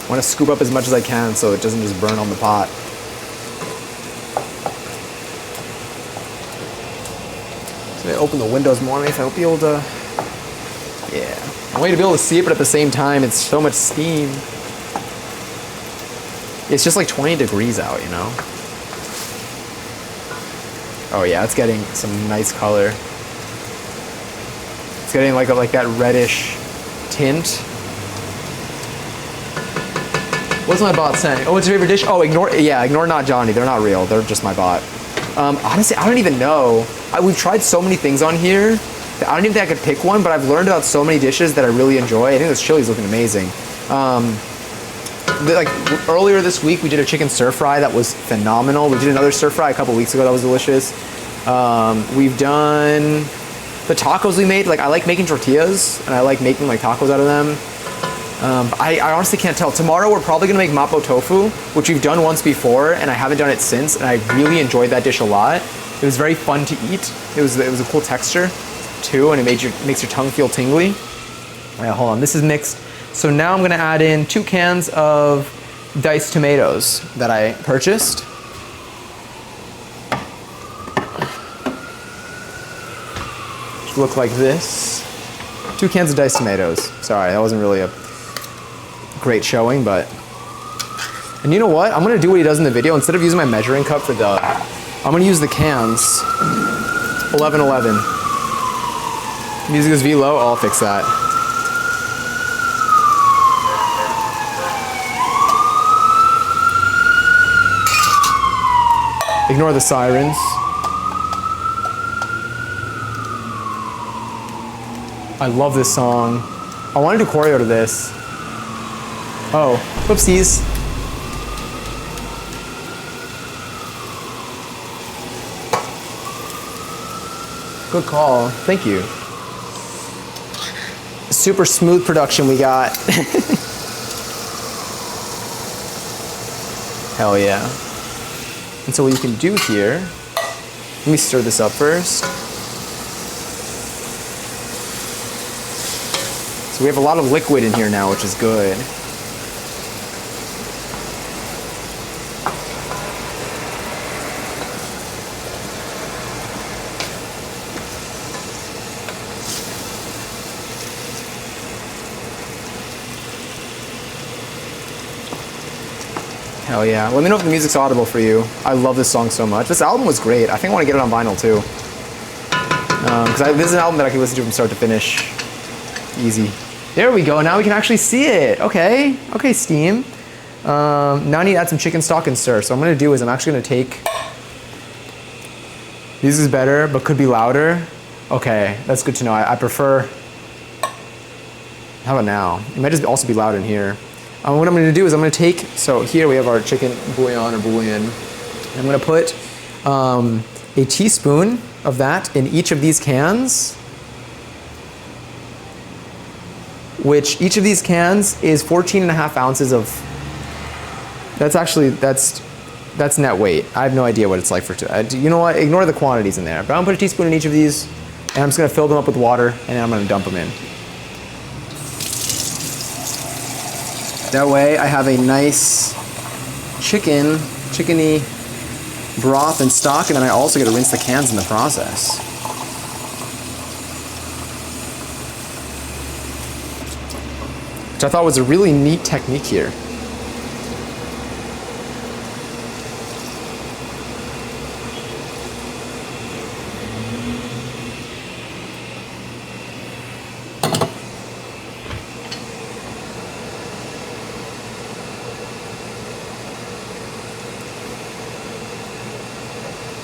A: I want to scoop up as much as I can so it doesn't just burn on the pot. So I open the windows more, maybe I'll be able to, yeah. I want you to be able to see it, but at the same time, it's so much steam. It's just like 20 degrees out, you know? Oh yeah, it's getting some nice color. It's getting like that reddish tint. What's my bot saying? Oh, what's your favorite dish? Oh, ignore Not Johnny. They're not real. They're just my bot. Honestly, I don't even know. We've tried so many things on here that I don't even think I could pick one, but I've learned about so many dishes that I really enjoy. I think this chili's looking amazing. Like earlier this week, we did a chicken stir fry that was phenomenal. We did another stir fry a couple weeks ago that was delicious. We've done the tacos we made. Like I like making tortillas and I like making like tacos out of them. I honestly can't tell. Tomorrow we're probably gonna make mapo tofu, which we've done once before and I haven't done it since, and I really enjoyed that dish a lot. It was very fun to eat. It was a cool texture too, and it makes your tongue feel tingly. Yeah, hold on, this is mixed. So now I'm gonna add in 2 cans of diced tomatoes that I purchased. Which look like this. 2 cans of diced tomatoes. Sorry, that wasn't really a great showing, but. And you know what? I'm gonna do what he does in the video. Instead of using my measuring cup for I'm gonna use the cans. 1111. Music is V low. I'll fix that. Ignore the sirens. I love this song. I want to do choreo to this. Oh, whoopsies. Good call. Thank you. Super smooth production we got. Hell yeah. And so what you can do here, let me stir this up first. So we have a lot of liquid in here now, which is good. Hell yeah. Let me know if the music's audible for you. I love this song so much. This album was great. I think I want to get it on vinyl too. Because this is an album that I can listen to from start to finish. Easy. There we go. Now we can actually see it. Okay. Okay, Steam. Now I need to add some chicken stock and stir. So what I'm going to do is I'm actually going to take... This is better, but could be louder. Okay, that's good to know. I prefer... How about now? It might just also be loud in here. What I'm going to do is I'm going to take, so here we have our chicken bouillon or bouillon. I'm going to put a teaspoon of that in each of these cans, which each of these cans is 14.5 ounces of, that's net weight. I have no idea what it's like for, you know what, ignore the quantities in there. But I'm going to put a teaspoon in each of these, and I'm just going to fill them up with water, and then I'm going to dump them in. That way I have a nice chickeny broth and stock, and then I also get to rinse the cans in the process. Which I thought was a really neat technique here.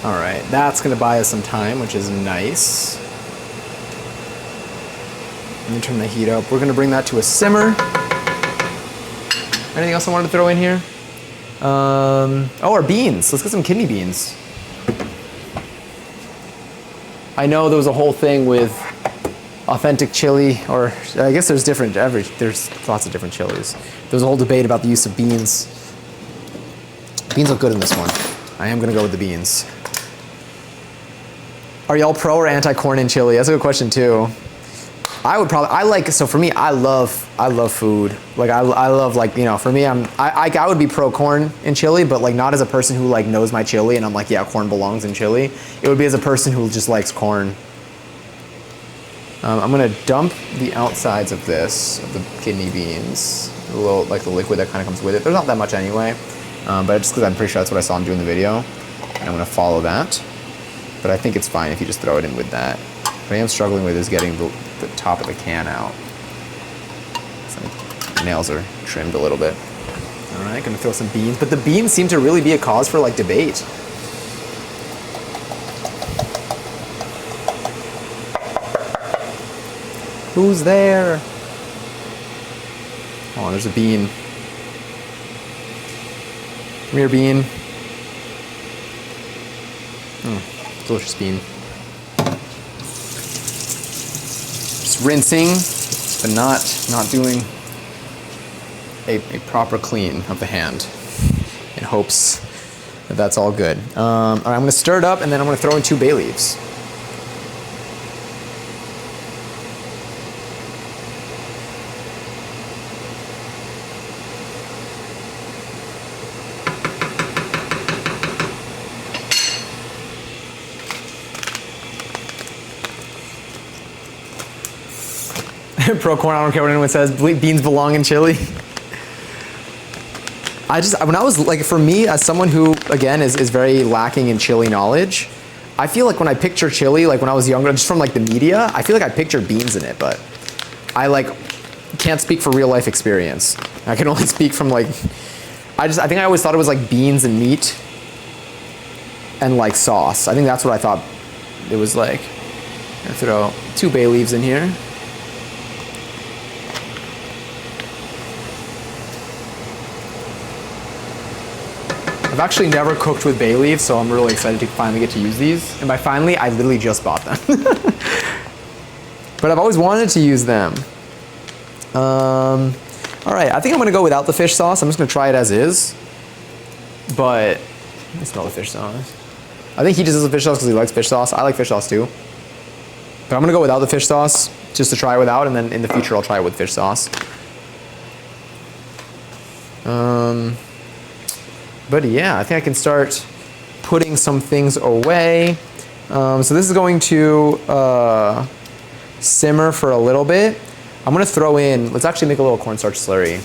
A: All right, that's gonna buy us some time, which is nice. Let me turn the heat up. We're gonna bring that to a simmer. Anything else I wanted to throw in here? Oh, our beans. Let's get some kidney beans. I know there was a whole thing with authentic chili, or I guess there's lots of different chilies. There's a whole debate about the use of beans. Beans look good in this one. I am gonna go with the beans. Are y'all pro or anti-corn in chili? That's a good question too. So for me, I love food. Like I love, like, you know, for me, I would be pro corn in chili, but like not as a person who like knows my chili and I'm like, yeah, corn belongs in chili. It would be as a person who just likes corn. I'm gonna dump the outsides of this, of the kidney beans, a little, like the liquid that kind of comes with it. There's not that much anyway, but just because I'm pretty sure that's what I saw him do in the video. And I'm gonna follow that. But I think it's fine if you just throw it in with that. What I am struggling with is getting the top of the can out. So my nails are trimmed a little bit. All right, gonna throw some beans. But the beans seem to really be a cause for like debate. Who's there? Oh, there's a bean. Come here, bean. Delicious bean. Just rinsing, but not doing a proper clean of the hand in hopes that that's all good. All right, I'm gonna stir it up and then I'm gonna throw in 2 bay leaves. Pro corn, I don't care what anyone says. Beans belong in chili. When I was like, for me, as someone who, again, is very lacking in chili knowledge, I feel like when I picture chili, like when I was younger, just from like the media, I feel like I picture beans in it, but I like can't speak for real life experience. I can only speak from like, I think I always thought it was like beans and meat. and like sauce. I think that's what I thought it was like. I'm gonna throw 2 bay leaves in here. I've actually never cooked with bay leaves, so I'm really excited to finally get to use these. And by finally, I literally just bought them. But I've always wanted to use them. All right, I think I'm gonna go without the fish sauce. I'm just gonna try it as is. But, I smell the fish sauce. I think he just does the fish sauce because he likes fish sauce. I like fish sauce too. But I'm gonna go without the fish sauce, just to try it without, and then in the future I'll try it with fish sauce. But yeah, I think I can start putting some things away. So this is going to simmer for a little bit. I'm gonna throw in, let's actually make a little cornstarch slurry.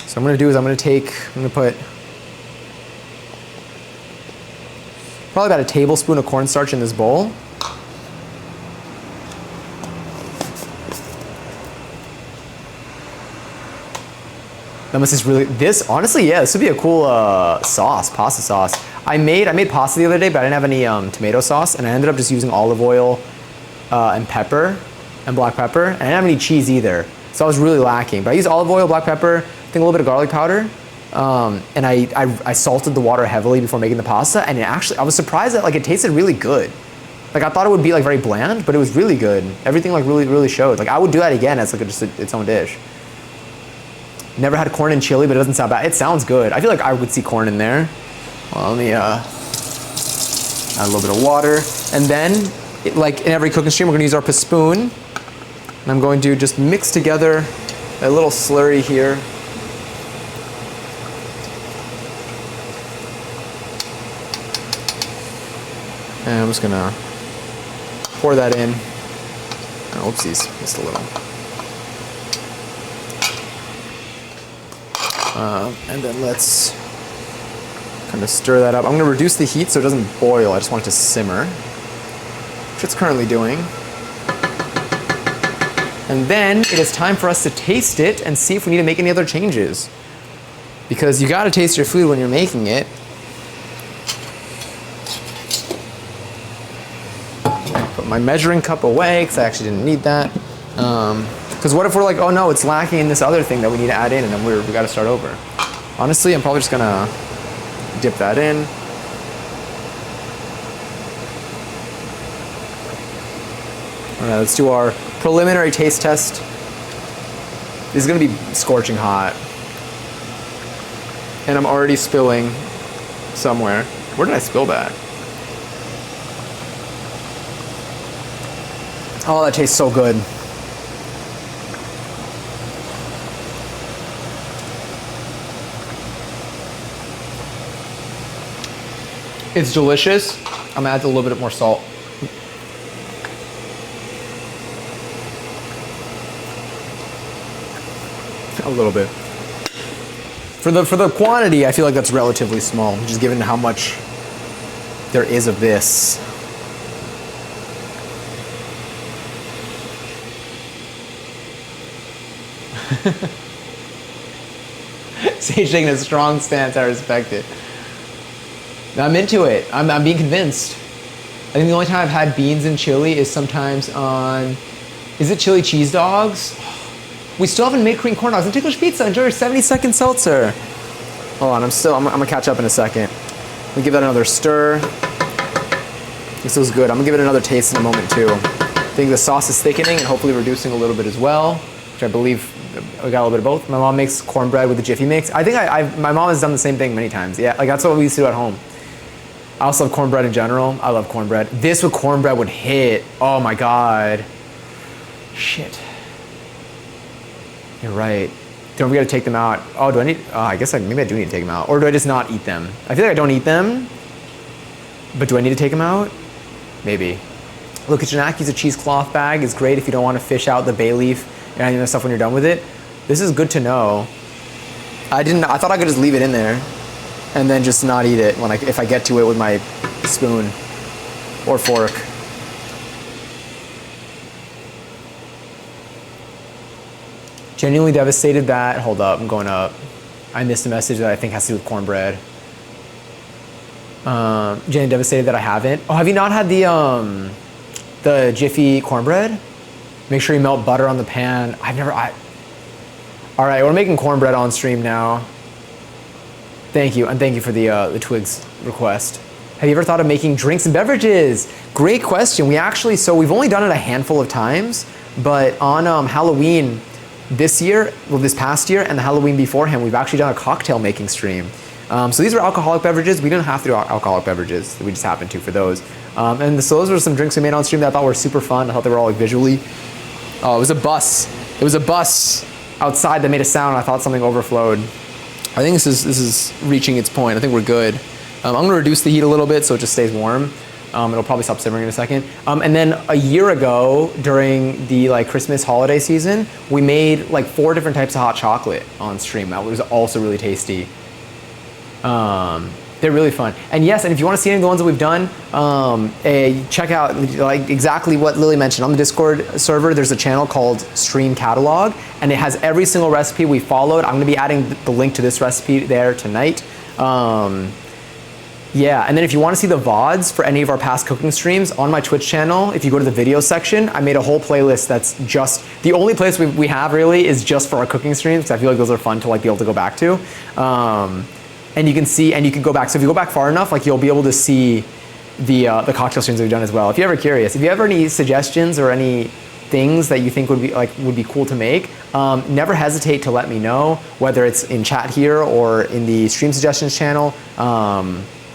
A: So I'm gonna do is I'm gonna put probably about a tablespoon of cornstarch in this bowl. That must just really, honestly, yeah, this would be a cool sauce, pasta sauce. I made pasta the other day, but I didn't have any tomato sauce, and I ended up just using olive oil and pepper and black pepper, and I didn't have any cheese either, so I was really lacking. But I used olive oil, black pepper, I think a little bit of garlic powder, and I salted the water heavily before making the pasta, and I was surprised that like it tasted really good. Like I thought it would be like very bland, but it was really good. Everything like really showed. Like I would do that again as like just its own dish. Never had corn and chili, but it doesn't sound bad. It sounds good. I feel like I would see corn in there. Well, let me add a little bit of water. And then, like in every cooking stream, we're gonna use our spoon. And I'm going to just mix together a little slurry here. And I'm just gonna pour that in. Oh, oopsies, just a little. And then let's kind of stir that up. I'm going to reduce the heat so it doesn't boil. I just want it to simmer, which it's currently doing. And then it is time for us to taste it and see if we need to make any other changes. Because you got to taste your food when you're making it. Put my measuring cup away because I actually didn't need that. Because what if we're like, oh no, it's lacking in this other thing that we need to add in, and then we got to start over. Honestly, I'm probably just gonna dip that in. All right, let's do our preliminary taste test. This is gonna be scorching hot. And I'm already spilling somewhere. Where did I spill that? Oh, that tastes so good. It's delicious. I'm gonna add a little bit more salt. A little bit. For the quantity, I feel like that's relatively small, just given how much there is of this. Sage taking a strong stance, I respect it. I'm into it. I'm being convinced. I think the only time I've had beans and chili is sometimes on, is it chili cheese dogs? We still haven't made Korean corn dogs and ticklish pizza. Enjoy your 70-second seltzer. Hold on, I'm gonna catch up in a second. Let me give that another stir. This was good. I'm gonna give it another taste in a moment too. I think the sauce is thickening and hopefully reducing a little bit as well, which I believe we got a little bit of both. My mom makes cornbread with the Jiffy mix. I think my mom has done the same thing many times. Yeah, like that's what we used to do at home. I also love cornbread in general. I love cornbread. This with cornbread would hit. Oh my God. Shit. You're right. Don't forget to take them out. Oh, do I need, I guess maybe I do need to take them out. Or do I just not eat them? I feel like I don't eat them, but do I need to take them out? Maybe. Look, Janaki's a cheesecloth bag. It's great if you don't want to fish out the bay leaf and any of that stuff when you're done with it. This is good to know. I thought I could just leave it in there and then just not eat it if I get to it with my spoon or fork. Genuinely devastated that, hold up, I'm going up. I missed a message that I think has to do with cornbread. Jenny devastated that I haven't. Oh, have you not had the Jiffy cornbread? Make sure you melt butter on the pan. All right, we're making cornbread on stream now. Thank you, and thank you for the Twigs request. Have you ever thought of making drinks and beverages? Great question. We've only done it a handful of times, but on Halloween this past year, and the Halloween beforehand, we've actually done a cocktail making stream. So these were alcoholic beverages. We didn't have to do alcoholic beverages. We just happened to for those. So those were some drinks we made on stream that I thought were super fun. I thought they were all like visually. Oh, it was a bus. It was a bus outside that made a sound. I thought something overflowed. I think this is reaching its point. I think we're good. I'm gonna reduce the heat a little bit so it just stays warm. It'll probably stop simmering in a second. And then a year ago, during the like Christmas holiday season, we made like 4 different types of hot chocolate on stream. That was also really tasty. They're really fun. And yes, and if you want to see any of the ones that we've done, check out like exactly what Lily mentioned. On the Discord server, there's a channel called Stream Catalog, and it has every single recipe we followed. I'm gonna be adding the link to this recipe there tonight. Yeah, and then if you want to see the VODs for any of our past cooking streams on my Twitch channel, if you go to the video section, I made a whole playlist that's just, the only place we have really is just for our cooking streams, because I feel like those are fun to like be able to go back to. And you can see, and you can go back. So if you go back far enough, like you'll be able to see the cocktail streams that we've done as well. If you're ever curious, if you have any suggestions or any things that you think would be cool to make, never hesitate to let me know, whether it's in chat here or in the stream suggestions channel.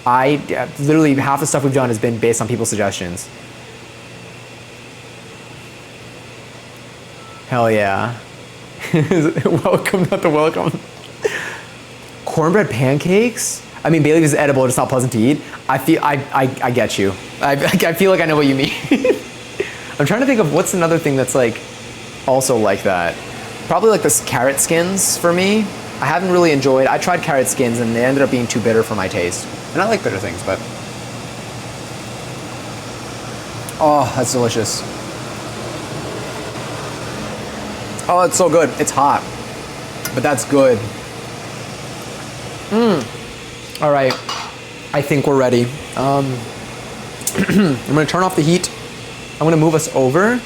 A: Literally half the stuff we've done has been based on people's suggestions. Hell yeah. Welcome, not the welcome. Cornbread pancakes? I mean, Bailey's is edible, it's not pleasant to eat. I get you. I feel like I know what you mean. I'm trying to think of what's another thing that's like also like that. Probably like this carrot skins for me. I haven't really enjoyed, I tried carrot skins and they ended up being too bitter for my taste. And I like bitter things, but. Oh, that's delicious. Oh, it's so good. It's hot, but that's good. All right, I think we're ready. I'm gonna turn off the heat. I'm gonna move us over.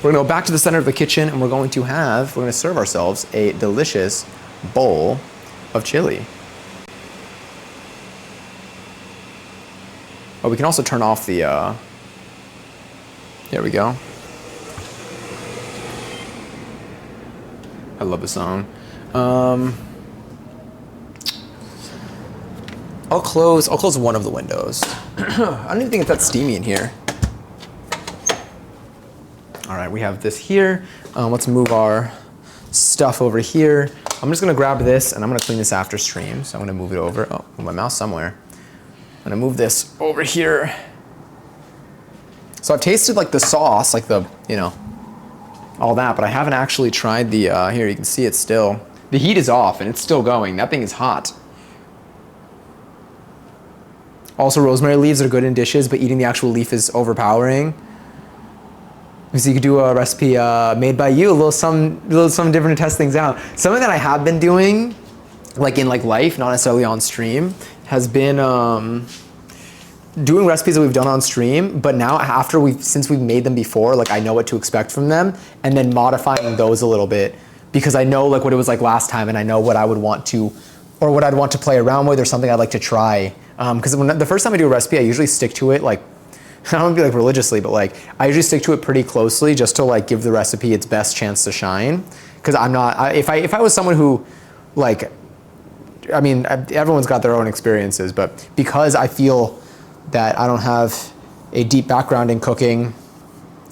A: We're gonna go back to the center of the kitchen and we're gonna serve ourselves a delicious bowl of chili. Oh, we can also turn off the, there we go. I love the song. I'll close one of the windows. I don't even think it's that steamy in here. All right, we have this here. Let's move our stuff over here. I'm just gonna grab this and I'm gonna clean this after stream. So I'm gonna move it over. Oh, move my mouse somewhere. I'm gonna move this over here. So I've tasted like the sauce, like the, you know, all that, but I haven't actually tried the, here you can see it still. The heat is off and it's still going. That thing is hot. Also, rosemary leaves are good in dishes, but eating the actual leaf is overpowering. So you could do a recipe made by you, a little some different to test things out. Something that I have been doing, like in like life, not necessarily on stream, has been doing recipes that we've done on stream, but now since we've made them before, like I know what to expect from them, and then modifying those a little bit because I know like what it was like last time, and I know what I would want to, or what I'd want to play around with, or something I'd like to try. Because the first time I do a recipe, I usually stick to it like, I don't want to be like religiously, but like I usually stick to it pretty closely just to like give the recipe its best chance to shine. Because I'm not, if I was someone who like, I mean, everyone's got their own experiences, but because I feel that I don't have a deep background in cooking,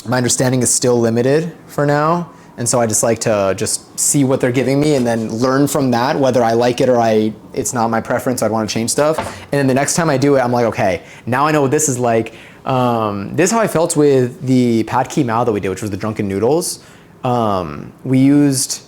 A: my understanding is still limited for now. And so I just like to just see what they're giving me and then learn from that, whether I like it or it's not my preference, so I'd want to change stuff. And then the next time I do it, I'm like, okay, now I know what this is like. This is how I felt with the pad ki mao that we did, which was the drunken noodles. We used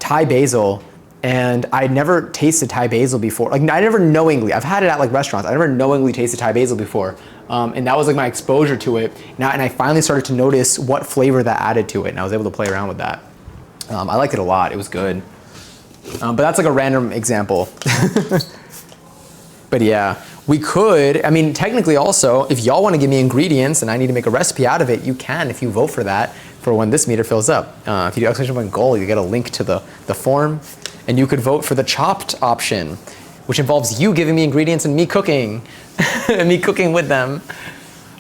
A: Thai basil, and I'd never tasted Thai basil before. Like I never knowingly, I've had it at like restaurants, I never knowingly tasted Thai basil before. And that was like my exposure to it. And I finally started to notice what flavor that added to it, and I was able to play around with that. I liked it a lot, it was good. But that's like a random example. But But yeah, we could, I mean, technically also, if y'all want to give me ingredients and I need to make a recipe out of it, you can if you vote for that for when this meter fills up. If you do exclamation point goal, you get a link to the form, and you could vote for the chopped option, which involves you giving me ingredients and me cooking, and me cooking with them.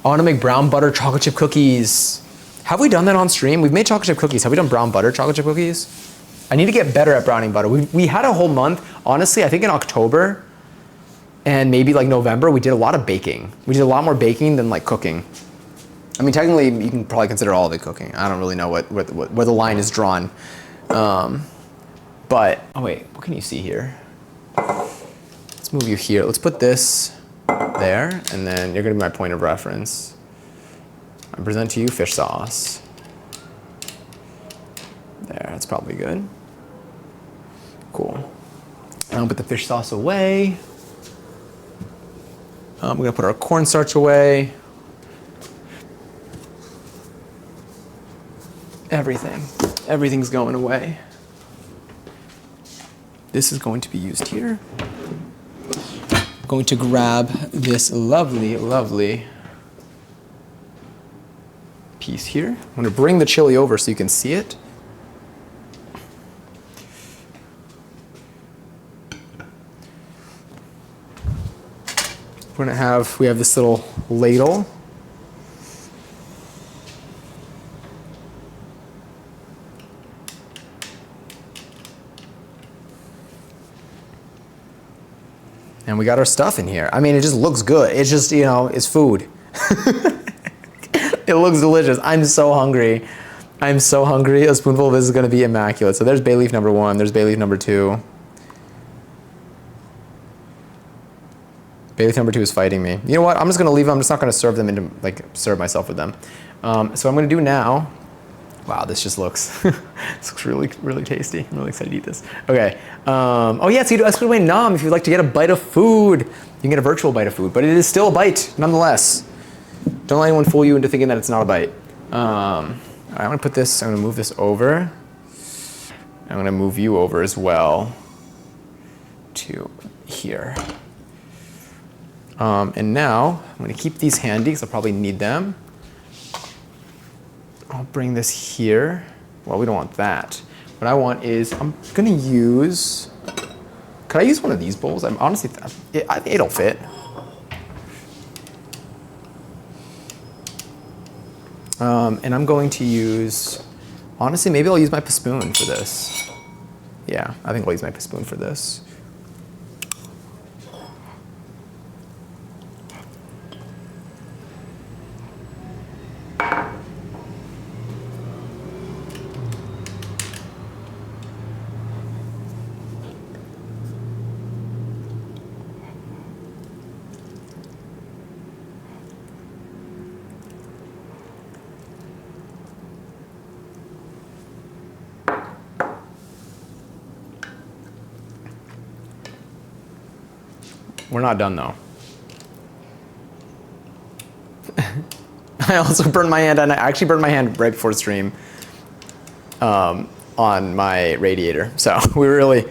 A: I want to make brown butter chocolate chip cookies. Have we done that on stream? We've made chocolate chip cookies. Have we done brown butter chocolate chip cookies? I need to get better at browning butter. We had a whole month, honestly, I think in October, and maybe like November, we did a lot of baking. We did a lot more baking than like cooking. I mean, technically, you can probably consider all of it cooking. I don't really know where the line is drawn. But, oh wait, what can you see here? Let's move you here. Let's put this there, and then you're gonna be my point of reference. I present to you fish sauce. There, that's probably good. Cool. I'll put the fish sauce away. We're gonna put our cornstarch away. Everything's going away. This is going to be used here. I'm going to grab this lovely, lovely piece here. I'm gonna bring the chili over so you can see it. We have this little ladle. And we got our stuff in here. I mean, it just looks good. It's just, you know, it's food. It looks delicious. I'm so hungry. I'm so hungry. A spoonful of this is gonna be immaculate. So there's bay leaf number 1, there's bay leaf number 2. Bay leaf number 2 is fighting me. You know what? I'm just gonna leave them. I'm just not gonna serve them into, like, serve myself with them. So I'm gonna do now. Wow, this just looks, this looks really, really tasty. I'm really excited to eat this. Okay. Oh yeah, so you do exclamation nom if you'd like to get a bite of food. You can get a virtual bite of food, but it is still a bite, nonetheless. Don't let anyone fool you into thinking that it's not a bite. All right, I'm gonna put this, I'm gonna move this over. I'm gonna move you over as well to here. And now, I'm gonna keep these handy because I'll probably need them. I'll bring this here. Well, we don't want that. What I want is, I'm gonna use, could I use one of these bowls? I'm honestly, it'll fit. And I'm going to use, honestly, maybe I'll use my spoon for this. Yeah, I think I'll use my spoon for this. We're not done though. I also burned my hand, and I actually burned my hand right before the stream on my radiator. So we really,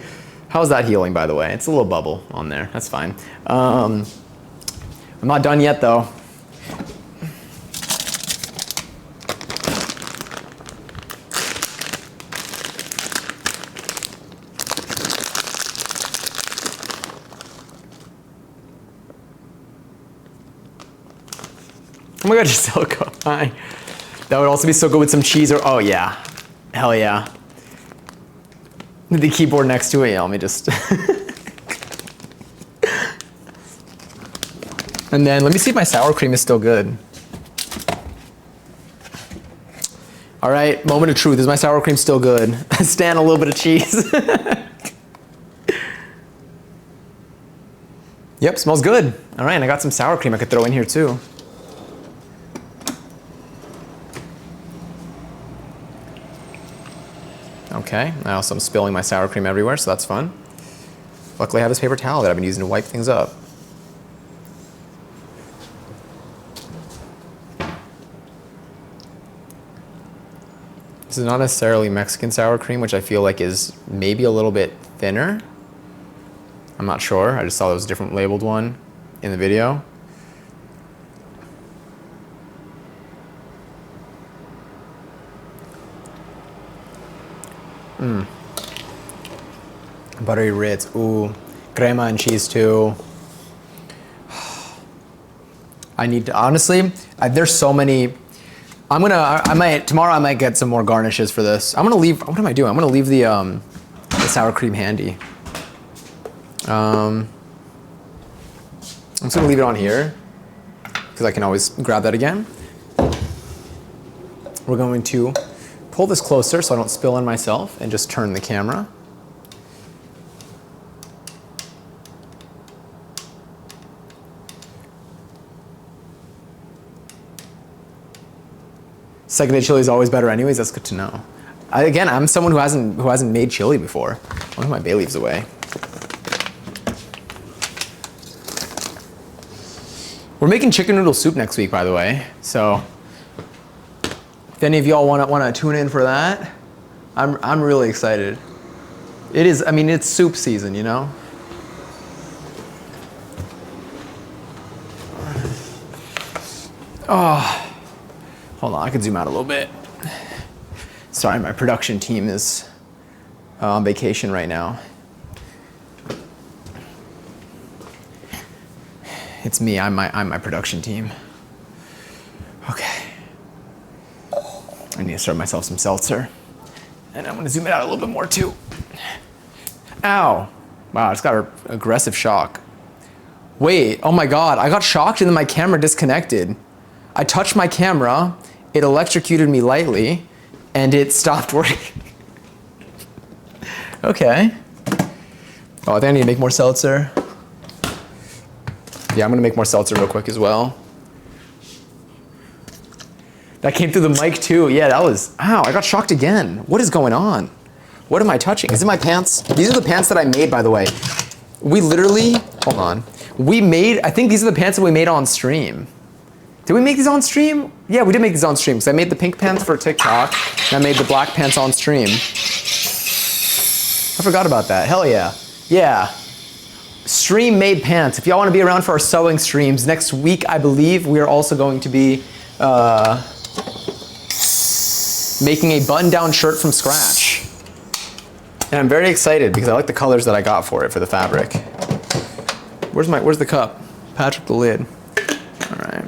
A: how's that healing, by the way? It's a little bubble on there. That's fine. I'm not done yet though. Oh my god, Giselle, hi. That would also be so good with some cheese or, oh yeah. Hell yeah. The keyboard next to it, yeah, let me just. And then let me see if my sour cream is still good. All right, moment of truth. Is my sour cream still good? Stan, a little bit of cheese. Yep, smells good. All right, and I got some sour cream I could throw in here too. Okay, now I'm spilling my sour cream everywhere, so that's fun. Luckily I have this paper towel that I've been using to wipe things up. This is not necessarily Mexican sour cream, which I feel like is maybe a little bit thinner. I'm not sure. I just saw there was a different labeled one in the video. Buttery Ritz. Ooh. Crema and cheese too. I need to, honestly, there's so many. Tomorrow I might get some more garnishes for this. I'm gonna leave, what am I doing? I'm gonna leave the sour cream handy. I'm just gonna leave it on here because I can always grab that again. We're going to pull this closer so I don't spill on myself and just turn the camera. Second day chili is always better anyways. That's good to know. Again, I'm someone who hasn't made chili before. I'll put my bay leaves away. We're making chicken noodle soup next week, by the way. So if any of y'all want to tune in for that, I'm really excited. It is. I mean, it's soup season, you know. Oh. Hold on, I can zoom out a little bit. Sorry, my production team is on vacation right now. It's me, I'm my production team. Okay. I need to serve myself some seltzer. And I'm gonna zoom it out a little bit more too. Ow. Wow, I just got an aggressive shock. Wait, oh my God, I got shocked and then my camera disconnected. I touched my camera, it electrocuted me lightly, and it stopped working. Okay. Oh, I think I need to make more seltzer. Yeah, I'm gonna make more seltzer real quick as well. That came through the mic too. Yeah, that was, ow, I got shocked again. What is going on? What am I touching? Is it my pants? These are the pants that I made, by the way. We literally, hold on. I think these are the pants that we made on stream. Did we make these on stream? Yeah, we did make these on stream. So I made the pink pants for TikTok, and I made the black pants on stream. I forgot about that. Hell yeah. Yeah. Stream made pants. If y'all want to be around for our sewing streams, next week, I believe, we are also going to be making a button-down shirt from scratch. And I'm very excited because I like the colors that I got for it, for the fabric. Where's the cup? Patrick the lid. All right.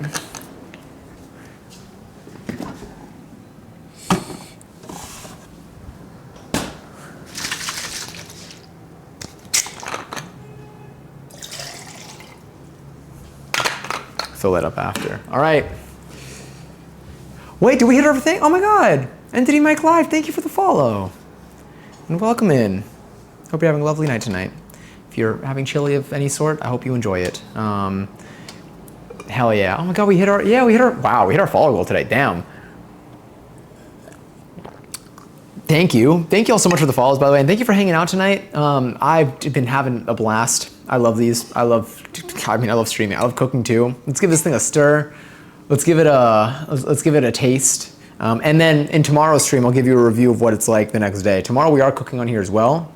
A: Fill that up after. All right. Wait, did we hit everything? Oh my God. Entity Mike Live, thank you for the follow. And welcome in. Hope you're having a lovely night tonight. If you're having chili of any sort, I hope you enjoy it. Hell yeah. Oh my God, we hit our follow goal today. Damn. Thank you. Thank you all so much for the follows, by the way, and thank you for hanging out tonight. I've been having a blast. I love these. I love streaming. I love cooking too. Let's give this thing a stir. Let's give it a taste. And then in tomorrow's stream, I'll give you a review of what it's like the next day. Tomorrow we are cooking on here as well.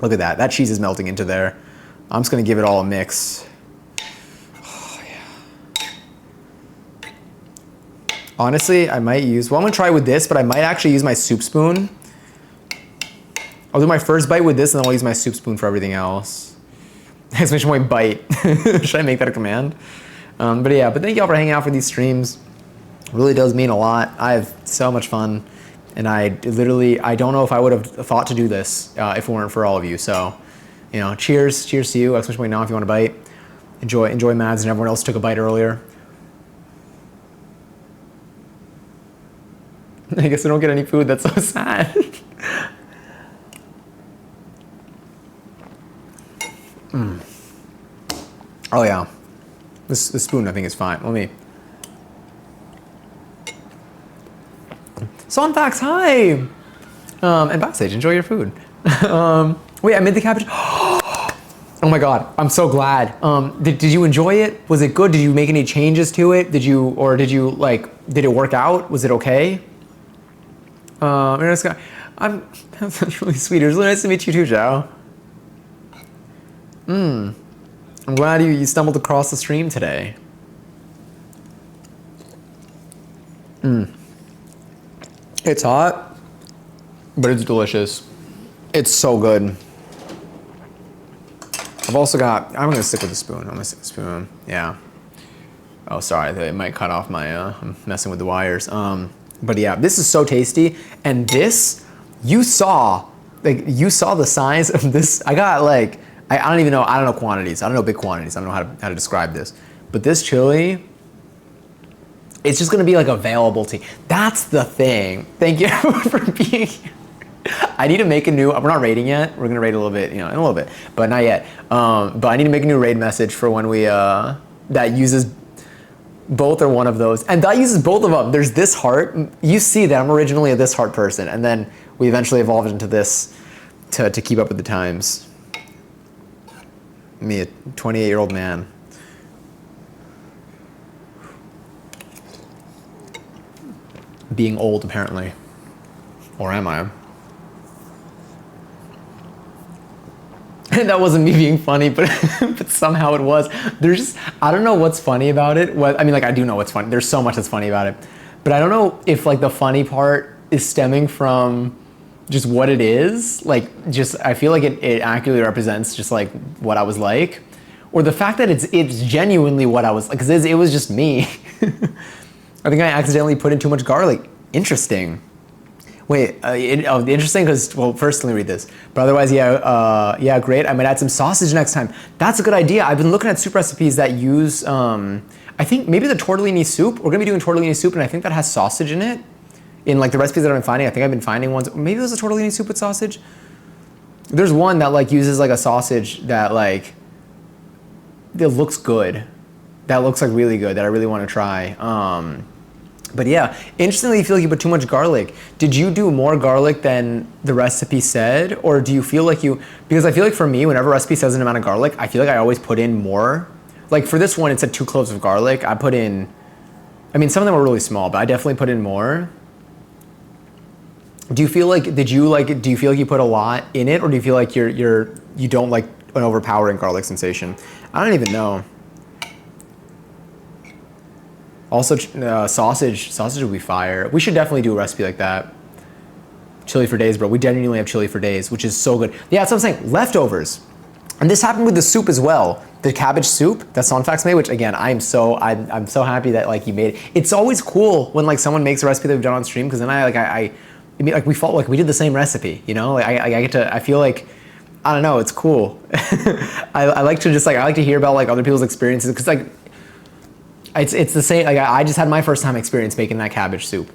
A: Look at that. That cheese is melting into there. I'm just gonna give it all a mix. Oh yeah. Honestly, I might use, well, I'm gonna try with this, but I might actually use my soup spoon. I'll do my first bite with this and then I'll use my soup spoon for everything else. Exclamation point bite. Should I make that a command? But yeah, but thank y'all for hanging out for these streams. It really does mean a lot. I have so much fun. And I don't know if I would have thought to do this if it weren't for all of you. So, you know, cheers to you. Exclamation point now if you want to bite. Enjoy Mads and everyone else took a bite earlier. I guess I don't get any food. That's so sad. Oh yeah, this spoon I think is fine. Let me. Son Facts, hi! And backstage, enjoy your food. Wait, I made the cabbage. Oh my God, I'm so glad. Did you enjoy it? Was it good? Did you make any changes to it? Did it work out? Was it okay? That's really sweet. It was really nice to meet you too, Zhao. I'm glad you stumbled across the stream today. It's hot, but it's delicious. It's so good. I've also got, I'm gonna stick with the spoon. I'm gonna stick with the spoon, yeah. Oh, sorry, it might cut off my, I'm messing with the wires. But yeah, this is so tasty. And this, you saw the size of this. I got like, I don't even know, I don't know quantities. I don't know big quantities. I don't know how to describe this. But this chili, it's just gonna be like available to you. That's the thing. Thank you for being here. I need to make a new, we're not rating yet. We're gonna rate a little bit, in a little bit, but not yet. But I need to make a new raid message for when we, that uses both or one of those. And that uses both of them. There's this heart. You see that I'm originally a this heart person. And then we eventually evolved into this to keep up with the times. Me, a 28-year-old man. Being old, apparently. Or am I? And that wasn't me being funny, but but somehow it was. There's just, I don't know what's funny about it. I mean, like, I do know what's funny. There's so much that's funny about it. But I don't know if, like, the funny part is stemming from just what it is. Like, just, I feel like it accurately represents just, like, what I was like. Or the fact that it's genuinely what I was like, because it was just me. I think I accidentally put in too much garlic. Interesting. Wait, interesting because, well, first let me read this. But otherwise, yeah, great. I might add some sausage next time. That's a good idea. I've been looking at soup recipes that use, I think maybe the tortellini soup. We're gonna be doing tortellini soup, and I think that has sausage in it. In like the recipes that I've been finding, I think I've been finding ones. Maybe there's a tortellini soup with sausage. There's one that like uses like a sausage that like, it looks good. That looks like really good. That I really want to try. But yeah, interestingly, you feel like you put too much garlic. Did you do more garlic than the recipe said? Or do you feel like because I feel like for me, whenever a recipe says an amount of garlic, I feel like I always put in more. Like for this one, it said 2 cloves of garlic. I put in, I mean, some of them were really small, but I definitely put in more. Do you feel like, do you feel like you put a lot in it? Or do you feel like you don't like an overpowering garlic sensation? I don't even know. Also, sausage would be fire. We should definitely do a recipe like that. Chili for days, bro. We genuinely have chili for days, which is so good. Yeah, that's what I'm saying. Leftovers. And this happened with the soup as well. The cabbage soup that Sonfax made, which again, I'm so happy that like you made it. It's always cool when like someone makes a recipe that we've done on stream, because then I mean, like we did the same recipe, you know? Like I feel like, I don't know, it's cool. I like to just like, I like to hear about like other people's experiences, because like, it's the same, like I just had my first time experience making that cabbage soup.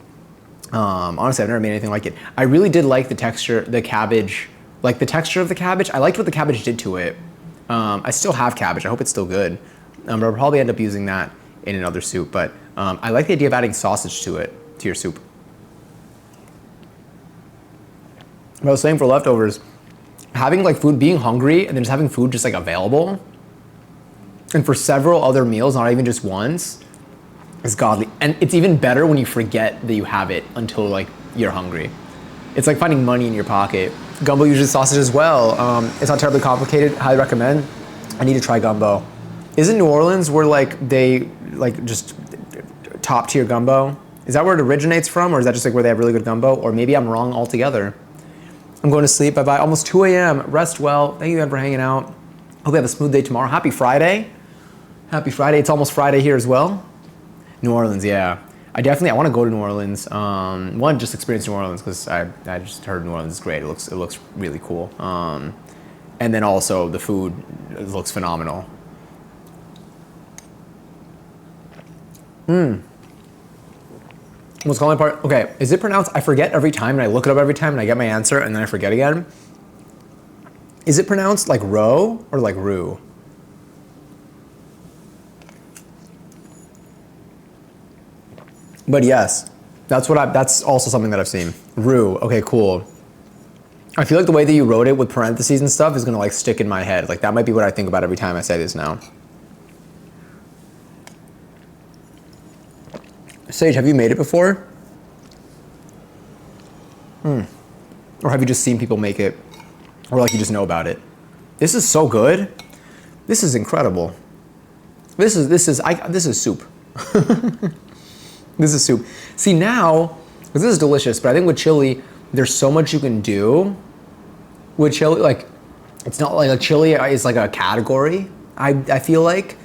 A: Honestly, I've never made anything like it. I really did like the texture, the cabbage, like the texture of the cabbage. I liked what the cabbage did to it. I still have cabbage, I hope it's still good. But I'll probably end up using that in another soup, but I like the idea of adding sausage to it, to your soup. But I was saying for leftovers, having like food, being hungry, and then just having food just like available, and for several other meals, not even just once, is godly. And it's even better when you forget that you have it until like you're hungry. It's like finding money in your pocket. Gumbo uses sausage as well. It's not terribly complicated, highly recommend. I need to try gumbo. Isn't New Orleans where like they like just top tier gumbo? Is that where it originates from, or is that just like where they have really good gumbo? Or maybe I'm wrong altogether. I'm going to sleep, bye-bye. Almost 2 a.m. Rest well. Thank you again for hanging out. Hope you have a smooth day tomorrow. Happy Friday. Happy Friday. It's almost Friday here as well. New Orleans, yeah. I want to go to New Orleans. One, just experience New Orleans, because I just heard New Orleans is great. It looks really cool. And then also the food looks phenomenal. What's calling part? Okay, is it pronounced? I forget every time, and I look it up every time, and I get my answer, and then I forget again. Is it pronounced like roe or like rue? But yes, that's also something that I've seen. Rue, okay, cool. I feel like the way that you wrote it with parentheses and stuff is gonna like stick in my head. Like that might be what I think about every time I say this now. Sage, have you made it before? Or have you just seen people make it? Or like you just know about it? This is so good. This is incredible. This is soup. This is soup. See now, this is delicious, but I think with chili, there's so much you can do with chili. Like, it's not like a chili is like a category. I feel like,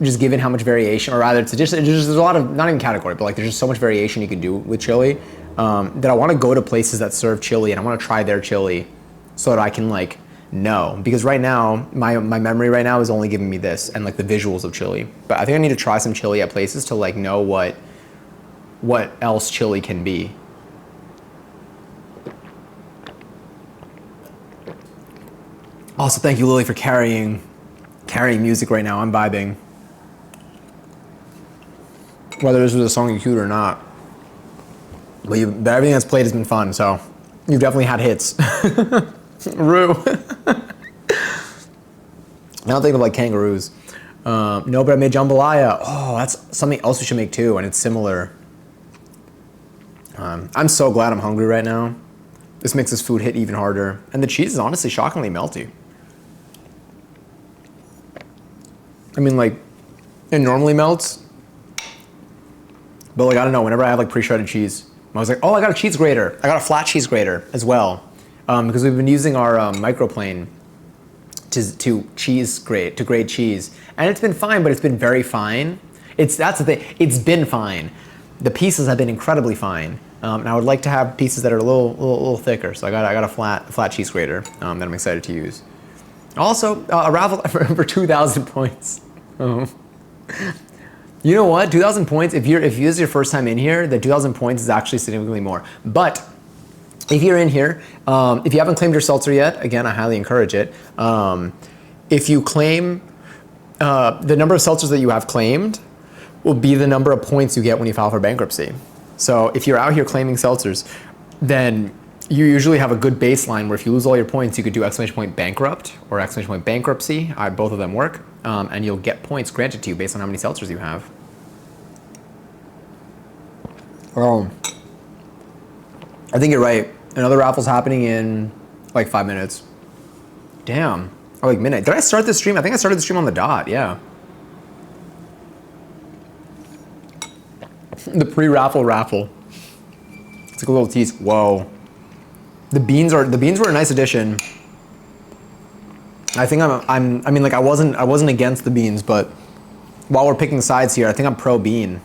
A: just given how much variation, or rather, it's just there's a lot of, not even category, but like there's just so much variation you can do with chili, that I want to go to places that serve chili and I want to try their chili, so that I can like know, because right now my memory right now is only giving me this and like the visuals of chili. But I think I need to try some chili at places to like know what else chili can be. Also, thank you, Lily, for carrying music right now. I'm vibing. Whether this was a song you queued or not. But everything that's played has been fun, so you've definitely had hits. Rue. Now think of like kangaroos. No, but I made jambalaya. Oh, that's something else we should make too, and it's similar. I'm so glad I'm hungry right now. This makes this food hit even harder. And the cheese is honestly shockingly melty. I mean, like, it normally melts. But like, I don't know, whenever I have like pre-shredded cheese, I was like, oh, I got a cheese grater. I got a flat cheese grater as well. Because we've been using our microplane to grate cheese. And it's been fine, but it's been very fine. That's the thing, it's been fine. The pieces have been incredibly fine. And I would like to have pieces that are a little thicker. So I got a flat cheese grater that I'm excited to use. Also, a raffle for 2,000 points. Oh. You know what? 2,000 points. If this is your first time in here, the 2,000 points is actually significantly more. But if you're in here, if you haven't claimed your seltzer yet, again, I highly encourage it. If you claim the number of seltzers that you have claimed will be the number of points you get when you file for bankruptcy. So if you're out here claiming seltzers, then you usually have a good baseline where if you lose all your points, you could do exclamation point bankrupt or exclamation point bankruptcy. Both of them work. And you'll get points granted to you based on how many seltzers you have. I think you're right. Another raffle's happening in like 5 minutes. Damn. Or like midnight. Did I start the stream? I think I started the stream on the dot, yeah. The pre-raffle raffle. It's like a little tease. Whoa. The beans were a nice addition. I think I mean, like I wasn't against the beans, but while we're picking sides here, I think I'm pro bean.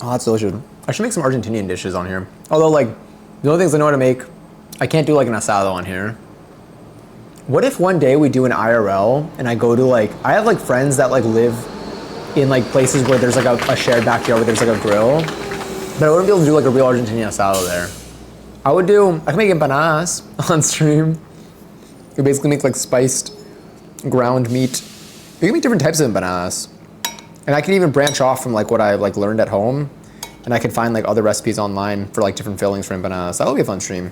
A: Oh, that's delicious. I should make some Argentinian dishes on here. Although, like, the only things I know how to make, I can't do like an asado on here. What if one day we do an IRL and I go to like, I have like friends that like live in like places where there's like a shared backyard where there's like a grill, but I wouldn't be able to do like a real Argentinian asado there. I can make empanadas on stream. You basically make like spiced ground meat. You can make different types of empanadas. And I can even branch off from like what I like learned at home, and I can find like other recipes online for like different fillings for empanadas. That would be a fun stream.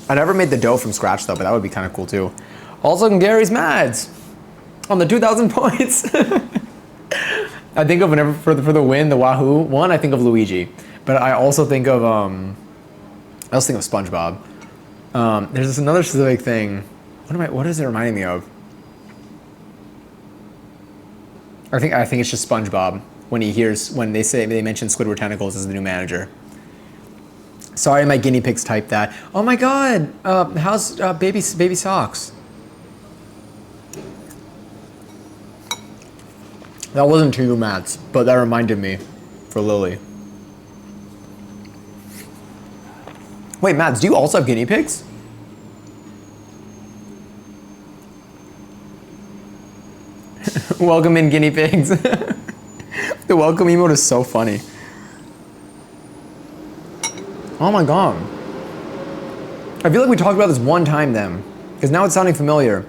A: I never made the dough from scratch though, but that would be kind of cool too. Also, Gary's Mads on the 2,000 points. I think of whenever for the win, the Wahoo one, I think of Luigi, but I also think of SpongeBob. There's this another specific thing. What is it reminding me of? I think it's just SpongeBob when they mention Squidward tentacles as the new manager. Sorry, my guinea pigs typed that. Oh my God, how's baby socks? That wasn't to you, Matt, but that reminded me for Lily. Wait, Matt, do you also have guinea pigs? Welcome in, guinea pigs. The welcome emote is so funny. Oh my God. I feel like we talked about this one time then, because now it's sounding familiar.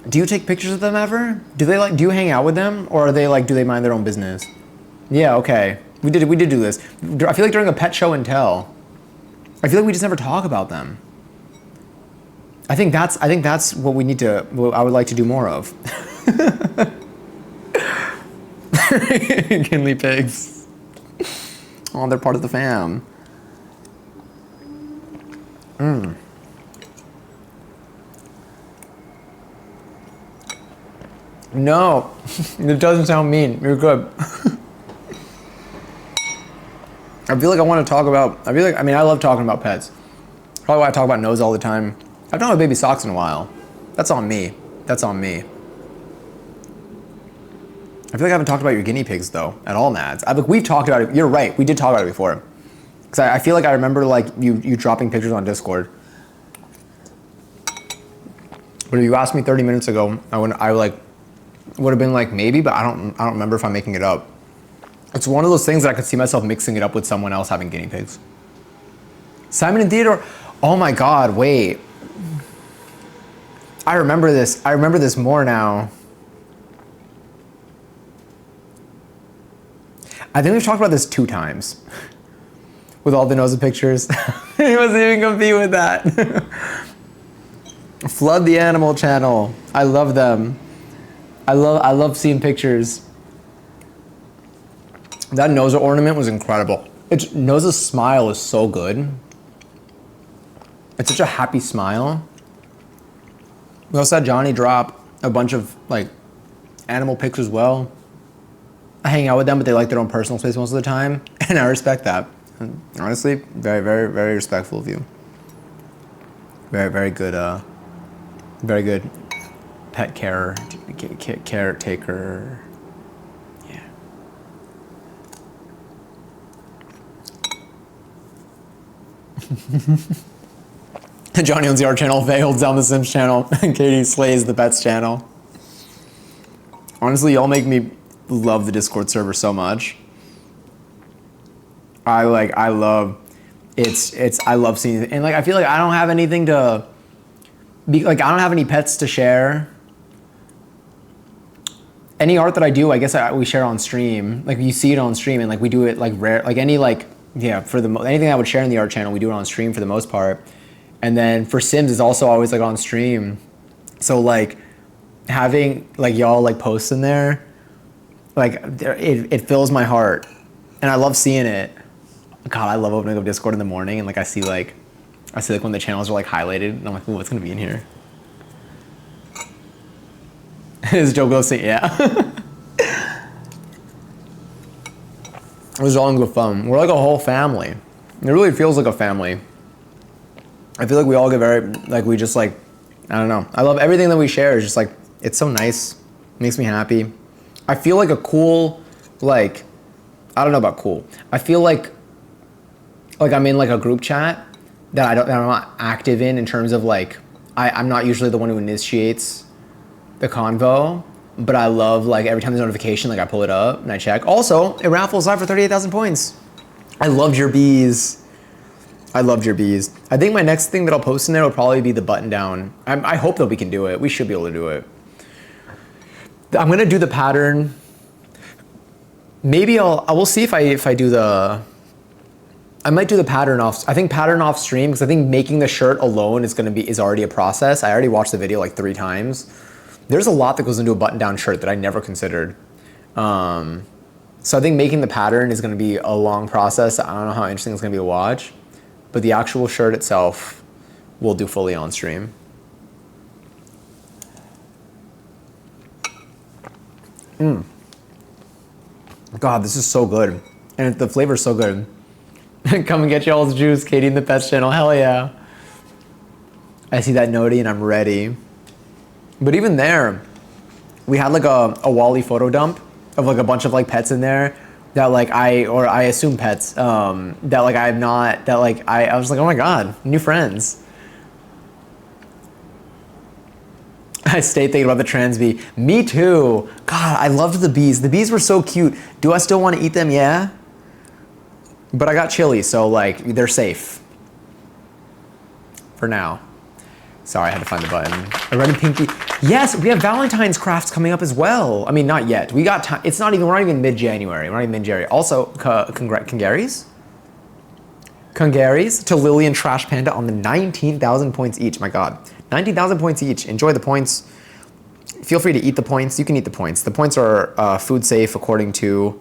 A: Do you take pictures of them ever? Do you hang out with them, or are they like, do they mind their own business? Yeah, okay. We did do this. I feel like during a pet show and tell, I feel like we just never talk about them. I think that's what we need to, what I would like to do more of. Guinea pigs. Oh, they're part of the fam. No, it doesn't sound mean. You're good. I feel like I want to talk about, I love talking about pets. Probably why I talk about nose all the time. I've done with baby socks in a while. That's on me. That's on me. I feel like I haven't talked about your guinea pigs though, at all, Mads. We've talked about it. You're right. We did talk about it before. Because I feel like I remember like you dropping pictures on Discord. But if you asked me 30 minutes ago, I would have been like maybe, but I don't remember if I'm making it up. It's one of those things that I could see myself mixing it up with someone else having guinea pigs. Simon and Theodore. Oh my God, wait. I remember this. I remember this more now. I think we've talked about this 2 times. With all the nose pictures. He wasn't even compete with that. Flood the animal channel. I love them. I love seeing pictures. That nose ornament was incredible. Nose's smile is so good. It's such a happy smile. We also had Johnny drop a bunch of like animal pics as well. I hang out with them, but they like their own personal space most of the time, and I respect that. And honestly, very, very, very respectful of you. Very, very good. Very good pet caretaker. Yeah. Johnny owns the art channel, Faye holds down the Sims channel, and Katie slays the pets channel. Honestly, y'all make me love the Discord server so much. I love seeing it. And like I feel like I don't have anything to be like, I don't have any pets to share. Any art that I do, I guess we share on stream. Like you see it on stream, and like we do it like rare, like any like yeah, anything I would share in the art channel, we do it on stream for the most part. And then for Sims is also always like on stream. So like having like y'all like posts in there, like it fills my heart, and I love seeing it. God, I love opening up Discord in the morning and like I see like when the channels are like highlighted, and I'm like, ooh, what's gonna be in here? Is Joe Ghosting? Yeah. It was all in good fun. We're like a whole family. It really feels like a family. I feel like we all get very, like we just like, I don't know. I love everything that we share. It's just like, it's so nice. It makes me happy. I feel like a cool, like, I don't know about cool. I feel like I'm in like a group chat that I'm not active in terms of like, I'm not usually the one who initiates the convo, but I love like every time there's a notification, like I pull it up and I check. Also, it raffles live for 38,000 points. I loved your bees. I loved your bees. I think my next thing that I'll post in there will probably be the button down. I hope that we can do it. We should be able to do it. I'm gonna do the pattern. Maybe I will see if I do the, I might do the pattern off. I think pattern off stream, because I think making the shirt alone is already a process. I already watched the video like 3 times. There's a lot that goes into a button down shirt that I never considered. So I think making the pattern is gonna be a long process. I don't know how interesting it's gonna be to watch, but the actual shirt itself we'll do fully on stream. God, this is so good. And the flavor's so good. Come and get y'all's juice, Katie in the Pets channel. Hell yeah. I see that noti and I'm ready. But even there, we had like a Wally photo dump of like a bunch of like pets in there that like I assume pets, that like I have not, that like I was like, oh my God, new friends. I stayed thinking about the trans bee. Me too. God, I loved the bees. The bees were so cute. Do I still want to eat them? Yeah. But I got chili, so like they're safe. For now. Sorry, I had to find the button. A red and pinky. Yes, we have Valentine's crafts coming up as well. I mean, not yet. We got time. We're not even mid-January. We're not even mid-January. Also, congaries to Lily and Trash Panda on the 19,000 points each. My God. 19,000 points each. Enjoy the points. Feel free to eat the points. You can eat the points. The points are food safe according to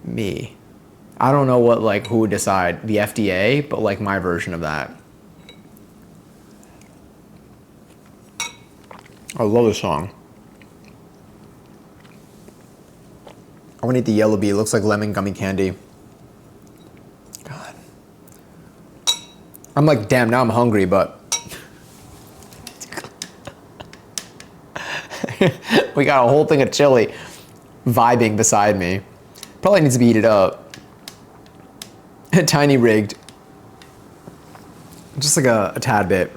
A: Me. I don't know what, like, who would decide, the FDA, but like my version of that. I love this song. I want to eat the yellow bee. It looks like lemon gummy candy. God. I'm like, damn, now I'm hungry, but we got a whole thing of chili vibing beside me. Probably needs to be heated up. Tiny rigged. Just like a tad bit.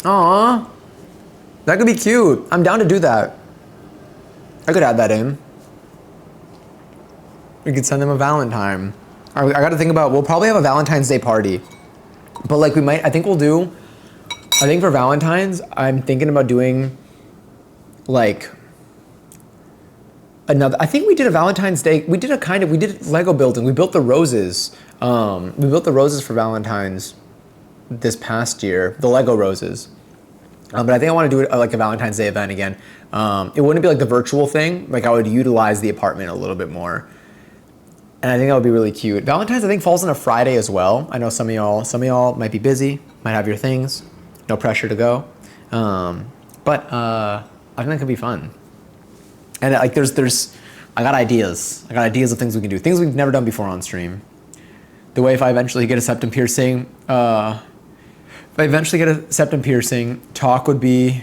A: Aww. That could be cute. I'm down to do that. I could add that in. We could send them a Valentine. I got to think about, we'll probably have a Valentine's Day party. But like we might, I think for Valentine's, I'm thinking about doing like I think we did a Valentine's Day, we did Lego building. We built the roses. We built the roses for Valentine's this past year, the Lego roses. But I think I want to do it like a Valentine's Day event again. It wouldn't be like the virtual thing. Like I would utilize the apartment a little bit more. And I think that would be really cute. Valentine's, I think, falls on a Friday as well. I know some of y'all might be busy, might have your things. No pressure to go. But I think that could be fun. And like I got ideas. I got ideas of things we can do. Things we've never done before on stream. The way if I eventually get a septum piercing, Talk would be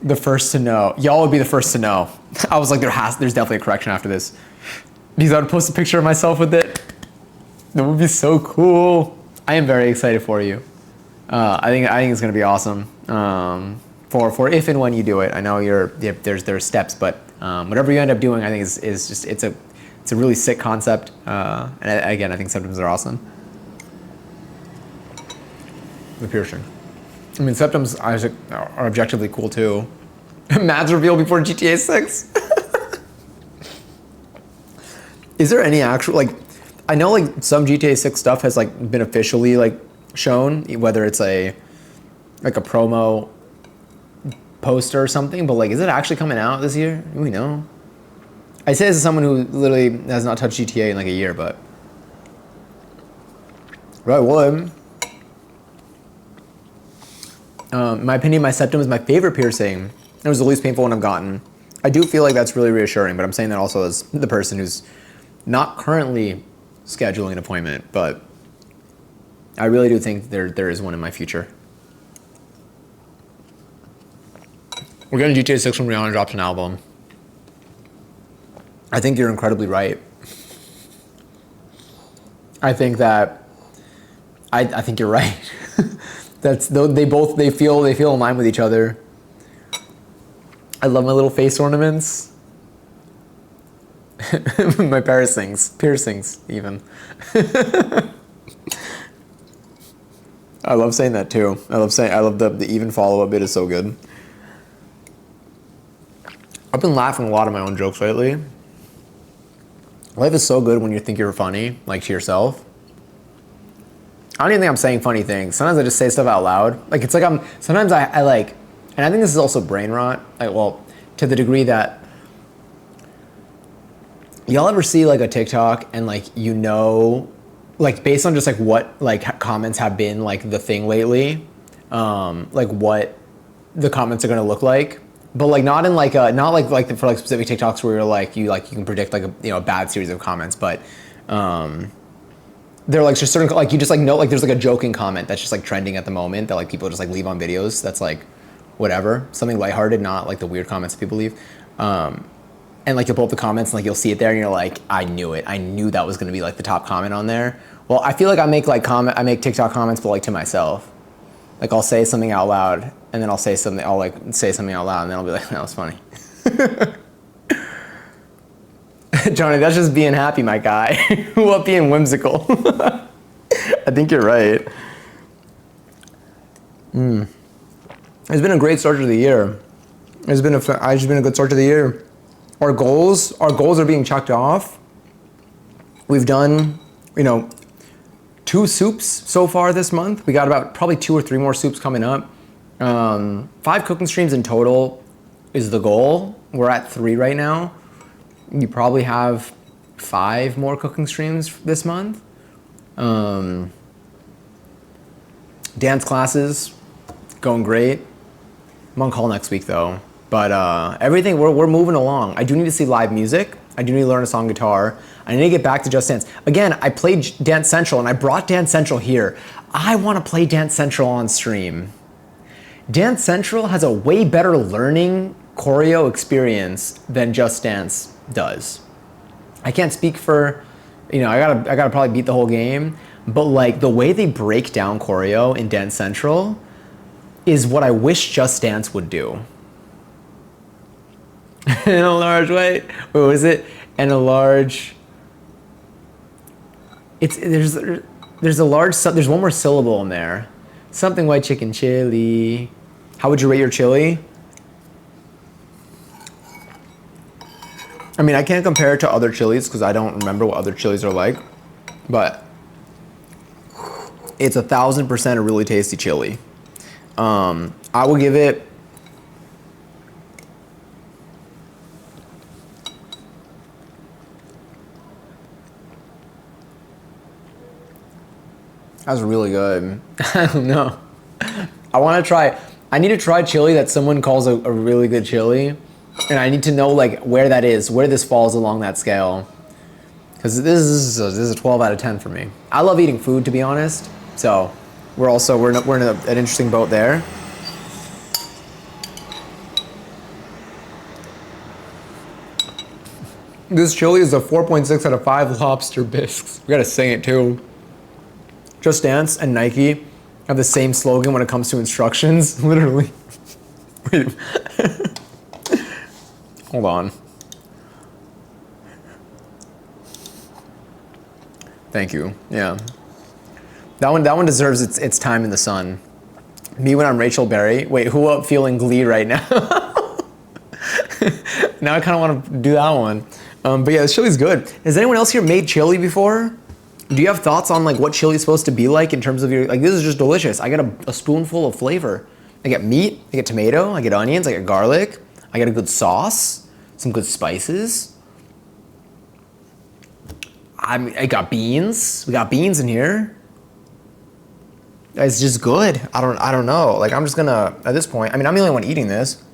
A: the first to know. Y'all would be the first to know. I was like, there's definitely a correction after this. Because I would post a picture of myself with it. That would be so cool. I am very excited for you. I think it's gonna be awesome. For if and when you do it. I know there's steps, but whatever you end up doing, I think is just it's a really sick concept. And again, I think septums are awesome. The piercing. I mean, septums are objectively cool too. Mads reveal before GTA 6. Is there any actual, like, I know like some GTA 6 stuff has like been officially like shown, whether it's like a promo poster or something, but like, is it actually coming out this year? Do we know? I say this as someone who literally has not touched GTA in like a year, but I would. In my opinion, my septum is my favorite piercing. It was the least painful one I've gotten. I do feel like that's really reassuring, but I'm saying that also as the person who's not currently scheduling an appointment, but I really do think there is one in my future. We're getting GTA 6 when Rihanna drops an album. I think you're incredibly right. I think that I think you're right. They feel in line with each other. I love my little face ornaments. My piercings even. I love saying that too. I love the even follow-up bit is so good. I've been laughing a lot at my own jokes lately. Life is so good when you think you're funny, like to yourself. I don't even think I'm saying funny things. Sometimes I just say stuff out loud. Like it's like sometimes I like, and I think this is also brain rot. Like, well, to the degree that y'all ever see like a TikTok and like, you know, like based on just like what like comments have been like the thing lately, like what the comments are gonna look like, but like not in like not like for like specific TikToks where you can predict like a bad series of comments, but they're like just certain, like you just like know, like there's like a joking comment that's just like trending at the moment that like people just like leave on videos. That's like whatever, something lighthearted, not like the weird comments that people leave. And like you'll pull up the comments and like you'll see it there and you're like, I knew it. I knew that was gonna be like the top comment on there. Well, I feel like I make TikTok comments, but like to myself. Like I'll say something out loud and then I'll say something out loud and then I'll be like, that was funny. Johnny, that's just being happy, my guy. What being whimsical? I think you're right. It's been a great start to the year. It's been a good start to the year. Our goals are being checked off. We've done, 2 soups so far this month. We got about probably 2 or 3 more soups coming up. 5 cooking streams in total is the goal. We're at 3 right now. You probably have 5 more cooking streams this month. Dance classes going great. I'm on call next week though. But everything, we're moving along. I do need to see live music. I do need to learn a song guitar. I need to get back to Just Dance. Again, I played Dance Central and I brought Dance Central here. I want to play Dance Central on stream. Dance Central has a way better learning choreo experience than Just Dance does. I can't speak for, I gotta probably beat the whole game, but like the way they break down choreo in Dance Central is what I wish Just Dance would do. In a large way. What was it? And a large. There's one more syllable in there. Something white chicken chili. How would you rate your chili? I mean, I can't compare it to other chilies because I don't remember what other chilies are like, but it's 1,000% a really tasty chili. I will give it. That was really good. I don't know. I need to try chili that someone calls a really good chili. And I need to know like where that is, where this falls along that scale. Because this is a 12 out of 10 for me. I love eating food, to be honest. So we're in an interesting boat there. This chili is a 4.6 out of 5 lobster bisques. We gotta sing it too. Just Dance and Nike have the same slogan when it comes to instructions, literally. Wait. Hold on. Thank you. Yeah. That one deserves its time in the sun. Me when I'm Rachel Berry. Wait, who up feeling Glee right now? Now I kind of want to do that one. But yeah, this chili's good. Has anyone else here made chili before? Do you have thoughts on like what chili is supposed to be like in terms of your, like this is just delicious. I get a spoonful of flavor. I get meat, I get tomato, I get onions, I get garlic, I get a good sauce, some good spices. I got beans. We got beans in here. It's just good. I don't know. Like I'm just gonna, at this point, I mean, I'm the only one eating this.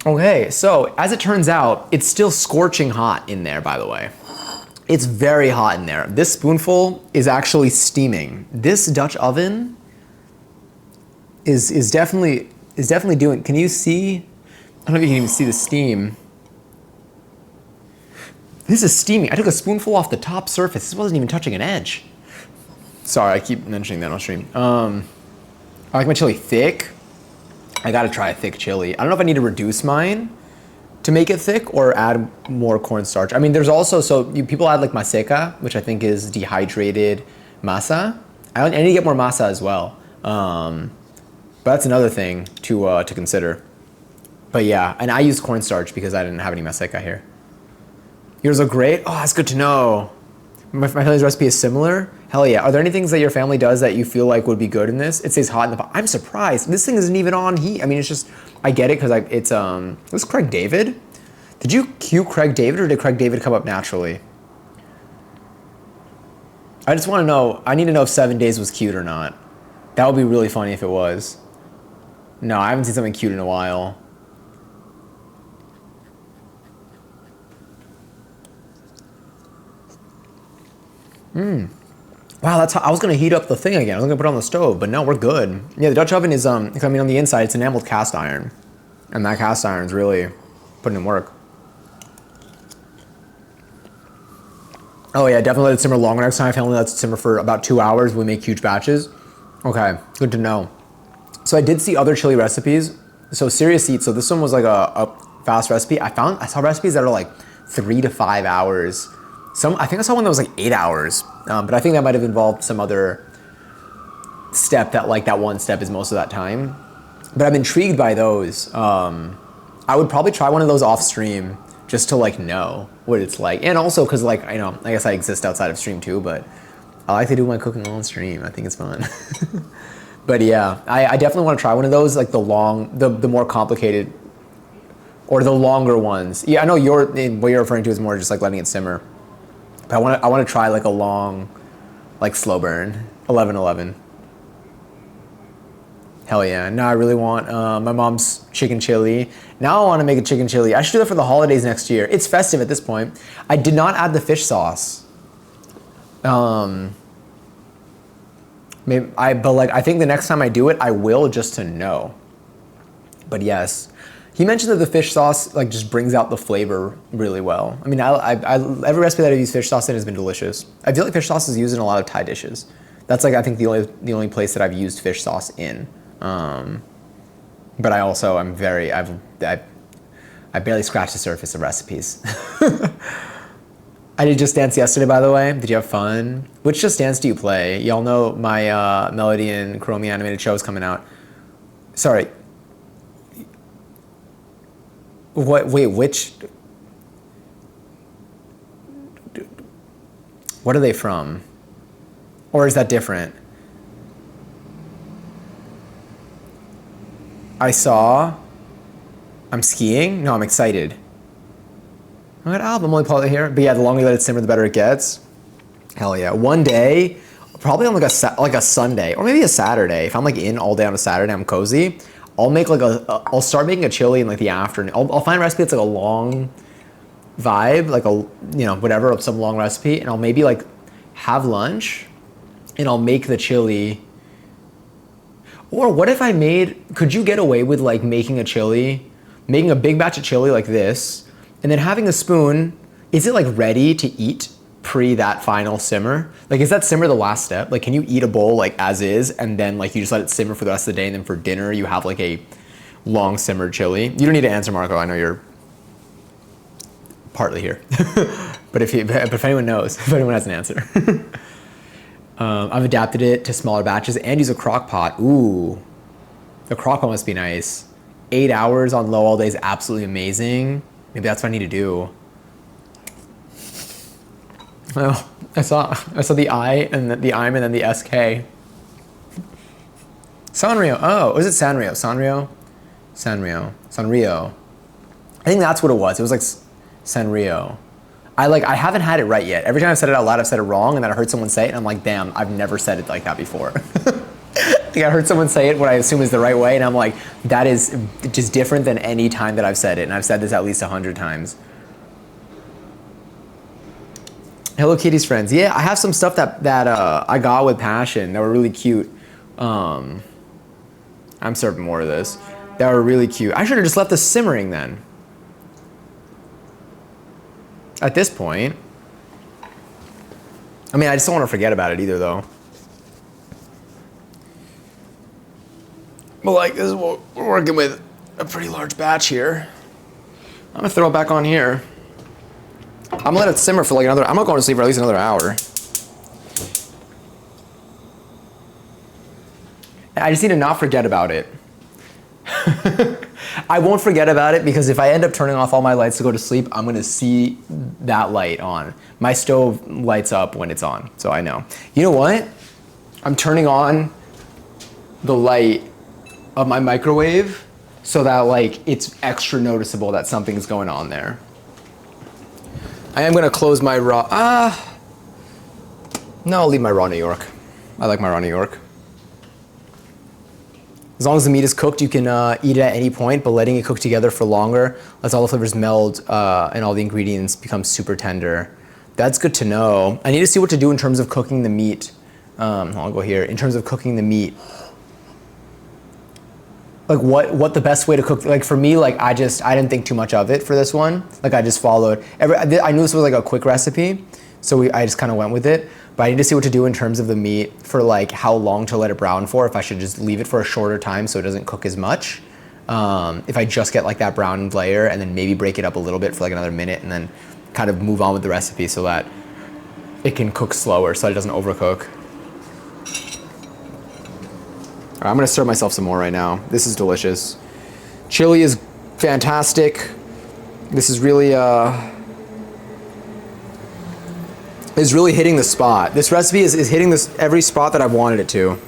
A: Okay, so as it turns out, it's still scorching hot in there, by the way. It's very hot in there. This spoonful is actually steaming. This Dutch oven is definitely doing, can you see? I don't know if you can even see the steam. This is steaming. I took a spoonful off the top surface. This wasn't even touching an edge. Sorry, I keep mentioning that on stream. I like my chili thick. I gotta try a thick chili. I don't know if I need to reduce mine to make it thick or add more cornstarch. I mean, there's also, people add like maseca, which I think is dehydrated masa. I need to get more masa as well. But that's another thing to consider. But yeah, and I use cornstarch because I didn't have any maseca here. Yours are great? Oh, that's good to know. My family's recipe is similar? Hell yeah. Are there any things that your family does that you feel like would be good in this? It says hot in the pot. I'm surprised. This thing isn't even on heat. I mean, it's just, I get it because it's, this is Craig David? Did you cue Craig David or did Craig David come up naturally? I just want to know, I need to know if 7 Days was cute or not. That would be really funny if it was. No, I haven't seen something cute in a while. Wow, that's how, I was gonna heat up the thing again. I was gonna put it on the stove, but no, we're good. Yeah, the Dutch oven is, I mean, on the inside, it's enameled cast iron. And that cast iron's really putting in work. Oh yeah, definitely let it simmer longer next time. If I only let it simmer for about 2 hours, we make huge batches. Okay, good to know. So I did see other chili recipes. So Serious Eats, so this one was like a fast recipe. I saw recipes that are like 3 to 5 hours. I think I saw one that was like 8 hours, but I think that might have involved some other step that one step is most of that time. But I'm intrigued by those. I would probably try one of those off stream just to like know what it's like. And also cause like, I guess I exist outside of stream too, but I like to do my cooking on stream. I think it's fun. But yeah, I definitely want to try one of those, like the more complicated or the longer ones. Yeah, I know what you're referring to is more just like letting it simmer. But I want to try like a long, like slow burn, 11-11. Hell yeah. Now I really want my mom's chicken chili. Now I want to make a chicken chili. I should do that for the holidays next year. It's festive at this point. I did not add the fish sauce. But I think the next time I do it, I will, just to know. But yes, he mentioned that the fish sauce like just brings out the flavor really well. I mean, every recipe that I've used fish sauce in has been delicious. I feel like fish sauce is used in a lot of Thai dishes. That's like I think the only place that I've used fish sauce in. But I also am I barely scratched the surface of recipes. I did Just Dance yesterday, by the way. Did you have fun? Which Just Dance do you play? Y'all know my Melody and Chromie animated show is coming out. Sorry. What? Wait, which? What are they from? Or is that different? I'm skiing? No, I'm excited. What album? Only play it here. But yeah, the longer you let it simmer, the better it gets. Hell yeah. One day, probably on like a Sunday or maybe a Saturday. If I'm like in all day on a Saturday, I'm cozy. I'll make like I'll start making a chili in like the afternoon. I'll find a recipe that's like a long vibe, like whatever, some long recipe, and I'll maybe like have lunch, and I'll make the chili. Or what if could you get away with like making a big batch of chili like this? And then having a spoon, is it like ready to eat pre that final simmer? Like, is that simmer the last step? Like, can you eat a bowl like as is and then like you just let it simmer for the rest of the day and then for dinner you have like a long simmered chili? You don't need to answer, Marco. I know you're partly here. but if anyone knows, if anyone has an answer. I've adapted it to smaller batches and use a crock pot. Ooh, the crock pot must be nice. 8 hours on low all day is absolutely amazing. Maybe that's what I need to do. Well, I saw the I and the I'm and then the SK. Sanrio. Oh, was it Sanrio? Sanrio. I think that's what it was. It was like Sanrio. I haven't had it right yet. Every time I've said it out loud, I've said it wrong, and then I heard someone say it, and I'm like, damn, I've never said it like that before. I heard someone say it what I assume is the right way, and I'm like, that is just different than any time that I've said it, and I've said this at least 100 times. Hello Kitty's friends. Yeah, I have some stuff that I got with passion that were really cute. I'm serving more of this. That were really cute. I should have just left this simmering then. At this point. I mean, I just don't want to forget about it either, though. But like, this is what we're working with, a pretty large batch here. I'm gonna throw it back on here. I'm gonna let it simmer for like I'm not going to sleep for at least another hour. I just need to not forget about it. I won't forget about it because if I end up turning off all my lights to go to sleep, I'm gonna see that light on. My stove lights up when it's on, so I know. You know what? I'm turning on the light of my microwave so that like it's extra noticeable that something's going on there. I am gonna close my raw, no, I'll leave my raw New York. I like my raw New York. As long as the meat is cooked, you can eat it at any point, but letting it cook together for longer lets all the flavors meld and all the ingredients become super tender. That's good to know. I need to see what to do in terms of cooking the meat. I'll go here. In terms of cooking the meat. Like what the best way to cook, like for me, like I didn't think too much of it for this one. Like I just followed, I knew this was like a quick recipe, so I just kind of went with it. But I need to see what to do in terms of the meat for like how long to let it brown for, if I should just leave it for a shorter time so it doesn't cook as much. If I just get like that brown layer and then maybe break it up a little bit for like another minute and then kind of move on with the recipe so that it can cook slower so that it doesn't overcook. All right, I'm gonna serve myself some more right now. This is delicious. Chili is fantastic. This is really hitting the spot. This recipe is hitting every spot that I've wanted it to.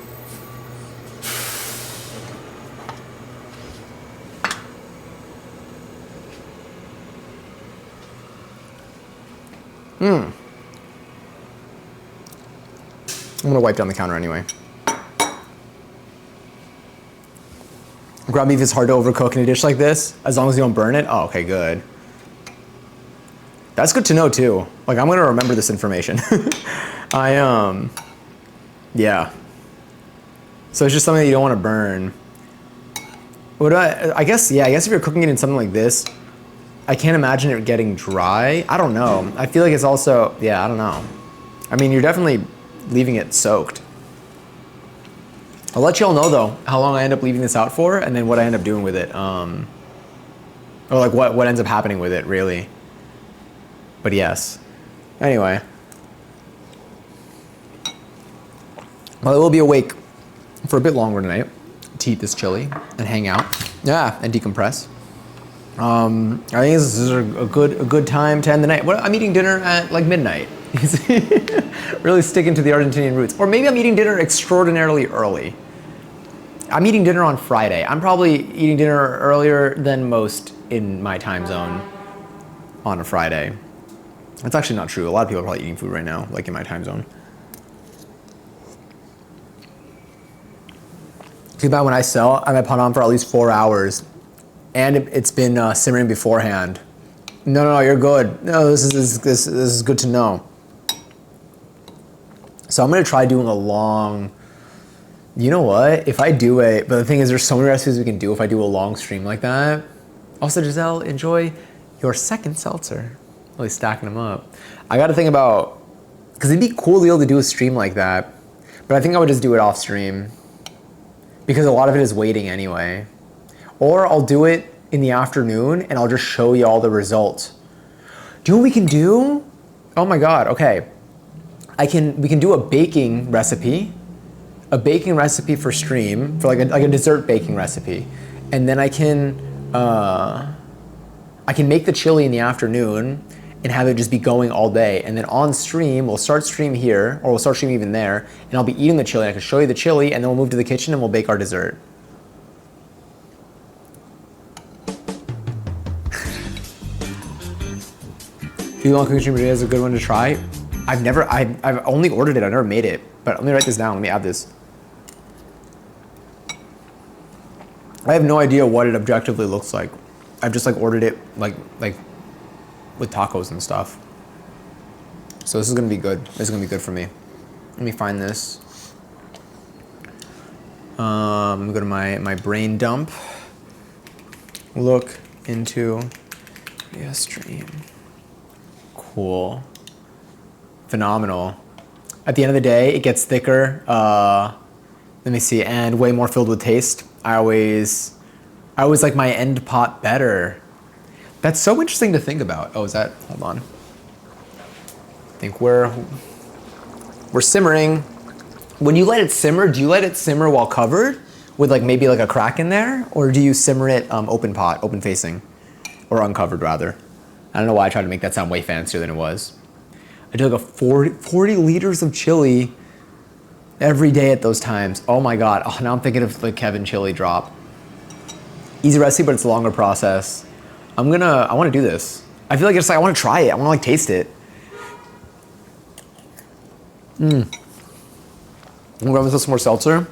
A: I'm gonna wipe down the counter anyway. Ground beef is hard to overcook in a dish like this, as long as you don't burn it. Oh, okay, good. That's good to know too. Like, I'm gonna remember this information. Yeah. So it's just something that you don't want to burn. I guess if you're cooking it in something like this, I can't imagine it getting dry. I don't know. I feel like it's also, yeah, I don't know. I mean, you're definitely leaving it soaked. I'll let y'all know though how long I end up leaving this out for, and then what I end up doing with it. Or like what ends up happening with it, really. But yes. Anyway. Well, I will be awake for a bit longer tonight to eat this chili and hang out. Yeah, and decompress. I think this is a good time to end the night. I'm eating dinner at like midnight. Really sticking to the Argentinian roots. Or maybe I'm eating dinner extraordinarily early. I'm eating dinner on Friday. I'm probably eating dinner earlier than most in my time zone on a Friday. That's actually not true. A lot of people are probably eating food right now, like in my time zone. Too bad when I sell, I'm at Panam for at least 4 hours, and it's been simmering beforehand. No, you're good. No, this is good to know. So I'm gonna try doing a long. You know what? If I do but the thing is, there's so many recipes we can do if I do a long stream like that. Also, Giselle, enjoy your second seltzer. Really stacking them up. I got to think about, because it'd be cool to be able to do a stream like that, but I think I would just do it off stream because a lot of it is waiting anyway. Or I'll do it in the afternoon and I'll just show you all the results. Do you know what we can do? Oh my God, okay. We can do a baking recipe for stream, for like a dessert baking recipe. And then I can make the chili in the afternoon and have it just be going all day. And then on stream, we'll start stream here, or we'll start stream even there, and I'll be eating the chili. I can show you the chili, and then we'll move to the kitchen and we'll bake our dessert. Feel on cooking stream today is a good one to try. I've only ordered it, I've never made it. But let me write this down, let me add this. I have no idea what it objectively looks like. I've just like ordered it like with tacos and stuff. So this is gonna be good. This is gonna be good for me. Let me find this. Let me go to my brain dump. Look into the stream. Cool. Phenomenal. At the end of the day, it gets thicker. Let me see, and way more filled with taste. I always like my end pot better. That's so interesting to think about. Oh, is that, hold on. I think we're simmering. When you let it simmer, do you let it simmer while covered with like maybe like a crack in there? Or do you simmer it open pot, open facing, or uncovered rather? I don't know why I tried to make that sound way fancier than it was. I do like a 40 liters of chili every day at those times. Oh my God, oh, now I'm thinking of the Kevin chili drop. Easy recipe, but it's a longer process. I wanna do this. I feel like it's like, I wanna try it. I wanna like taste it. I'm gonna grab myself some more seltzer.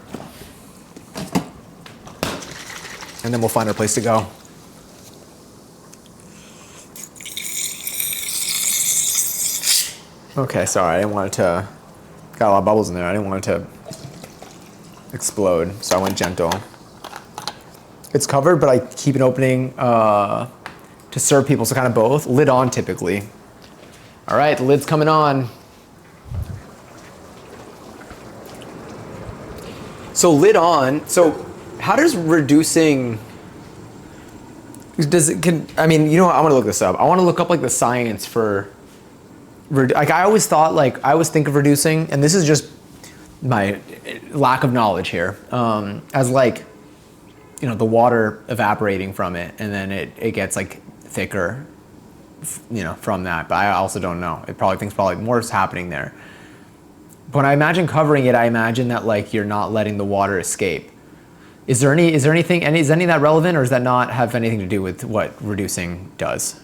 A: And then we'll find our place to go. Okay, sorry, I didn't want it to, got a lot of bubbles in there. I didn't want it to explode, so I went gentle. It's covered, but I keep an opening to serve people, so kind of both. Lid on typically. All right, the lid's coming on. So lid on, so how does reducing, I mean, you know what, I wanna look this up. I wanna look up like the science for, like I always think of reducing, and this is just my lack of knowledge here, as like, you know, the water evaporating from it, and then it gets like thicker, you know, from that. But I also don't know. It probably thinks more is happening there. But when I imagine covering it, I imagine that like you're not letting the water escape. Is any of that relevant, or does that not have anything to do with what reducing does?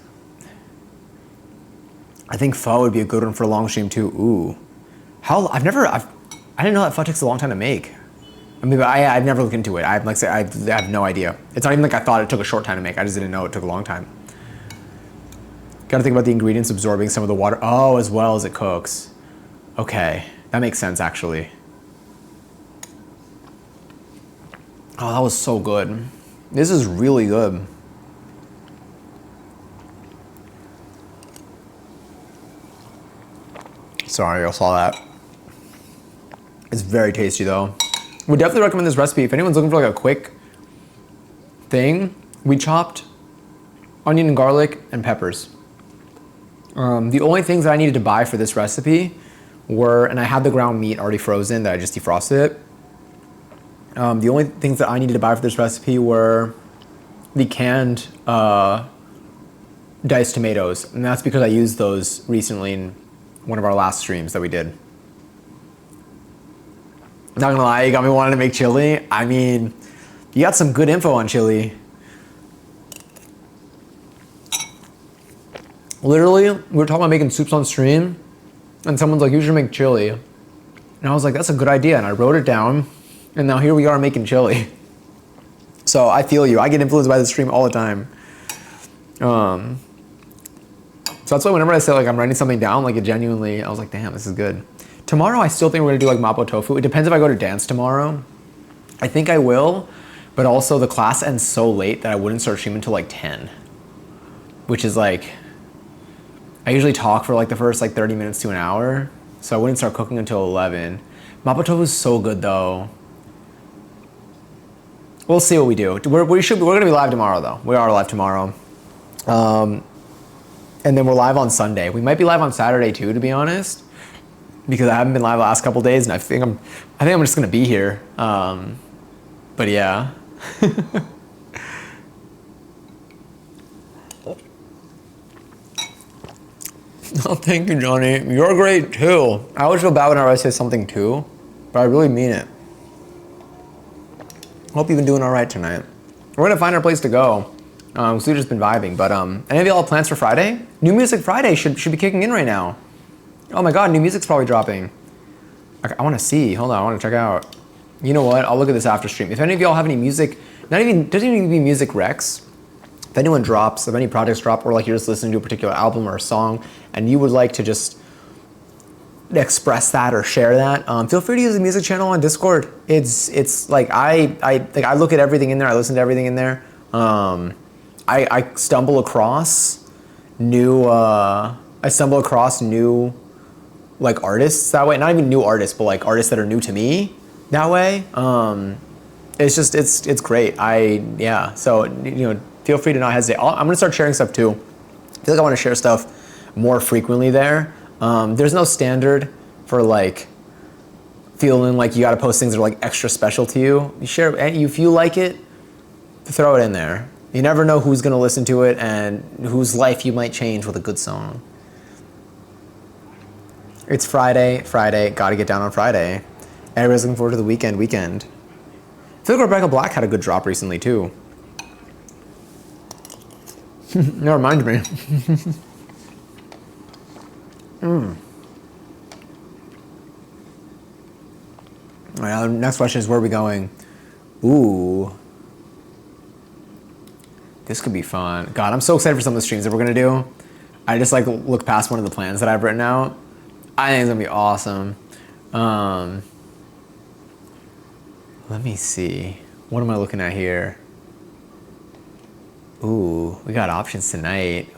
A: I think pho would be a good one for a long stream too. Ooh, I didn't know that pho takes a long time to make. I mean, I've never looked into it. I have no idea. It's not even like I thought it took a short time to make. I just didn't know it took a long time. Got to think about the ingredients absorbing some of the water. Oh, as well as it cooks. Okay, that makes sense actually. Oh, that was so good. This is really good. Sorry, I saw that. It's very tasty though. Would definitely recommend this recipe. If anyone's looking for like a quick thing, we chopped onion and garlic and peppers. The only things that I needed to buy for this recipe were, and I had the ground meat already frozen that I just defrosted it. The only things that I needed to buy for this recipe were the canned diced tomatoes. And that's because I used those recently in one of our last streams that we did. Not gonna lie, you got me wanting to make chili. I mean, you got some good info on chili. Literally, we were talking about making soups on stream, and someone's like, you should make chili. And I was like, that's a good idea. And I wrote it down, and now here we are making chili. So I feel you. I get influenced by the stream all the time. So that's why whenever I say like I'm writing something down, like it genuinely, I was like, damn, this is good. Tomorrow, I still think we're gonna do like mapo tofu. It depends if I go to dance tomorrow. I think I will, but also the class ends so late that I wouldn't start streaming until like 10, which is like, I usually talk for like the first like 30 minutes to an hour, so I wouldn't start cooking until 11. Mapo tofu is so good though. We'll see what we do. We're gonna be live tomorrow though. We are live tomorrow. And then we're live on Sunday. We might be live on Saturday too, to be honest, because I haven't been live the last couple days, and I think I'm just gonna be here. But yeah. Oh, thank you, Johnny. You're great too. I always feel bad whenever I say something too, but I really mean it. Hope you've been doing all right tonight. We're gonna find our place to go. So we've just been vibing, but any of y'all have plans for Friday? New Music Friday should be kicking in right now. Oh my God, new music's probably dropping. I want to see. Hold on, I want to check out. You know what? I'll look at this after stream. If any of y'all have any music, doesn't even need to be music recs. If anyone drops, if any projects drop, or like you're just listening to a particular album or a song, and you would like to just express that or share that, feel free to use the music channel on Discord. It's like I look at everything in there. I listen to everything in there. I stumble across new like artists that way. Not even new artists, but like artists that are new to me that way. It's great. So feel free to not hesitate. I'm gonna start sharing stuff too. I feel like I want to share stuff more frequently there. There's no standard for like feeling like you got to post things that are like extra special to you. You share, if you like it, throw it in there. You never know who's gonna listen to it and whose life you might change with a good song. It's Friday, gotta get down on Friday. Everybody's looking forward to the weekend. I feel like Rebecca Black had a good drop recently too. That reminds me. All right, next question is, where are we going? Ooh. This could be fun. God, I'm so excited for some of the streams that we're gonna do. I just like look past one of the plans that I've written out. I think it's gonna be awesome. Let me see. What am I looking at here? Ooh, we got options tonight.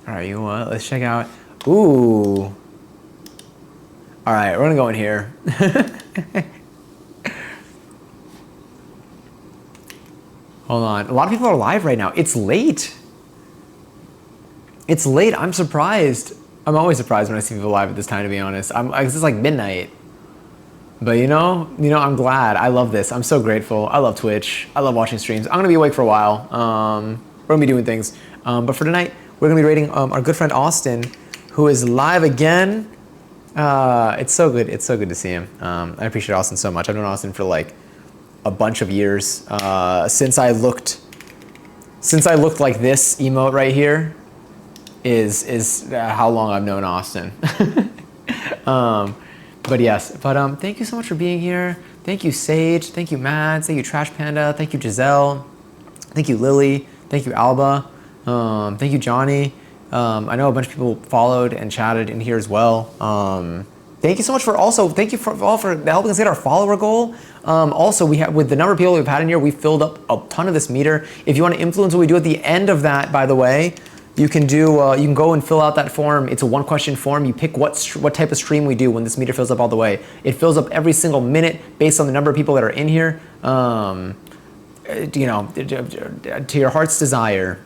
A: All right, you know what? Let's check out. Ooh. All right, we're gonna go in here. Hold on. A lot of people are live right now. It's late. I'm surprised. I'm always surprised when I see people live at this time, to be honest. It's like midnight. But you know, I'm glad. I love this. I'm so grateful. I love Twitch. I love watching streams. I'm gonna be awake for a while. We're gonna be doing things. But for tonight, we're gonna be rating our good friend Austin, who is live again. It's so good. It's so good to see him. I appreciate Austin so much. I've known Austin for like a bunch of years, since I looked like this emote right here. is how long I've known Austin. But yes, thank you so much for being here. Thank you, Sage. Thank you, Mads. Thank you, Trash Panda. Thank you, Giselle. Thank you, Lily. Thank you, Alba. Thank you, Johnny. I know a bunch of people followed and chatted in here as well. Thank you so much thank you for all for helping us get our follower goal. Also, we have, with the number of people we've had in here, we filled up a ton of this meter. If you want to influence what we do at the end of that, by the way, you can go and fill out that form. It's a 1-question form. You pick what type of stream we do when this meter fills up all the way. It fills up every single minute based on the number of people that are in here. To your heart's desire.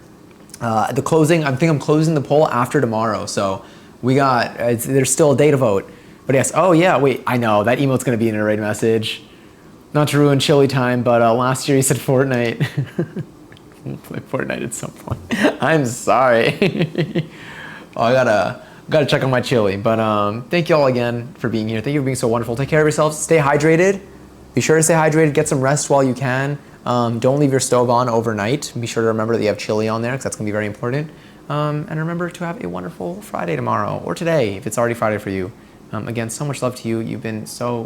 A: The closing, I think I'm closing the poll after tomorrow. So there's still a day to vote. But yes, oh yeah, wait, I know, that emote's gonna be in a raid message. Not to ruin chili time, but last year he said Fortnite. We'll play Fortnite at some point. I'm sorry. Oh, I gotta check on my chili. But thank you all again for being here. Thank you for being so wonderful. Take care of yourselves. Stay hydrated. Be sure to stay hydrated. Get some rest while you can. Don't leave your stove on overnight. Be sure to remember that you have chili on there because that's gonna be very important. And remember to have a wonderful Friday tomorrow or today if it's already Friday for you. Again, so much love to you. You've been so